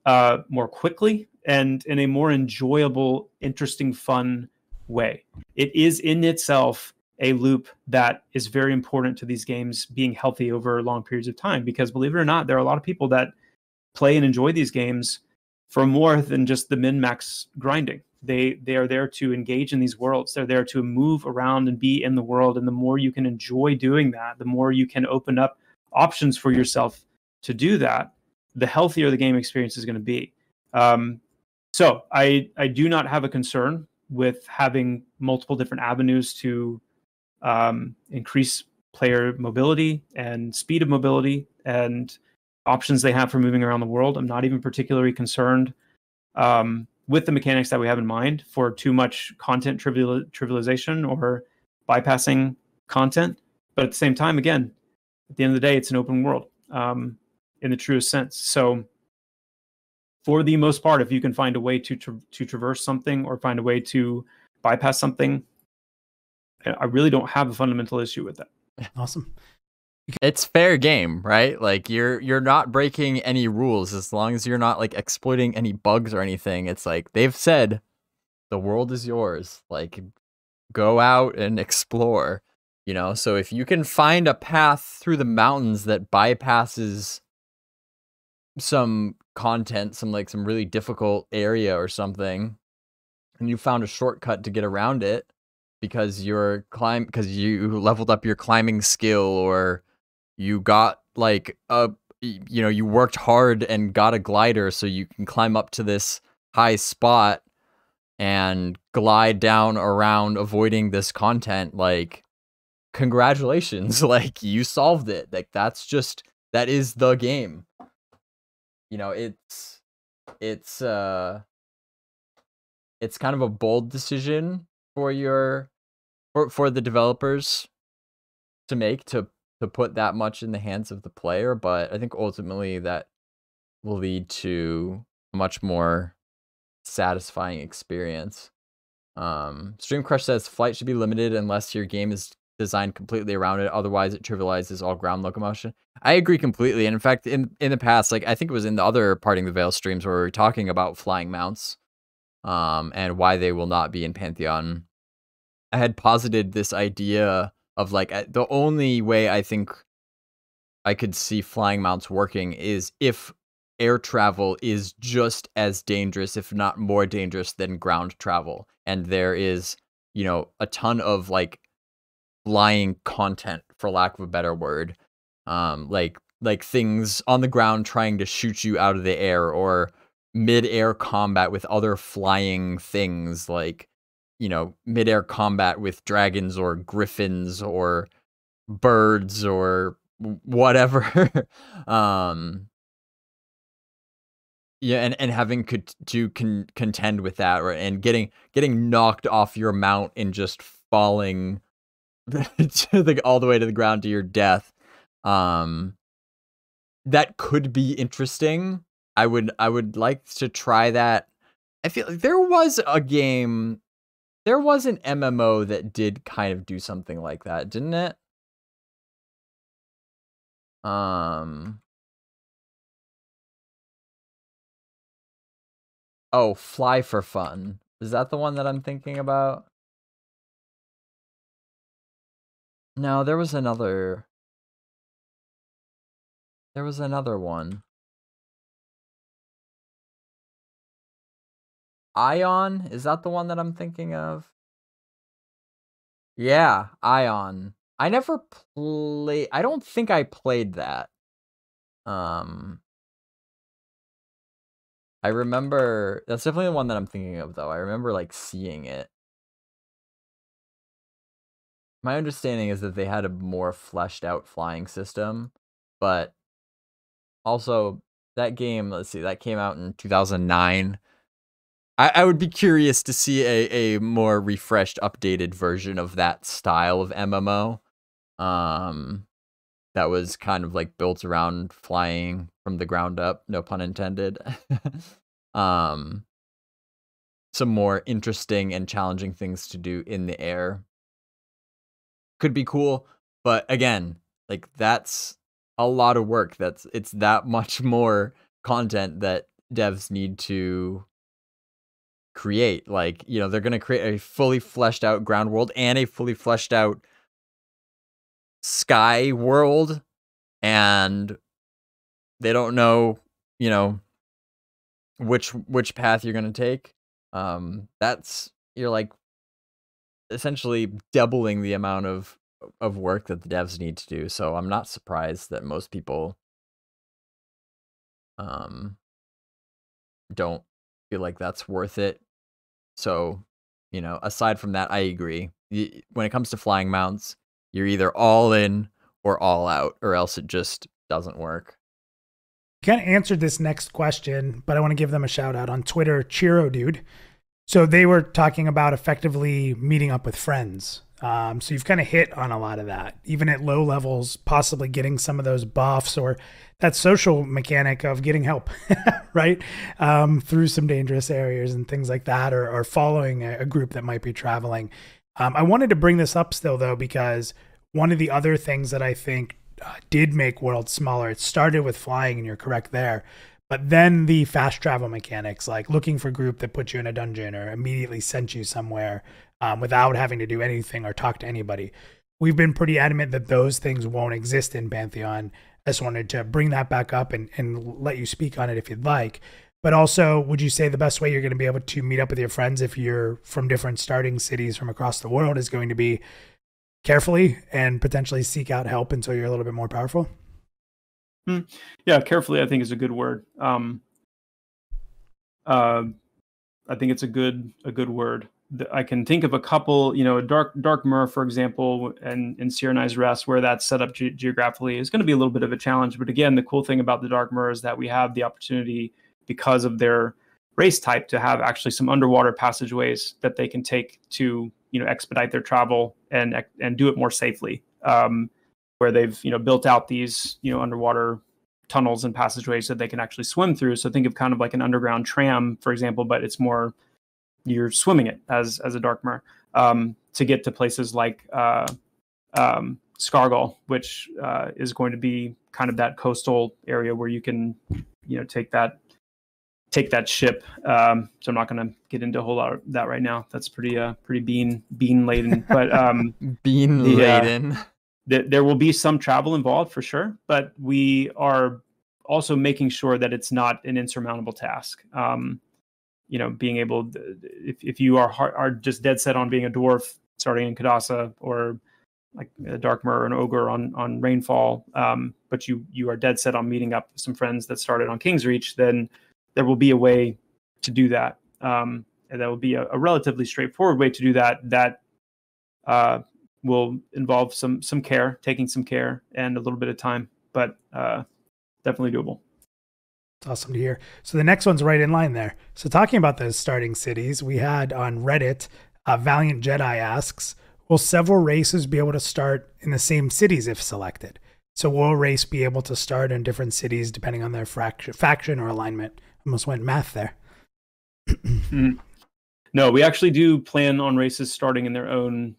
more quickly, and in a more enjoyable, interesting, fun way. It is in itself a loop that is very important to these games being healthy over long periods of time, because believe it or not, there are a lot of people that play and enjoy these games for more than just the min-max grinding. They are there to engage in these worlds. They're there to move around and be in the world. And the more you can enjoy doing that, the more you can open up options for yourself to do that, the healthier the game experience is going to be. So I do not have a concern with having multiple different avenues to increase player mobility and speed of mobility and options they have for moving around the world. I'm not even particularly concerned with the mechanics that we have in mind for too much content trivialization or bypassing content. But at the same time, again, at the end of the day, it's an open world in the truest sense. So for the most part, if you can find a way to traverse something or find a way to bypass something, I really don't have a fundamental issue with that. Awesome. It's fair game, right? Like you're not breaking any rules as long as you're not like exploiting any bugs or anything. It's like they've said the world is yours. Like go out and explore, you know? So if you can find a path through the mountains that bypasses some content, some really difficult area or something, and you found a shortcut to get around it because you leveled up your climbing skill, or you got like you worked hard and got a glider so you can climb up to this high spot and glide down around avoiding this content, like congratulations, like you solved it. Like that is the game. You know, it's kind of a bold decision for the developers to make, to put that much in the hands of the player, but I think ultimately that will lead to a much more satisfying experience. Stream Crush says flight should be limited unless your game is designed completely around it, otherwise it trivializes all ground locomotion. I agree completely, and in fact in the past, like I think it was in the other Parting the Veil streams where we were talking about flying mounts and why they will not be in Pantheon. I had posited this idea of like the only way I think I could see flying mounts working is if air travel is just as dangerous, if not more dangerous than ground travel, and there is, you know, a ton of like flying content, for lack of a better word, like things on the ground trying to shoot you out of the air, or mid-air combat with other flying things, like, you know, mid-air combat with dragons or griffins or birds or whatever. Yeah, and having to contend with that, right? And getting knocked off your mount and just falling all the way to the ground to your death. That could be interesting. I would like to try that. I feel like there was an MMO that did kind of do something like that, didn't it? Oh, Fly for Fun. Is that the one that I'm thinking about? No, there was another one. Ion? Is that the one that I'm thinking of? Yeah, Ion. I never I don't think I played that. I remember, that's definitely the one that I'm thinking of, though. I remember, like, seeing it. My understanding is that they had a more fleshed out flying system, but also that game, let's see, that came out in 2009. I would be curious to see a more refreshed, updated version of that style of MMO. That was kind of like built around flying from the ground up, no pun intended. Some more interesting and challenging things to do in the air. Could be cool, but again, like that's a lot of work. It's that much more content that devs need to create. Like, you know, they're going to create a fully fleshed out ground world and a fully fleshed out sky world, and they don't know, you know, which path you're going to take. You're like essentially doubling the amount of work that the devs need to do. So I'm not surprised that most people don't feel like that's worth it. So, you know, aside from that, I agree. When it comes to flying mounts, You're either all in or all out, or else it just doesn't work. Kind of answered this next question, but I want to give them a shout out on Twitter, Chiro Dude. So they were talking about effectively meeting up with friends. So you've kind of hit on a lot of that, even at low levels, possibly getting some of those buffs or that social mechanic of getting help, right? Through some dangerous areas and things like that, or following a group that might be traveling. I wanted to bring this up still though, because one of the other things that I think did make worlds smaller, it started with flying, and you're correct there. But then the fast travel mechanics, like looking for a group that put you in a dungeon or immediately sent you somewhere without having to do anything or talk to anybody. We've been pretty adamant that those things won't exist in Pantheon. I just wanted to bring that back up and let you speak on it if you'd like. But also, would you say the best way you're going to be able to meet up with your friends if you're from different starting cities from across the world is going to be carefully and potentially seek out help until you're a little bit more powerful? Yeah, carefully, I think is a good word. I think it's a good word. I can think of a couple, Dark Myr, for example, and in Syrenized Rest, where that's set up geographically is going to be a little bit of a challenge. But again, the cool thing about the Dark Myr is that we have the opportunity, because of their race type, to have actually some underwater passageways that they can take to, expedite their travel and do it more safely. Where they've built out these underwater tunnels and passageways that they can actually swim through. So think of kind of like an underground tram, for example, but it's more you're swimming it as a Dark Myr to get to places like Squirrel, which is going to be kind of that coastal area where you can take that ship. So I'm not going to get into a whole lot of that right now. That's pretty bean laden, but bean laden. There will be some travel involved for sure, but we are also making sure that it's not an insurmountable task. Being able, if you are just dead set on being a dwarf starting in Kadasa, or like a Dark Myr or an ogre on Rainfall, but you are dead set on meeting up with some friends that started on King's Reach, then there will be a way to do that. And that will be a relatively straightforward way to do that. That will involve some care, taking some care and a little bit of time, but definitely doable. It's awesome to hear. So the next one's right in line there. So talking about those starting cities, we had on Reddit, Valiant Jedi asks, will several races be able to start in the same cities if selected? So will a race be able to start in different cities depending on their faction or alignment? Almost went math there. No, we actually do plan on races starting in their own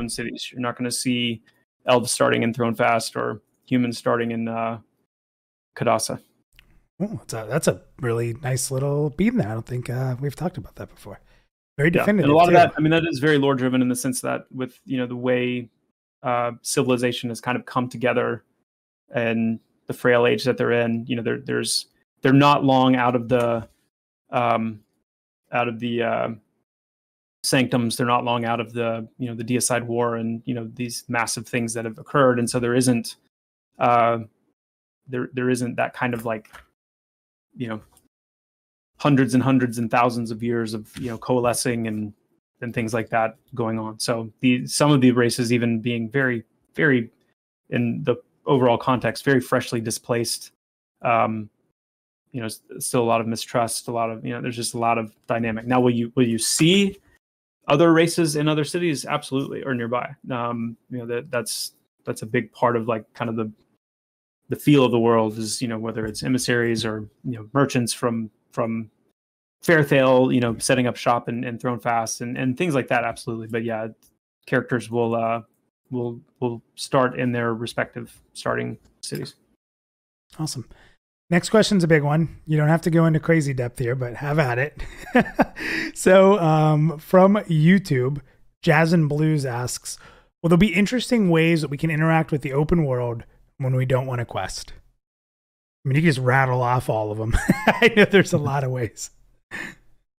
cities. You're not going to see elves starting in Thronefast or humans starting in Kadasa. Oh, that's a really nice little beam there. I don't think we've talked about that before. Very definitive. And a lot of that, that is very lore driven in the sense that with the way civilization has kind of come together and the frail age that they're in, they're not long out of the sanctums. They're not long out of the the Deicide War and these massive things that have occurred, and so there isn't that kind of like hundreds and hundreds and thousands of years of coalescing and things like that going on. So some of the races even being very, very, in the overall context, very freshly displaced. Still a lot of mistrust, a lot of there's just a lot of dynamic. Now, will you see other races in other cities? Absolutely, or nearby. That's a big part of like kind of the feel of the world is whether it's emissaries or merchants from Fairthale, setting up shop and Thronefast and things like that. Absolutely, but yeah, characters will start in their respective starting cities. Awesome. Next question's a big one. You don't have to go into crazy depth here, but have at it. So from YouTube, Jazz and Blues asks, will there be interesting ways that we can interact with the open world when we don't want a quest? I mean, you can just rattle off all of them. I know there's a lot of ways.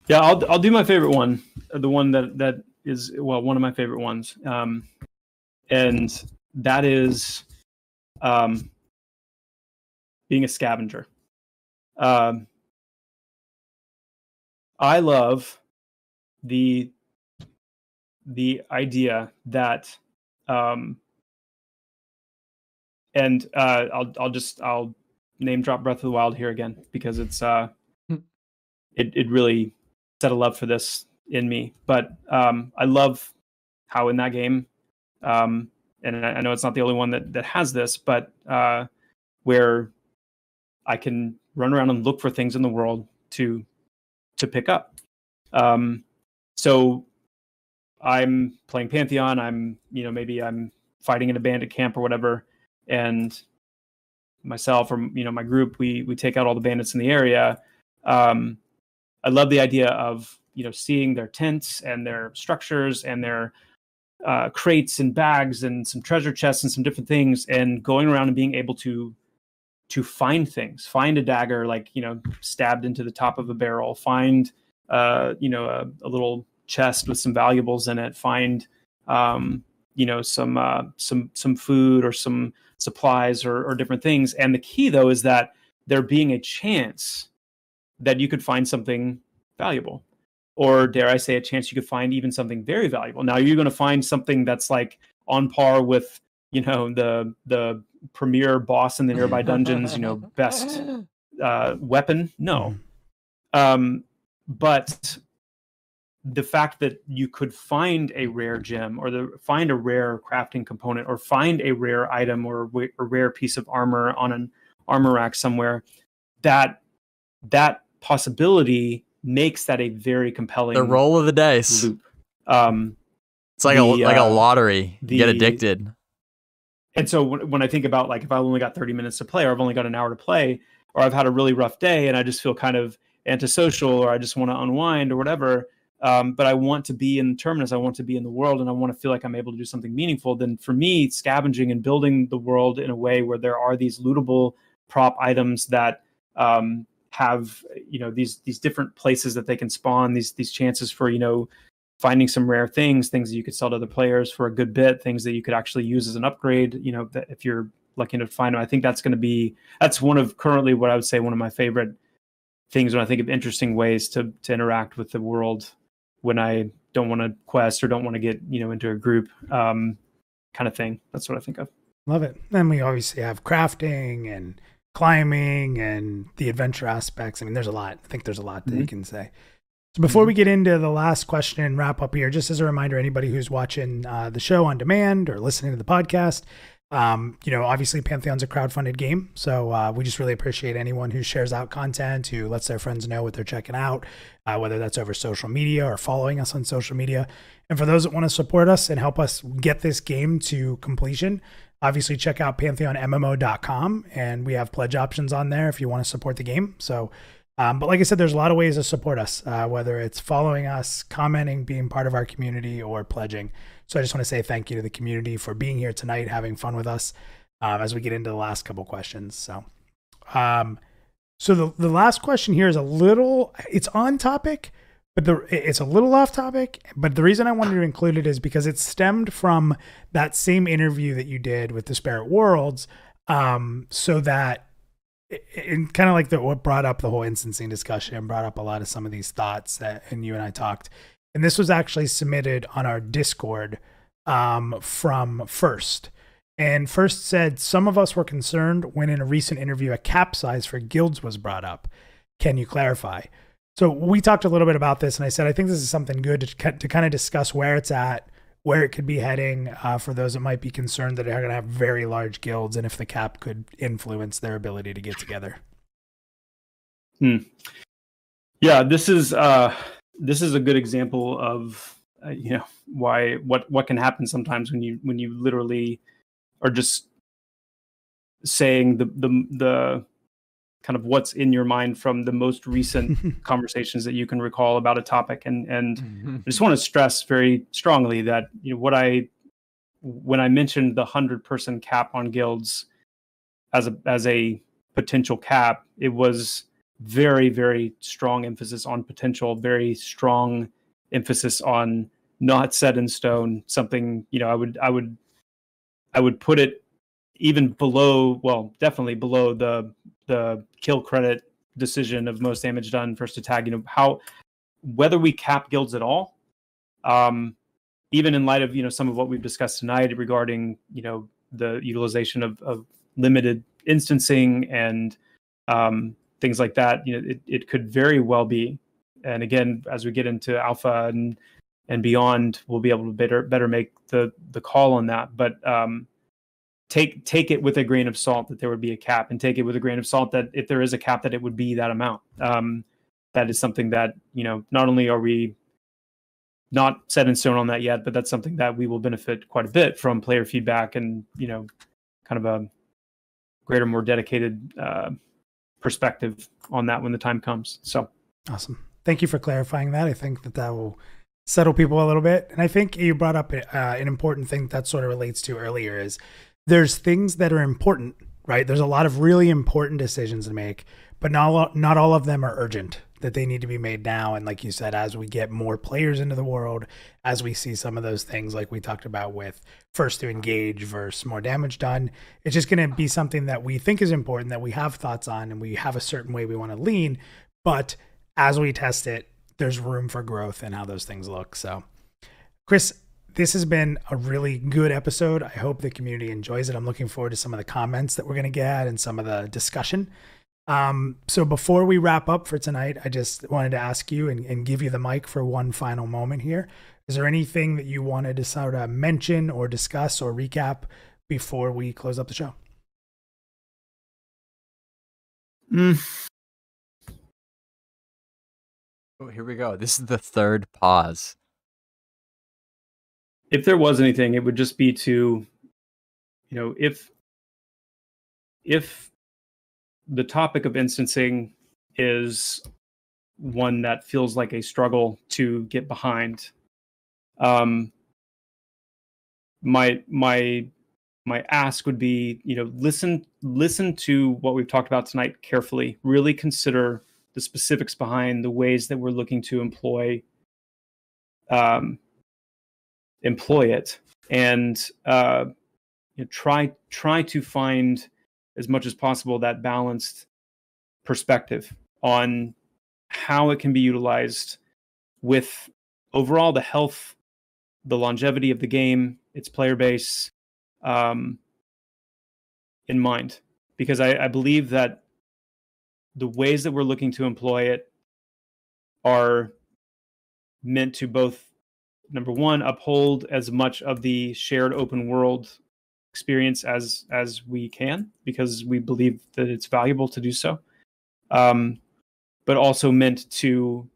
Yeah, I'll do my favorite one, the one that is one of my favorite ones, and that is being a scavenger. I love the idea that And I'll name drop Breath of the Wild here again, because it's it really set a love for this in me. But I love how in that game, and I know it's not the only one that has this, but where I can run around and look for things in the world to pick up. So I'm playing Pantheon. Maybe I'm fighting in a bandit camp or whatever, and myself or my group, we take out all the bandits in the area. I love the idea of seeing their tents and their structures and their crates and bags and some treasure chests and some different things, and going around and being able to find things, find a dagger stabbed into the top of a barrel, find a little chest with some valuables in it, find some food or some supplies or different things. And the key though is that there being a chance that you could find something valuable, or dare I say a chance you could find even something very valuable. Now you're going to find something that's like on par with the premier boss in the nearby dungeons, best weapon. No. But the fact that you could find a rare gem or find a rare crafting component or find a rare item or a rare piece of armor on an armor rack somewhere, that possibility makes that a very compelling the roll of the dice loop. It's like a lottery. You get addicted. And so when I think about like, if I only got 30 minutes to play, or I've only got an hour to play, or I've had a really rough day and I just feel kind of antisocial, or I just want to unwind or whatever, but I want to be in Terminus, I want to be in the world, and I want to feel like I'm able to do something meaningful, then for me, scavenging and building the world in a way where there are these lootable prop items that have these different places that they can spawn, these chances for finding some rare things that you could sell to other players for a good bit, things that you could actually use as an upgrade, that if you're lucky enough to find them. I think that's one of currently what I would say one of my favorite things when I think of interesting ways to interact with the world when I don't want to quest or don't want to get into a group kind of thing. That's what I think of. Love it. And we obviously have crafting and climbing and the adventure aspects. I mean, there's a lot. I think there's a lot that you can say. So before we get into the last question and wrap up here, just as a reminder, anybody who's watching the show on demand or listening to the podcast, obviously Pantheon's a crowdfunded game. So we just really appreciate anyone who shares out content, who lets their friends know what they're checking out, whether that's over social media or following us on social media. And for those that want to support us and help us get this game to completion, obviously check out PantheonMMO.com, and we have pledge options on there if you want to support the game. So but like I said, there's a lot of ways to support us, whether it's following us, commenting, being part of our community, or pledging. So I just want to say thank you to the community for being here tonight, having fun with us as we get into the last couple questions. So the last question here is it's on topic, but it's a little off topic. But the reason I wanted to include it is because it stemmed from that same interview that you did with Disparate Worlds, so that and kind of like what brought up the whole instancing discussion and brought up a lot of some of these thoughts and you and I talked. And this was actually submitted on our Discord from First. And First said, some of us were concerned when in a recent interview, a cap size for guilds was brought up. Can you clarify? So we talked a little bit about this, and I said, I think this is something good to kind of discuss where it's at, where it could be heading for those that might be concerned that are going to have very large guilds, and if the cap could influence their ability to get together. Yeah, this is a good example of what can happen sometimes when you literally are just saying the kind of what's in your mind from the most recent conversations that you can recall about a topic. And I just want to stress very strongly that, when I mentioned the 100-person cap on guilds as a potential cap, it was very, very strong emphasis on potential, very strong emphasis on not set in stone, something, I would put it even below, well, definitely below the kill credit decision of most damage done first attack. Whether we cap guilds at all, even in light of some of what we've discussed tonight regarding the utilization of limited instancing and things like that, it could very well be. And again, as we get into alpha and beyond, we'll be able to better make the call on that. But take it with a grain of salt that there would be a cap, and take it with a grain of salt that if there is a cap, that it would be that amount. That is something that, not only are we not set in stone on that yet, but that's something that we will benefit quite a bit from player feedback and, kind of a greater, more dedicated perspective on that when the time comes. So awesome. Thank you for clarifying that. I think that will settle people a little bit. And I think you brought up an important thing that sort of relates to earlier is there's things that are important, right? There's a lot of really important decisions to make, but not all of them are urgent, that they need to be made now. And like you said, as we get more players into the world, as we see some of those things like we talked about with first to engage versus more damage done, it's just going to be something that we think is important, that we have thoughts on, and we have a certain way we want to lean. But as we test it, there's room for growth in how those things look. So Chris, this has been a really good episode. I hope the community enjoys it. I'm looking forward to some of the comments that we're going to get and some of the discussion. So before we wrap up for tonight, I just wanted to ask you and give you the mic for one final moment here. Is there anything that you wanted to sort of mention or discuss or recap before we close up the show? Oh, here we go. This is the third pause. If there was anything, it would just be to, if the topic of instancing is one that feels like a struggle to get behind, my ask would be, listen to what we've talked about tonight carefully. Really consider the specifics behind the ways that we're looking to employ it, and try to find as much as possible that balanced perspective on how it can be utilized with overall the health, the longevity of the game, its player base in mind. Because I believe that the ways that we're looking to employ it are meant to both, number one, uphold as much of the shared open world experience as we can, because we believe that it's valuable to do so, but also meant to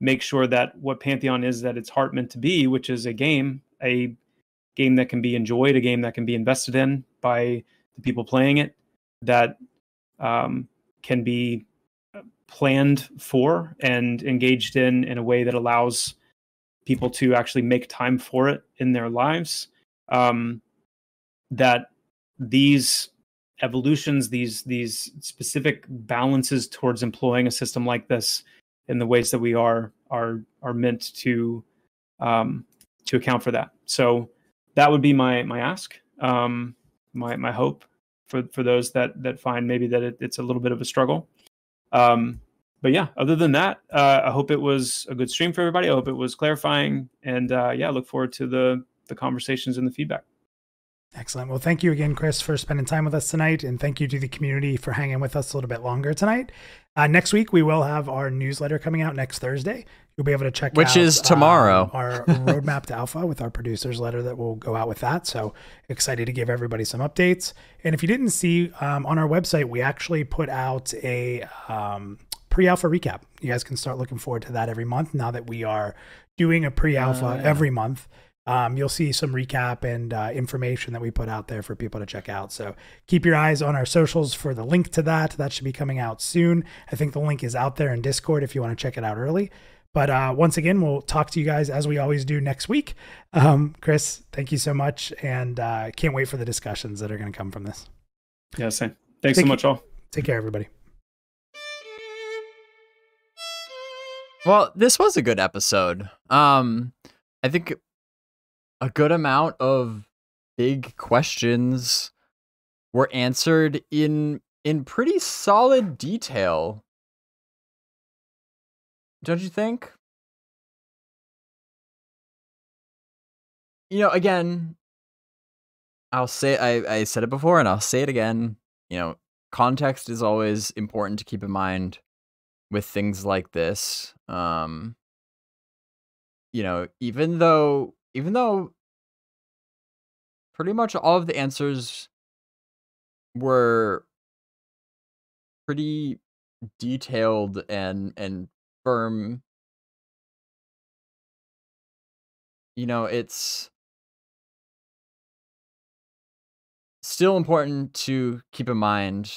make sure that what Pantheon is that its heart meant to be, which is a game that can be enjoyed, a game that can be invested in by the people playing it, that can be planned for and engaged in a way that allows people to actually make time for it in their lives. That these evolutions, these specific balances towards employing a system like this in the ways that we are meant to account for that. So that would be my ask, my hope for those that find maybe that it's a little bit of a struggle. But yeah, other than that, I hope it was a good stream for everybody. I hope it was clarifying, and I look forward to the conversations and the feedback. Excellent. Well, thank you again, Chris, for spending time with us tonight. And thank you to the community for hanging with us a little bit longer tonight. Next week, we will have our newsletter coming out next Thursday. You'll be able to check out, which is tomorrow, our roadmap to alpha with our producer's letter that will go out with that. So excited to give everybody some updates. And if you didn't see on our website, we actually put out a pre-alpha recap. You guys can start looking forward to that every month now that we are doing a pre-alpha every month. You'll see some recap and information that we put out there for people to check out. So keep your eyes on our socials for the link to that. That should be coming out soon. I think the link is out there in Discord if you want to check it out early. But once again, we'll talk to you guys as we always do next week. Chris, thank you so much. And can't wait for the discussions that are going to come from this. Yeah, same. Thanks so much, all. Take care, everybody. Well, this was a good episode. I think a good amount of big questions were answered in pretty solid detail. Don't you think? Again, I'll say, I said it before and I'll say it again. you know, context is always important to keep in mind with things like this. You know, even though pretty much all of the answers were pretty detailed and firm, you know, it's still important to keep in mind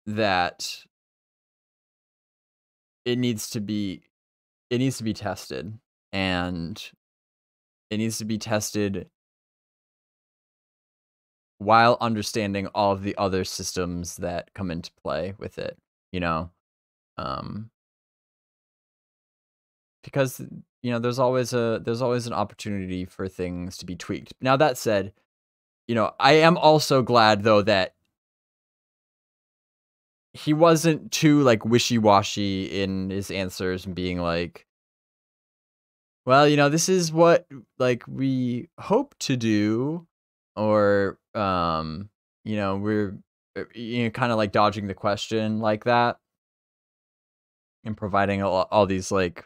that it needs to be tested, and it needs to be tested while understanding all of the other systems that come into play with it, you know. Because, you know, there's always an opportunity for things to be tweaked. Now, that said, you know, I am also glad though that he wasn't too like wishy-washy in his answers and being like, well, you know, this is what like we hope to do, or you know, we're you know, kind of like dodging the question like that, and providing all these like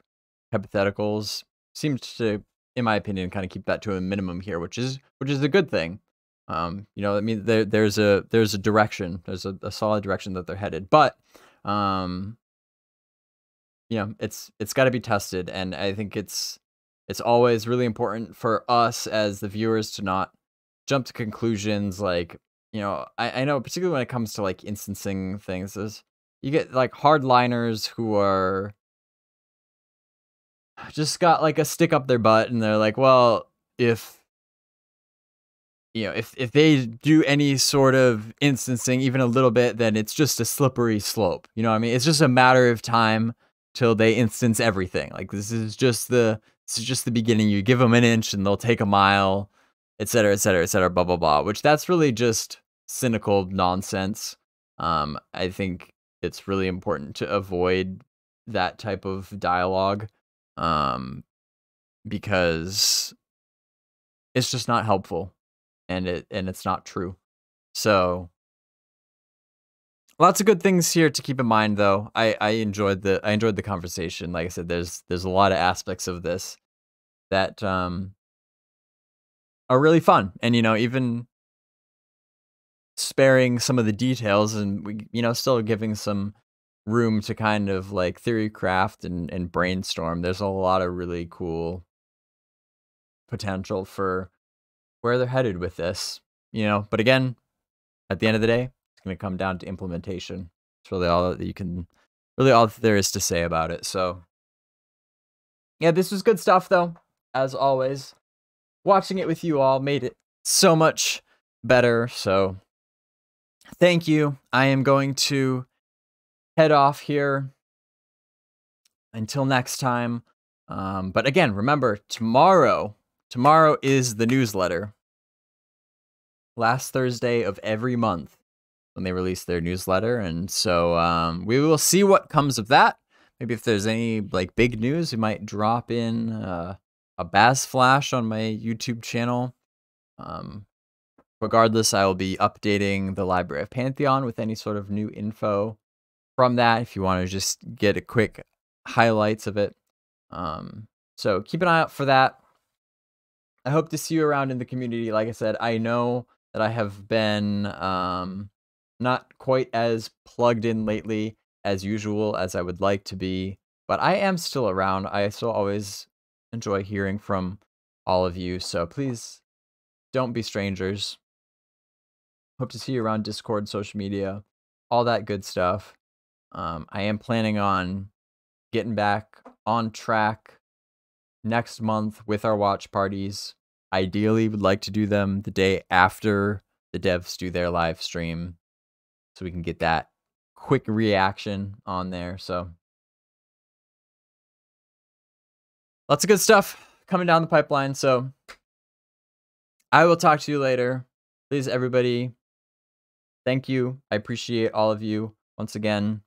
hypotheticals seems to, in my opinion, kind of keep that to a minimum here, which is a good thing. You know, I mean, there's a direction, there's a solid direction that they're headed, but you know, it's got to be tested, and I think it's always really important for us as the viewers to not jump to conclusions. Like, you know, I know particularly when it comes to like instancing things, is you get like hardliners who are just got like a stick up their butt, and they're like, well, if you know, if they do any sort of instancing even a little bit, then it's just a slippery slope. You know what I mean? It's just a matter of time till they instance everything. Like, this is just the beginning. You give them an inch and they'll take a mile, et cetera, et cetera, et cetera, blah, blah, blah, which that's really just cynical nonsense. I think it's really important to avoid that type of dialogue, because it's just not helpful, and it's not true. So lots of good things here to keep in mind, though. I enjoyed the conversation. Like I said, there's a lot of aspects of this that are really fun, and you know, even sparing some of the details, and we, you know, still giving some room to kind of like theory craft and brainstorm. There's a lot of really cool potential for where they're headed with this, you know. But again, at the end of the day, it's going to come down to implementation. It's really all that there is to say about it. So yeah, this was good stuff though, as always. Watching it with you all made it so much better. So thank you. I am going to head off here until next time. But again, remember, tomorrow is the newsletter. Last Thursday of every month when they release their newsletter. And so we will see what comes of that. Maybe if there's any like big news, we might drop in a Baz Flash on my YouTube channel. Regardless, I will be updating the Library of Pantheon with any sort of new info from that, if you want to just get a quick highlights of it. So keep an eye out for that. I hope to see you around in the community. Like I said, I know that I have been not quite as plugged in lately as usual as I would like to be, but I am still around. I still always enjoy hearing from all of you, so please don't be strangers. Hope to see you around Discord, social media, all that good stuff. I am planning on getting back on track next month with our watch parties. Ideally, would like to do them the day after the devs do their live stream, so we can get that quick reaction on there. So lots of good stuff coming down the pipeline. So I will talk to you later. Please, everybody, thank you. I appreciate all of you once again.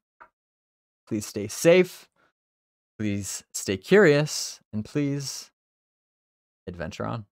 Please stay safe. Please stay curious, and please adventure on.